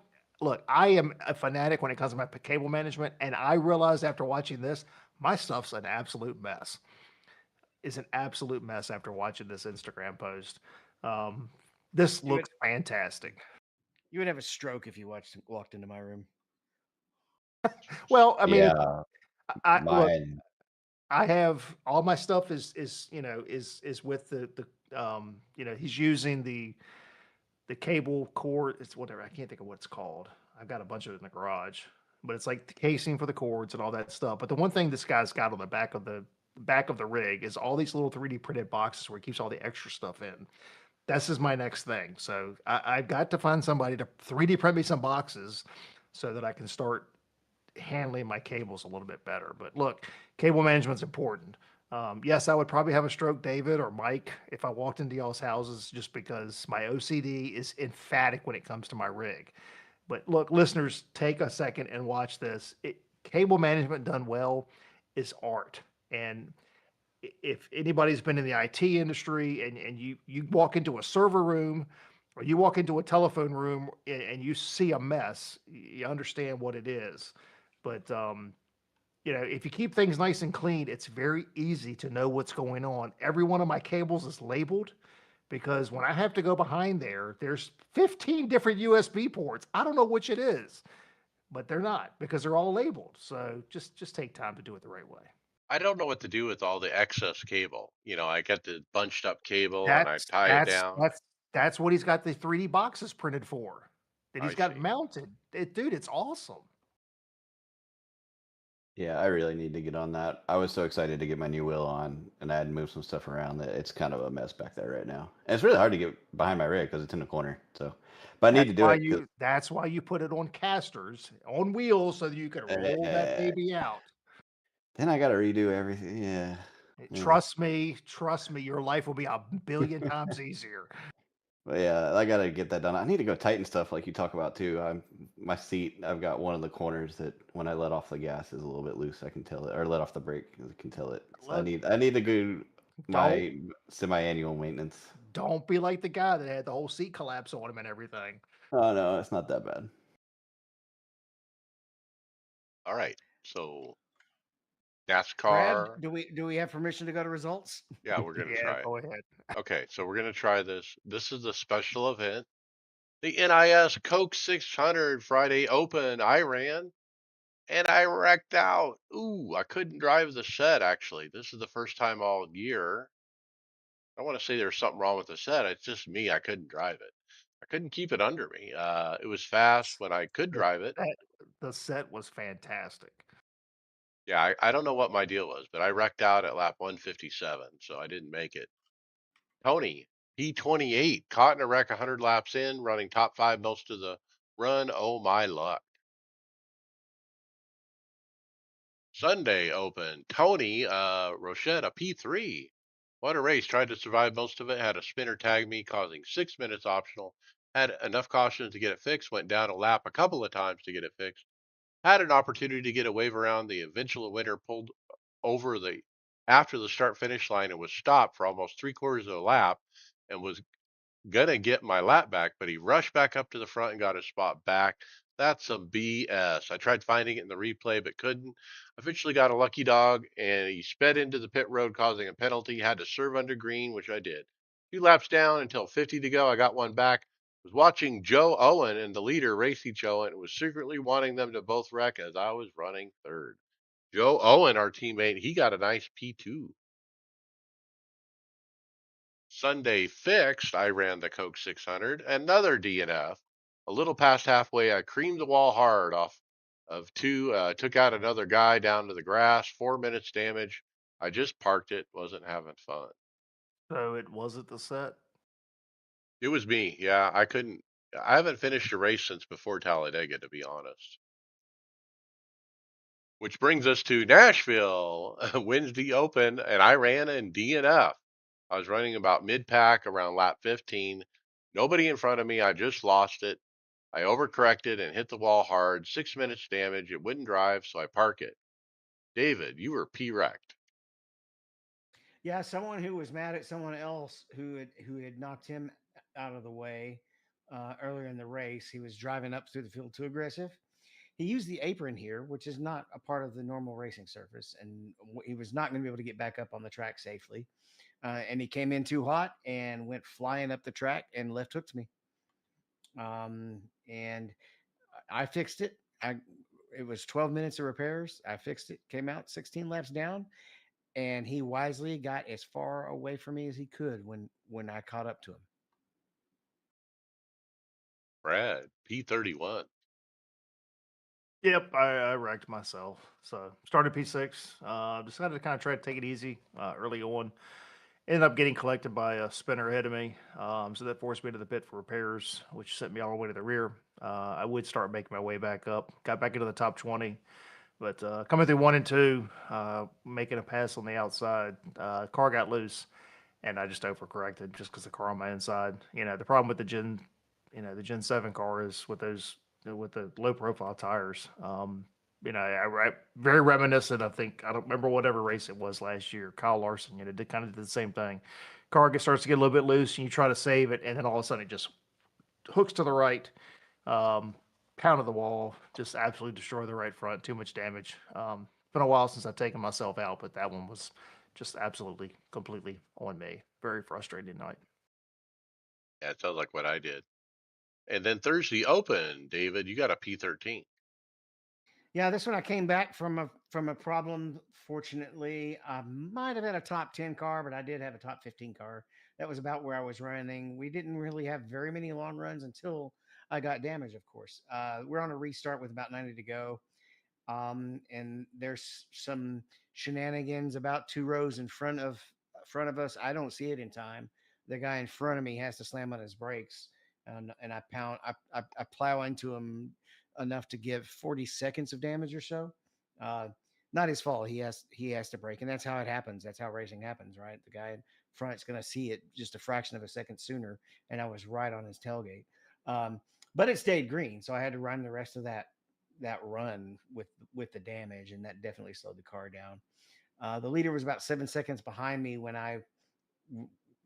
[SPEAKER 2] am a fanatic when it comes to my cable management, and I realized after watching this, my stuff's an absolute mess. Is an absolute mess after watching this Instagram post. Um, this
[SPEAKER 3] You would
[SPEAKER 2] looks fantastic.
[SPEAKER 3] you would have a stroke if you walked into my room.
[SPEAKER 2] Well, I mean,
[SPEAKER 4] Yeah,
[SPEAKER 2] look,
[SPEAKER 4] mine.
[SPEAKER 2] I have all my stuff is with he's using the cable cord. It's whatever. I can't think of what it's called. I've got a bunch of it in the garage, but it's like the casing for the cords and all that stuff. But the one thing this guy's got on the back of the rig is all these little 3D printed boxes where he keeps all the extra stuff in. This is my next thing. So I've got to find somebody to 3D print me some boxes so that I can start handling my cables a little bit better. But look, cable management's important. Yes, I would probably have a stroke, David or Mike, if I walked into y'all's houses, just because my OCD is emphatic when it comes to my rig. But look, listeners, take a second and watch this. Cable management done well is art. And if anybody's been in the IT industry and you walk into a server room or you walk into a telephone room and you see a mess, you understand what it is. But if you keep things nice and clean, it's very easy to know what's going on. Every one of my cables is labeled because when I have to go behind there, there's 15 different USB ports. I don't know which it is, but they're not because they're all labeled. So just take time to do it the right way.
[SPEAKER 1] I don't know what to do with all the excess cable. I get the bunched up cable and I
[SPEAKER 2] That's
[SPEAKER 1] tie it
[SPEAKER 2] that's
[SPEAKER 1] down.
[SPEAKER 2] that's that's what he's got the 3D boxes printed for. That he's
[SPEAKER 1] I
[SPEAKER 2] got
[SPEAKER 1] see.
[SPEAKER 2] mounted. Dude, it's awesome.
[SPEAKER 4] Yeah, I really need to get on that. I was so excited to get my new wheel on, and I had to move some stuff around that it's kind of a mess back there right now. And it's really hard to get behind my rig because it's in the corner. So, but I need to do it because
[SPEAKER 2] That's why you put it on casters, on wheels, so that you can roll that baby out.
[SPEAKER 4] then I got to redo everything. Yeah. Yeah.
[SPEAKER 2] Trust me, your life will be a billion times easier.
[SPEAKER 4] But yeah, I gotta get that done. I need to go tighten stuff like you talk about too. My seat. I've got one of the corners that when I let off the gas is a little bit loose. I can tell it, or let off the brake. I can tell it. So
[SPEAKER 2] Look,
[SPEAKER 4] I need to go
[SPEAKER 2] don't
[SPEAKER 4] my semi-annual maintenance.
[SPEAKER 2] don't be like the guy that had the whole seat collapse on him and everything.
[SPEAKER 4] Oh no, it's not that bad.
[SPEAKER 1] All right. So
[SPEAKER 3] Brad,
[SPEAKER 1] NASCAR.
[SPEAKER 3] do we have permission to go to results?
[SPEAKER 1] Yeah, we're gonna
[SPEAKER 2] Yeah,
[SPEAKER 1] try it.
[SPEAKER 2] go ahead.
[SPEAKER 1] Okay, so we're gonna try this. This is the special event. The NIS Coke 600 Friday Open. I ran and I wrecked out. Ooh, I couldn't drive the set actually. This is the first time all year. I want to say there's something wrong with the set. It's just me. I couldn't drive it. I couldn't keep it under me. It was fast when I could
[SPEAKER 2] The
[SPEAKER 1] drive it.
[SPEAKER 2] set, the set was fantastic.
[SPEAKER 1] Yeah, I don't know what my deal was, but I wrecked out at lap 157, so I didn't make it. Tony, P28, caught in a wreck 100 laps in, running top five most of the run. Oh my luck. Sunday Open, Tony Rochette, P3. What a race. Tried to survive most of it, had a spinner tag me, causing 6 minutes optional. Had enough caution to get it fixed, went down a lap a couple of times to get it fixed. Had an opportunity to get a wave around. The eventual winner pulled over the after the start finish line and was stopped for almost three-quarters of a lap and was gonna get my lap back, but he rushed back up to the front and got his spot back. That's some BS. I tried finding it in the replay, but couldn't. Eventually got a lucky dog, and he sped into the pit road, causing a penalty. Had to serve under green, which I did. 2 laps down until 50 to go. I got one back. Was watching Joe Owen and the leader race each other and was secretly wanting them to both wreck as I was running third. Joe Owen, our teammate, he got a nice P2. Sunday fixed, I ran the Coke 600, another DNF. A little past halfway, I creamed the wall hard off of two, took out another guy down to the grass, 4 minutes damage. I just parked it, wasn't having fun.
[SPEAKER 2] So it wasn't the set.
[SPEAKER 1] It was me, yeah. I haven't finished a race since before Talladega, to be honest. Which brings us to Nashville, wins the Open, and I ran in DNF. I was running about mid pack around lap 15. Nobody in front of me. I just lost it. I overcorrected and hit the wall hard. 6 minutes damage. It wouldn't drive, so I park it. David, you were P wrecked.
[SPEAKER 3] Yeah, someone who was mad at someone else who had knocked him out of the way earlier in the race. He was driving up through the field too aggressive. He used the apron here, which is not a part of the normal racing surface, and he was not going to be able to get back up on the track safely. And he came in too hot and went flying up the track and left hooked me. And I fixed it. It was 12 minutes of repairs. I fixed it. Came out 16 laps down, and he wisely got as far away from me as he could when I caught up to him.
[SPEAKER 1] Brad, P31.
[SPEAKER 2] Yep, I wrecked myself. So started P6. Decided to kind of try to take it easy early on. Ended up getting collected by a spinner ahead of me. So that forced me to the pit for repairs, which sent me all the way to the rear. I would start making my way back up. Got back into the top 20. But coming through one and two, making a pass on the outside, car got loose, and I just overcorrected just because the car on my inside. The problem with the Gen 7 car is with the low profile tires. I very reminiscent. I don't remember whatever race it was last year. Kyle Larson, did kind of did the same thing. Starts to get a little bit loose, and you try to save it, and then all of a sudden it just hooks to the right, um, pounded the wall, just absolutely destroyed the right front. Too much damage. It's been a while since I've taken myself out, but that one was just absolutely, completely on me. Very frustrating night.
[SPEAKER 1] Yeah, it sounds like what I did. And then Thursday Open, David, you got a P13.
[SPEAKER 3] Yeah, this one I came back from a problem. Fortunately, I might have had a top 10 car, but I did have a top 15 car. That was about where I was running. We didn't really have very many long runs until I got damaged. Of course, we're on a restart with about 90 to go. And there's some shenanigans about two rows in front of us. I don't see it in time. The guy in front of me has to slam on his brakes, and I plow into him enough to give 40 seconds of damage or so. Uh, Not his fault. He has to brake, and that's how it happens. That's how racing happens, right? The guy in front's going to see it just a fraction of a second sooner, and I was right on his tailgate. Um, but it stayed green, so I had to run the rest of that run with the damage, and that definitely slowed the car down. The leader was about 7 seconds behind me when I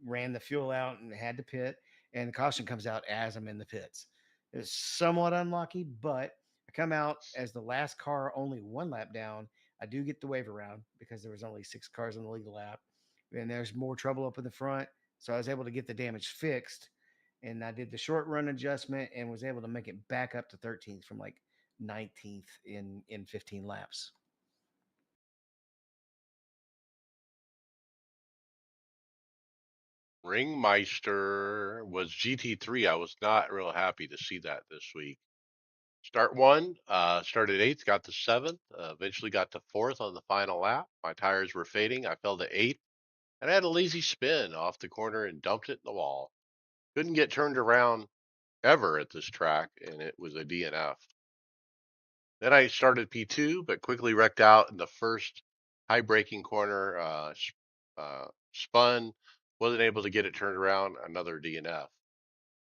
[SPEAKER 3] ran the fuel out and had to pit, and the caution comes out as I'm in the pits. It's somewhat unlucky, but I come out as the last car, only one lap down. I do get the wave around because there was only 6 cars on the lead lap, and there's more trouble up in the front, so I was able to get the damage fixed, and I did the short run adjustment and was able to make it back up to 13th from like 19th in 15 laps.
[SPEAKER 1] Ringmeister was GT3. I was not real happy to see that this week. Start one, started eighth, got to seventh, eventually got to fourth on the final lap. My tires were fading. I fell to eighth, and I had a lazy spin off the corner and dumped it in the wall. Couldn't get turned around ever at this track, and it was a DNF. Then I started P2, but quickly wrecked out in the first high braking corner, spun, wasn't able to get it turned around, another DNF.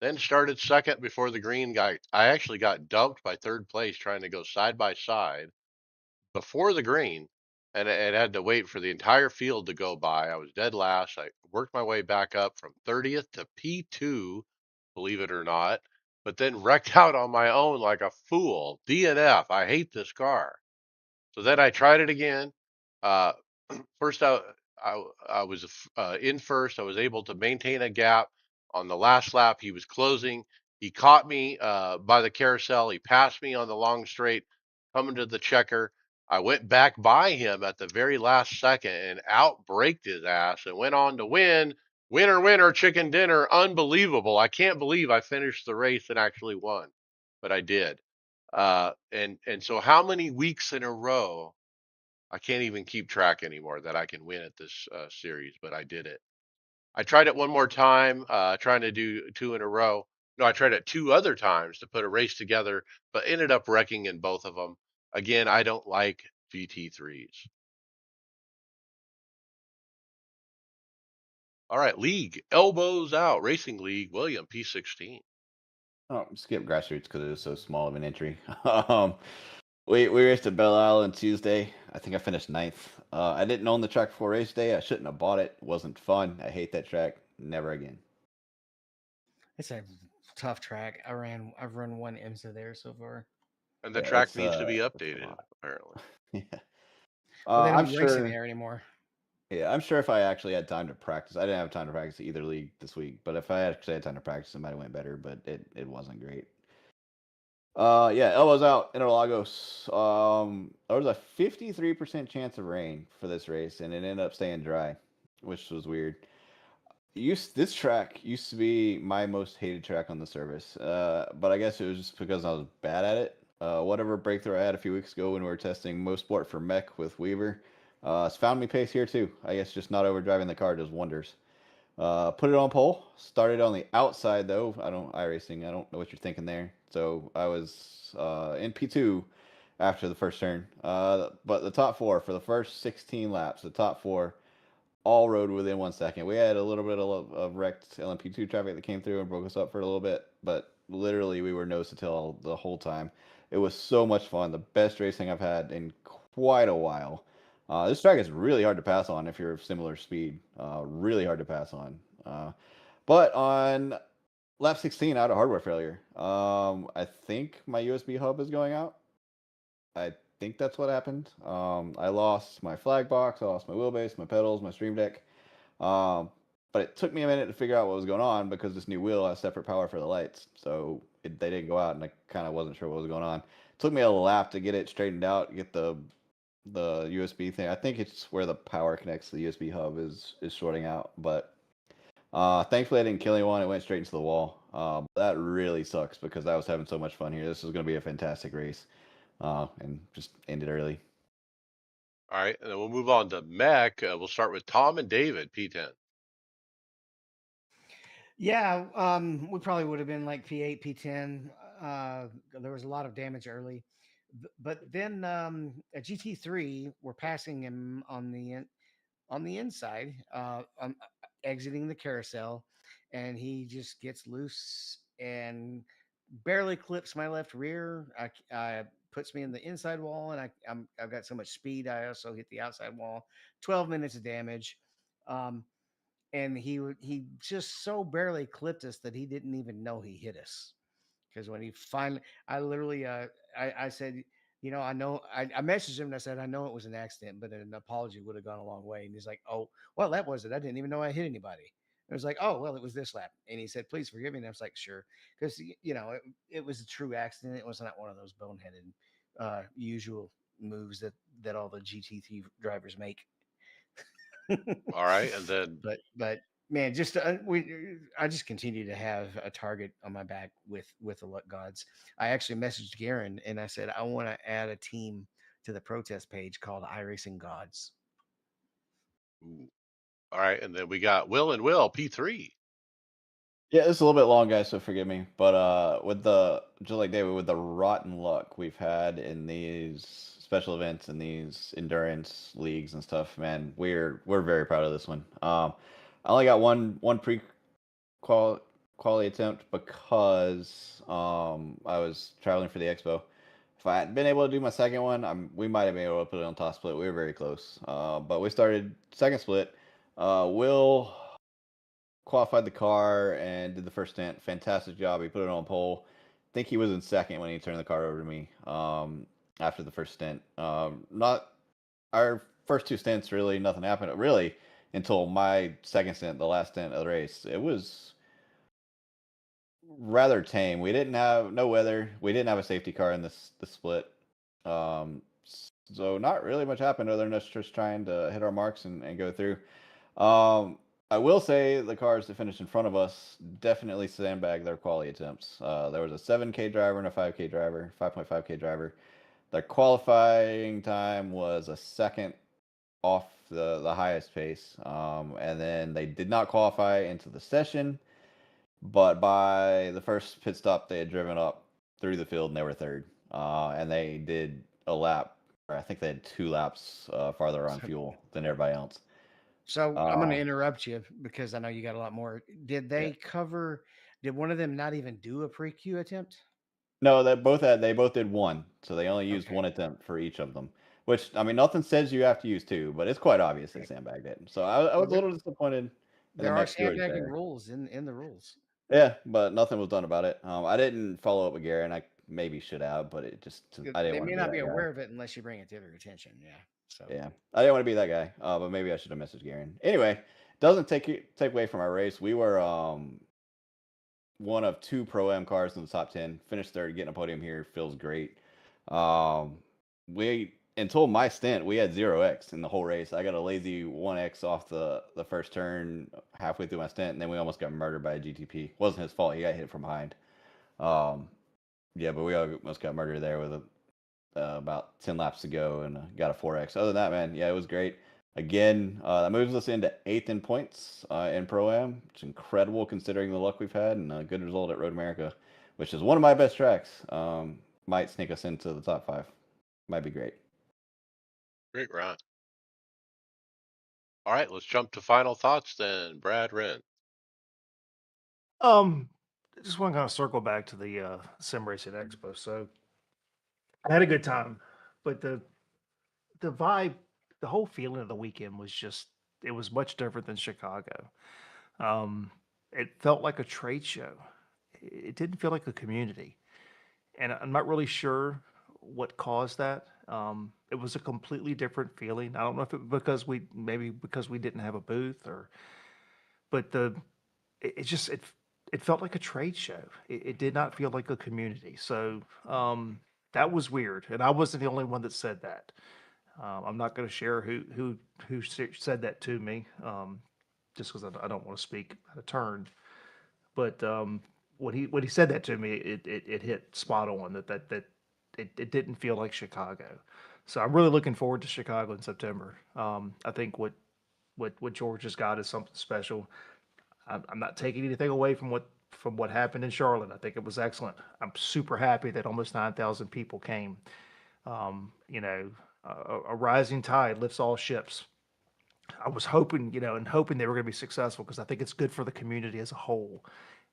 [SPEAKER 1] Then started second before the green guy. I actually got dumped by third place trying to go side by side before the green, and had to wait for the entire field to go by. I was dead last. I worked my way back up from 30th to P2, believe it or not, but then wrecked out on my own like a fool. DNF. I hate this car. So then I tried it again. Uh, first, I was in first. I was able to maintain a gap. On the last lap, he was closing. He caught me by the carousel. He passed me on the long straight, coming to the checker. I went back by him at the very last second and outbraked his ass and went on to win. Winner, winner, chicken dinner. Unbelievable. I can't believe I finished the race and actually won, but I did. And so how many weeks in a row? I can't even keep track anymore that I can win at this series, but I did it. I tried it one more time, trying to do two in a row. No, I tried it two other times to put a race together, but ended up wrecking in both of them. Again, I don't like GT3s. All right, League, elbows out, Racing League, William, P16.
[SPEAKER 4] Oh, skip grassroots because it is so small of an entry. um, we raced at Belle Isle on Tuesday. I think I finished ninth. I didn't own the track before race day. I shouldn't have bought it. It wasn't fun. I hate that track. Never again.
[SPEAKER 3] It's a tough track. I've run one IMSA there so far.
[SPEAKER 1] And the
[SPEAKER 4] Yeah,
[SPEAKER 1] track needs to be
[SPEAKER 4] it's a
[SPEAKER 1] updated,
[SPEAKER 4] lot.
[SPEAKER 1] apparently.
[SPEAKER 4] Yeah.
[SPEAKER 3] Well, they
[SPEAKER 4] I'm
[SPEAKER 3] don't race in
[SPEAKER 4] sure.
[SPEAKER 3] there anymore.
[SPEAKER 4] Yeah, I'm sure if I actually had time to practice, I didn't have time to practice either league this week. But if I actually had time to practice, it might have went better. But it wasn't great. Yeah, elbows out, Interlagos. There was a 53% chance of rain for this race, and it ended up staying dry, which was weird. This track used to be my most hated track on the service, but I guess it was just because I was bad at it. Whatever breakthrough I had a few weeks ago when we were testing Mosport for Mech with Weaver, it's found me pace here too. I guess just not overdriving the car does wonders. Put it on pole. Started on the outside though. iRacing. I don't know what you're thinking there. So I was in P2 after the first turn. But the top four for the first 16 laps, the top four all rode within 1 second. We had a little bit of wrecked LMP2 traffic that came through and broke us up for a little bit, but literally we were nose to tail the whole time. It was so much fun. The best racing I've had in quite a while. This track is really hard to pass on if you're of similar speed. Really hard to pass on. But on lap 16, I had a hardware failure. I think my USB hub is going out. I think that's what happened. I lost my flag box, I lost my wheelbase, my pedals, my stream deck. Um, but it took me a minute to figure out what was going on because this new wheel has separate power for the lights. So they didn't go out, and I kind of wasn't sure what was going on. It took me a lap to get it straightened out, get the USB thing. I think it's where the power connects to the USB hub is shorting out. But thankfully, I didn't kill anyone. It went straight into the wall. That really sucks because I was having so much fun here. This was going to be a fantastic race, and just ended early.
[SPEAKER 1] All right, and then we'll move on to Mech. We'll start with Tom and David, P10.
[SPEAKER 3] Yeah, we probably would have been like P8, P10. There was a lot of damage early, but then at GT3, we're passing him on the inside, exiting the carousel, and he just gets loose and barely clips my left rear. Puts me in the inside wall, and I've got so much speed. I also hit the outside wall. 12 minutes of damage. Um, and he just so barely clipped us that he didn't even know he hit us. Because when he finally, I literally, I said, I know, I messaged him and I said, I know it was an accident, but an apology would have gone a long way. And he's like, oh, well, that was it. I didn't even know I hit anybody. I was like, oh, well, it was this lap. And he said, please forgive me. And I was like, sure. Because, it was a true accident. It was not one of those boneheaded, usual moves that all the GT3 drivers make.
[SPEAKER 1] All right, and then
[SPEAKER 3] but man, I just continue to have a target on my back with the luck gods. I actually messaged Garen and I said I want to add a team to the protest page called iRacing Gods.
[SPEAKER 1] ooh, all right, and then we got Will and Will, P3.
[SPEAKER 4] Yeah, this is a little bit long, guys, so forgive me. But with the just like David, with the rotten luck we've had in these special events and these endurance leagues and stuff, man, we're very proud of this one. I only got one pre quality attempt because I was traveling for the expo. If I had been able to do my second one, we might have been able to put it on top split. We were very close, but we started second split. Will qualified the car and did the first stint. Fantastic job. He put it on pole. I think he was in second when he turned the car over to me after the first stint. Not our first two stints, really, nothing happened really until my second stint, the last stint of the race. It was rather tame. We didn't have no weather. We didn't have a safety car in this split. So not really much happened other than us just trying to hit our marks and go through. Um, I will say the cars that finished in front of us definitely sandbagged their quality attempts. There was a 7K driver and a 5K driver, 5.5K driver. Their qualifying time was a second off the highest pace, and then they did not qualify into the session. But by the first pit stop, they had driven up through the field and they were third. And they did a lap, or I think they had 2 laps farther on
[SPEAKER 3] So,
[SPEAKER 4] fuel than everybody else.
[SPEAKER 3] so I'm going to
[SPEAKER 4] Uh,
[SPEAKER 3] interrupt you because I know you got a lot more. Did
[SPEAKER 4] yeah.
[SPEAKER 3] they cover? Did one of them not even do a pre-Q attempt?
[SPEAKER 4] No, they both did one, so they only used one
[SPEAKER 3] Okay.
[SPEAKER 4] attempt for each of them. Which I mean, nothing says you have to use two, but it's quite obvious they
[SPEAKER 3] Okay.
[SPEAKER 4] sandbagged it. So I
[SPEAKER 3] Well,
[SPEAKER 4] was a little disappointed in the
[SPEAKER 3] there are
[SPEAKER 4] next stewards
[SPEAKER 3] sandbagging
[SPEAKER 4] there.
[SPEAKER 3] rules in the rules.
[SPEAKER 4] Yeah, but nothing was done about it. I didn't follow up with Gary, and I maybe should have, but I didn't
[SPEAKER 3] They
[SPEAKER 4] want
[SPEAKER 3] may
[SPEAKER 4] to be
[SPEAKER 3] not be
[SPEAKER 4] that guy.
[SPEAKER 3] aware of it unless you bring it to their attention. Yeah. So
[SPEAKER 4] Yeah, I didn't want to be that guy. But maybe I should have messaged Gary. Anyway, doesn't take away from our race. We were one of 2 Pro-Am cars in the top 10. Finished third, getting a podium here feels great. We until my stint, we had 0x in the whole race. I got a lazy 1x off the first turn halfway through my stint, and then we almost got murdered by a GTP. Wasn't his fault. He got hit from behind. Um, yeah, but we almost got murdered there with about 10 laps to go and got a 4x. Other than that, man, yeah, it was great. Again, that moves us into 8th in points in Pro Am. It's incredible considering the luck we've had and a good result at Road America, which is one of my best tracks. Might sneak us into the top 5. Might be great.
[SPEAKER 1] Great run. All right, let's jump to final thoughts then. Brad Wren.
[SPEAKER 2] Um, I just want to kind of circle back to the Sim Racing Expo. So I had a good time, but the vibe, the whole feeling of the weekend was just it was much different than Chicago. Um, it felt like a trade show. It didn't feel like a community, and I'm not really sure what caused that. It was a completely different feeling. I don't know if it because we maybe because we didn't have a booth or, but it just it felt like a trade show. It did not feel like a community. So that was weird, and I wasn't the only one that said that. I'm not going to share who said that to me, just because I don't want to speak out of turn. But when he said that to me, it hit spot on that it didn't feel like Chicago. So I'm really looking forward to Chicago in September. I think what George has got is something special. I'm not taking anything away from what happened in Charlotte. I think it was excellent. I'm super happy that almost 9,000 people came. You know, a rising tide lifts all ships. I was hoping, and hoping they were going to be successful because I think it's good for the community as a whole.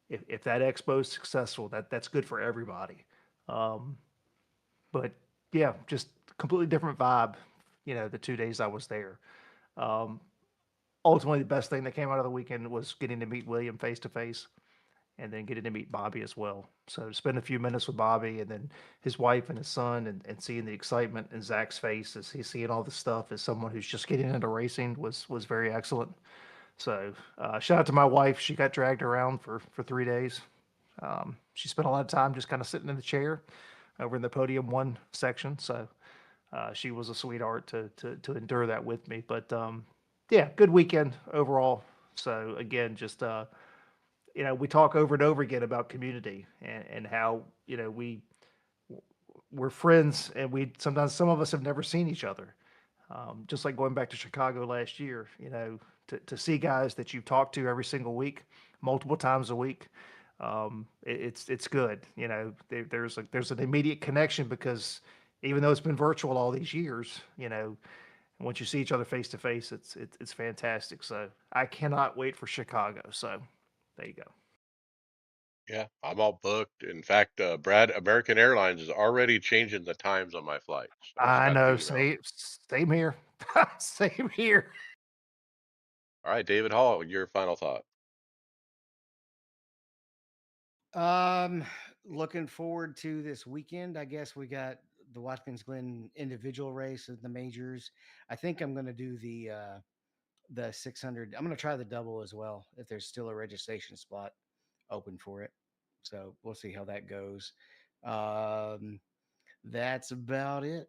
[SPEAKER 2] If that expo is successful, that's good for everybody. Um, but yeah, just completely different vibe. The 2 days I was there. Um, Ultimately, the best thing that came out of the weekend was getting to meet William face to face and then getting to meet Bobby as well. So to spend a few minutes with Bobby and then his wife and his son and seeing the excitement in Zach's face as he's seeing all the stuff as someone who's just getting into racing was very excellent. So shout out to my wife. She got dragged around for 3 days. She spent a lot of time just kind of sitting in the chair over in the podium one section. So she was a sweetheart to endure that with me. But yeah, good weekend overall. So again, just we talk over and over again about community and how we're friends and we sometimes some of us have never seen each other. Just like going back to Chicago last year, to see guys that you talk to every single week, multiple times a week, it's good. There's an immediate connection because even though it's been virtual all these years, once you see each other face to face, it's fantastic. So I cannot wait for Chicago. So there you go.
[SPEAKER 1] Yeah, I'm all booked. In fact, Brad, American Airlines is already changing the times on my flights. I just
[SPEAKER 2] I
[SPEAKER 1] got the
[SPEAKER 2] know.
[SPEAKER 1] email.
[SPEAKER 2] Same here. Same here.
[SPEAKER 1] All right, David Hall, your final thought.
[SPEAKER 3] Um, looking forward to this weekend. I guess we got the Watkins Glen individual race of the majors. I think I'm going to do the 600. I'm going to try the double as well if there's still a registration spot open for it. So we'll see how that goes. That's about it.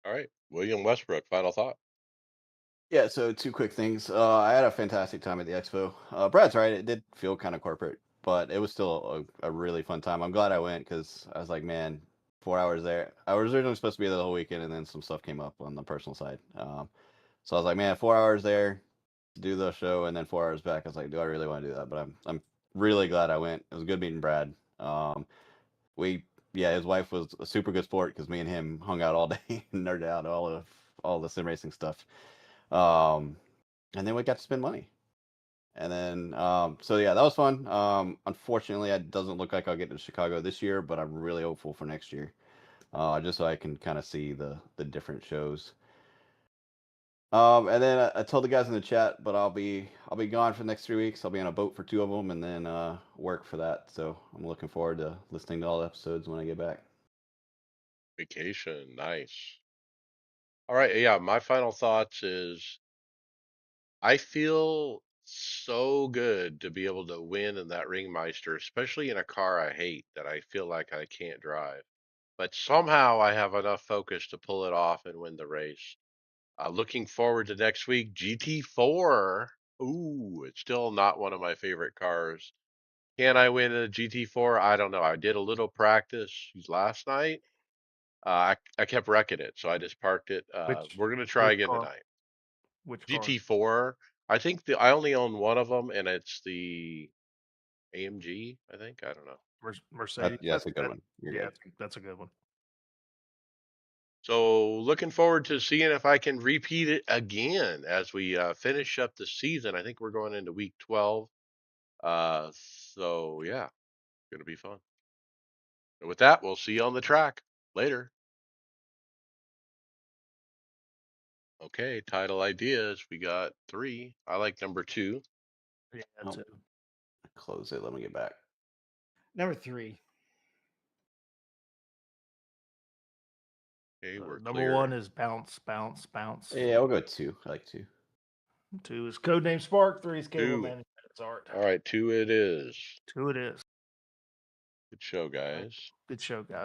[SPEAKER 1] All right, William Westbrook, final thought.
[SPEAKER 4] Yeah, so two quick things. I had a fantastic time at the expo. Brad's right; it did feel kind of corporate, but it was still a really fun time. I'm glad I went because I was like, man, 4 hours there. I was originally supposed to be there the whole weekend, and then some stuff came up on the personal side. So I was like, man, 4 hours there, do the show, and then 4 hours back. I was like, do I really want to do that? But I'm really glad I went. It was good meeting Brad. We Yeah, his wife was a super good sport because me and him hung out all day and nerded out all the sim racing stuff. Um, and then we got to spend money. And then, so yeah, that was fun. Unfortunately, it doesn't look like I'll get to Chicago this year, but I'm really hopeful for next year, just so I can kind of see the different shows. And then I told the guys in the chat, but I'll be gone for the next 3 weeks. I'll be on a boat for two of them, and then work for that. So I'm looking forward to listening to all the episodes when I get back.
[SPEAKER 1] Vacation, nice. All right, yeah, my final thoughts is I feel so good to be able to win in that Ringmeister, especially in a car I hate that I feel like I can't drive. But somehow I have enough focus to pull it off and win the race. Looking forward to next week, GT4. Ooh, it's still not one of my favorite cars. Can I win a GT4? I don't know. I did a little practice last night. I kept wrecking it, so I just parked it.
[SPEAKER 2] Which
[SPEAKER 1] We're gonna try
[SPEAKER 2] which
[SPEAKER 1] again
[SPEAKER 2] car?
[SPEAKER 1] tonight.
[SPEAKER 2] Which car?
[SPEAKER 1] GT4. I think I only own one of them, and it's the AMG. I think I don't know.
[SPEAKER 2] Mercedes.
[SPEAKER 4] Yeah, that's a good
[SPEAKER 2] That
[SPEAKER 4] one. You're
[SPEAKER 2] yeah,
[SPEAKER 4] good.
[SPEAKER 2] that's a good one.
[SPEAKER 1] So looking forward to seeing if I can repeat it again as we finish up the season. I think we're going into week 12. Uh, so yeah, gonna be fun. And with that, we'll see you on the track later. Okay, title ideas. We got 3. I like number 2.
[SPEAKER 2] Yeah,
[SPEAKER 4] Oh,
[SPEAKER 2] too.
[SPEAKER 4] close it. Let me get back.
[SPEAKER 3] Number 3.
[SPEAKER 1] Okay, we're
[SPEAKER 2] Number one
[SPEAKER 1] clear.
[SPEAKER 2] is bounce, bounce, bounce.
[SPEAKER 4] Yeah, we'll go with two. I like two.
[SPEAKER 2] 2 is Codename Spark. 3 is Cable
[SPEAKER 1] 2.
[SPEAKER 2] Management. It's art.
[SPEAKER 1] All right, 2 it is.
[SPEAKER 2] 2 it is.
[SPEAKER 1] Good show,
[SPEAKER 2] All right.
[SPEAKER 1] guys.
[SPEAKER 2] Good show, guys.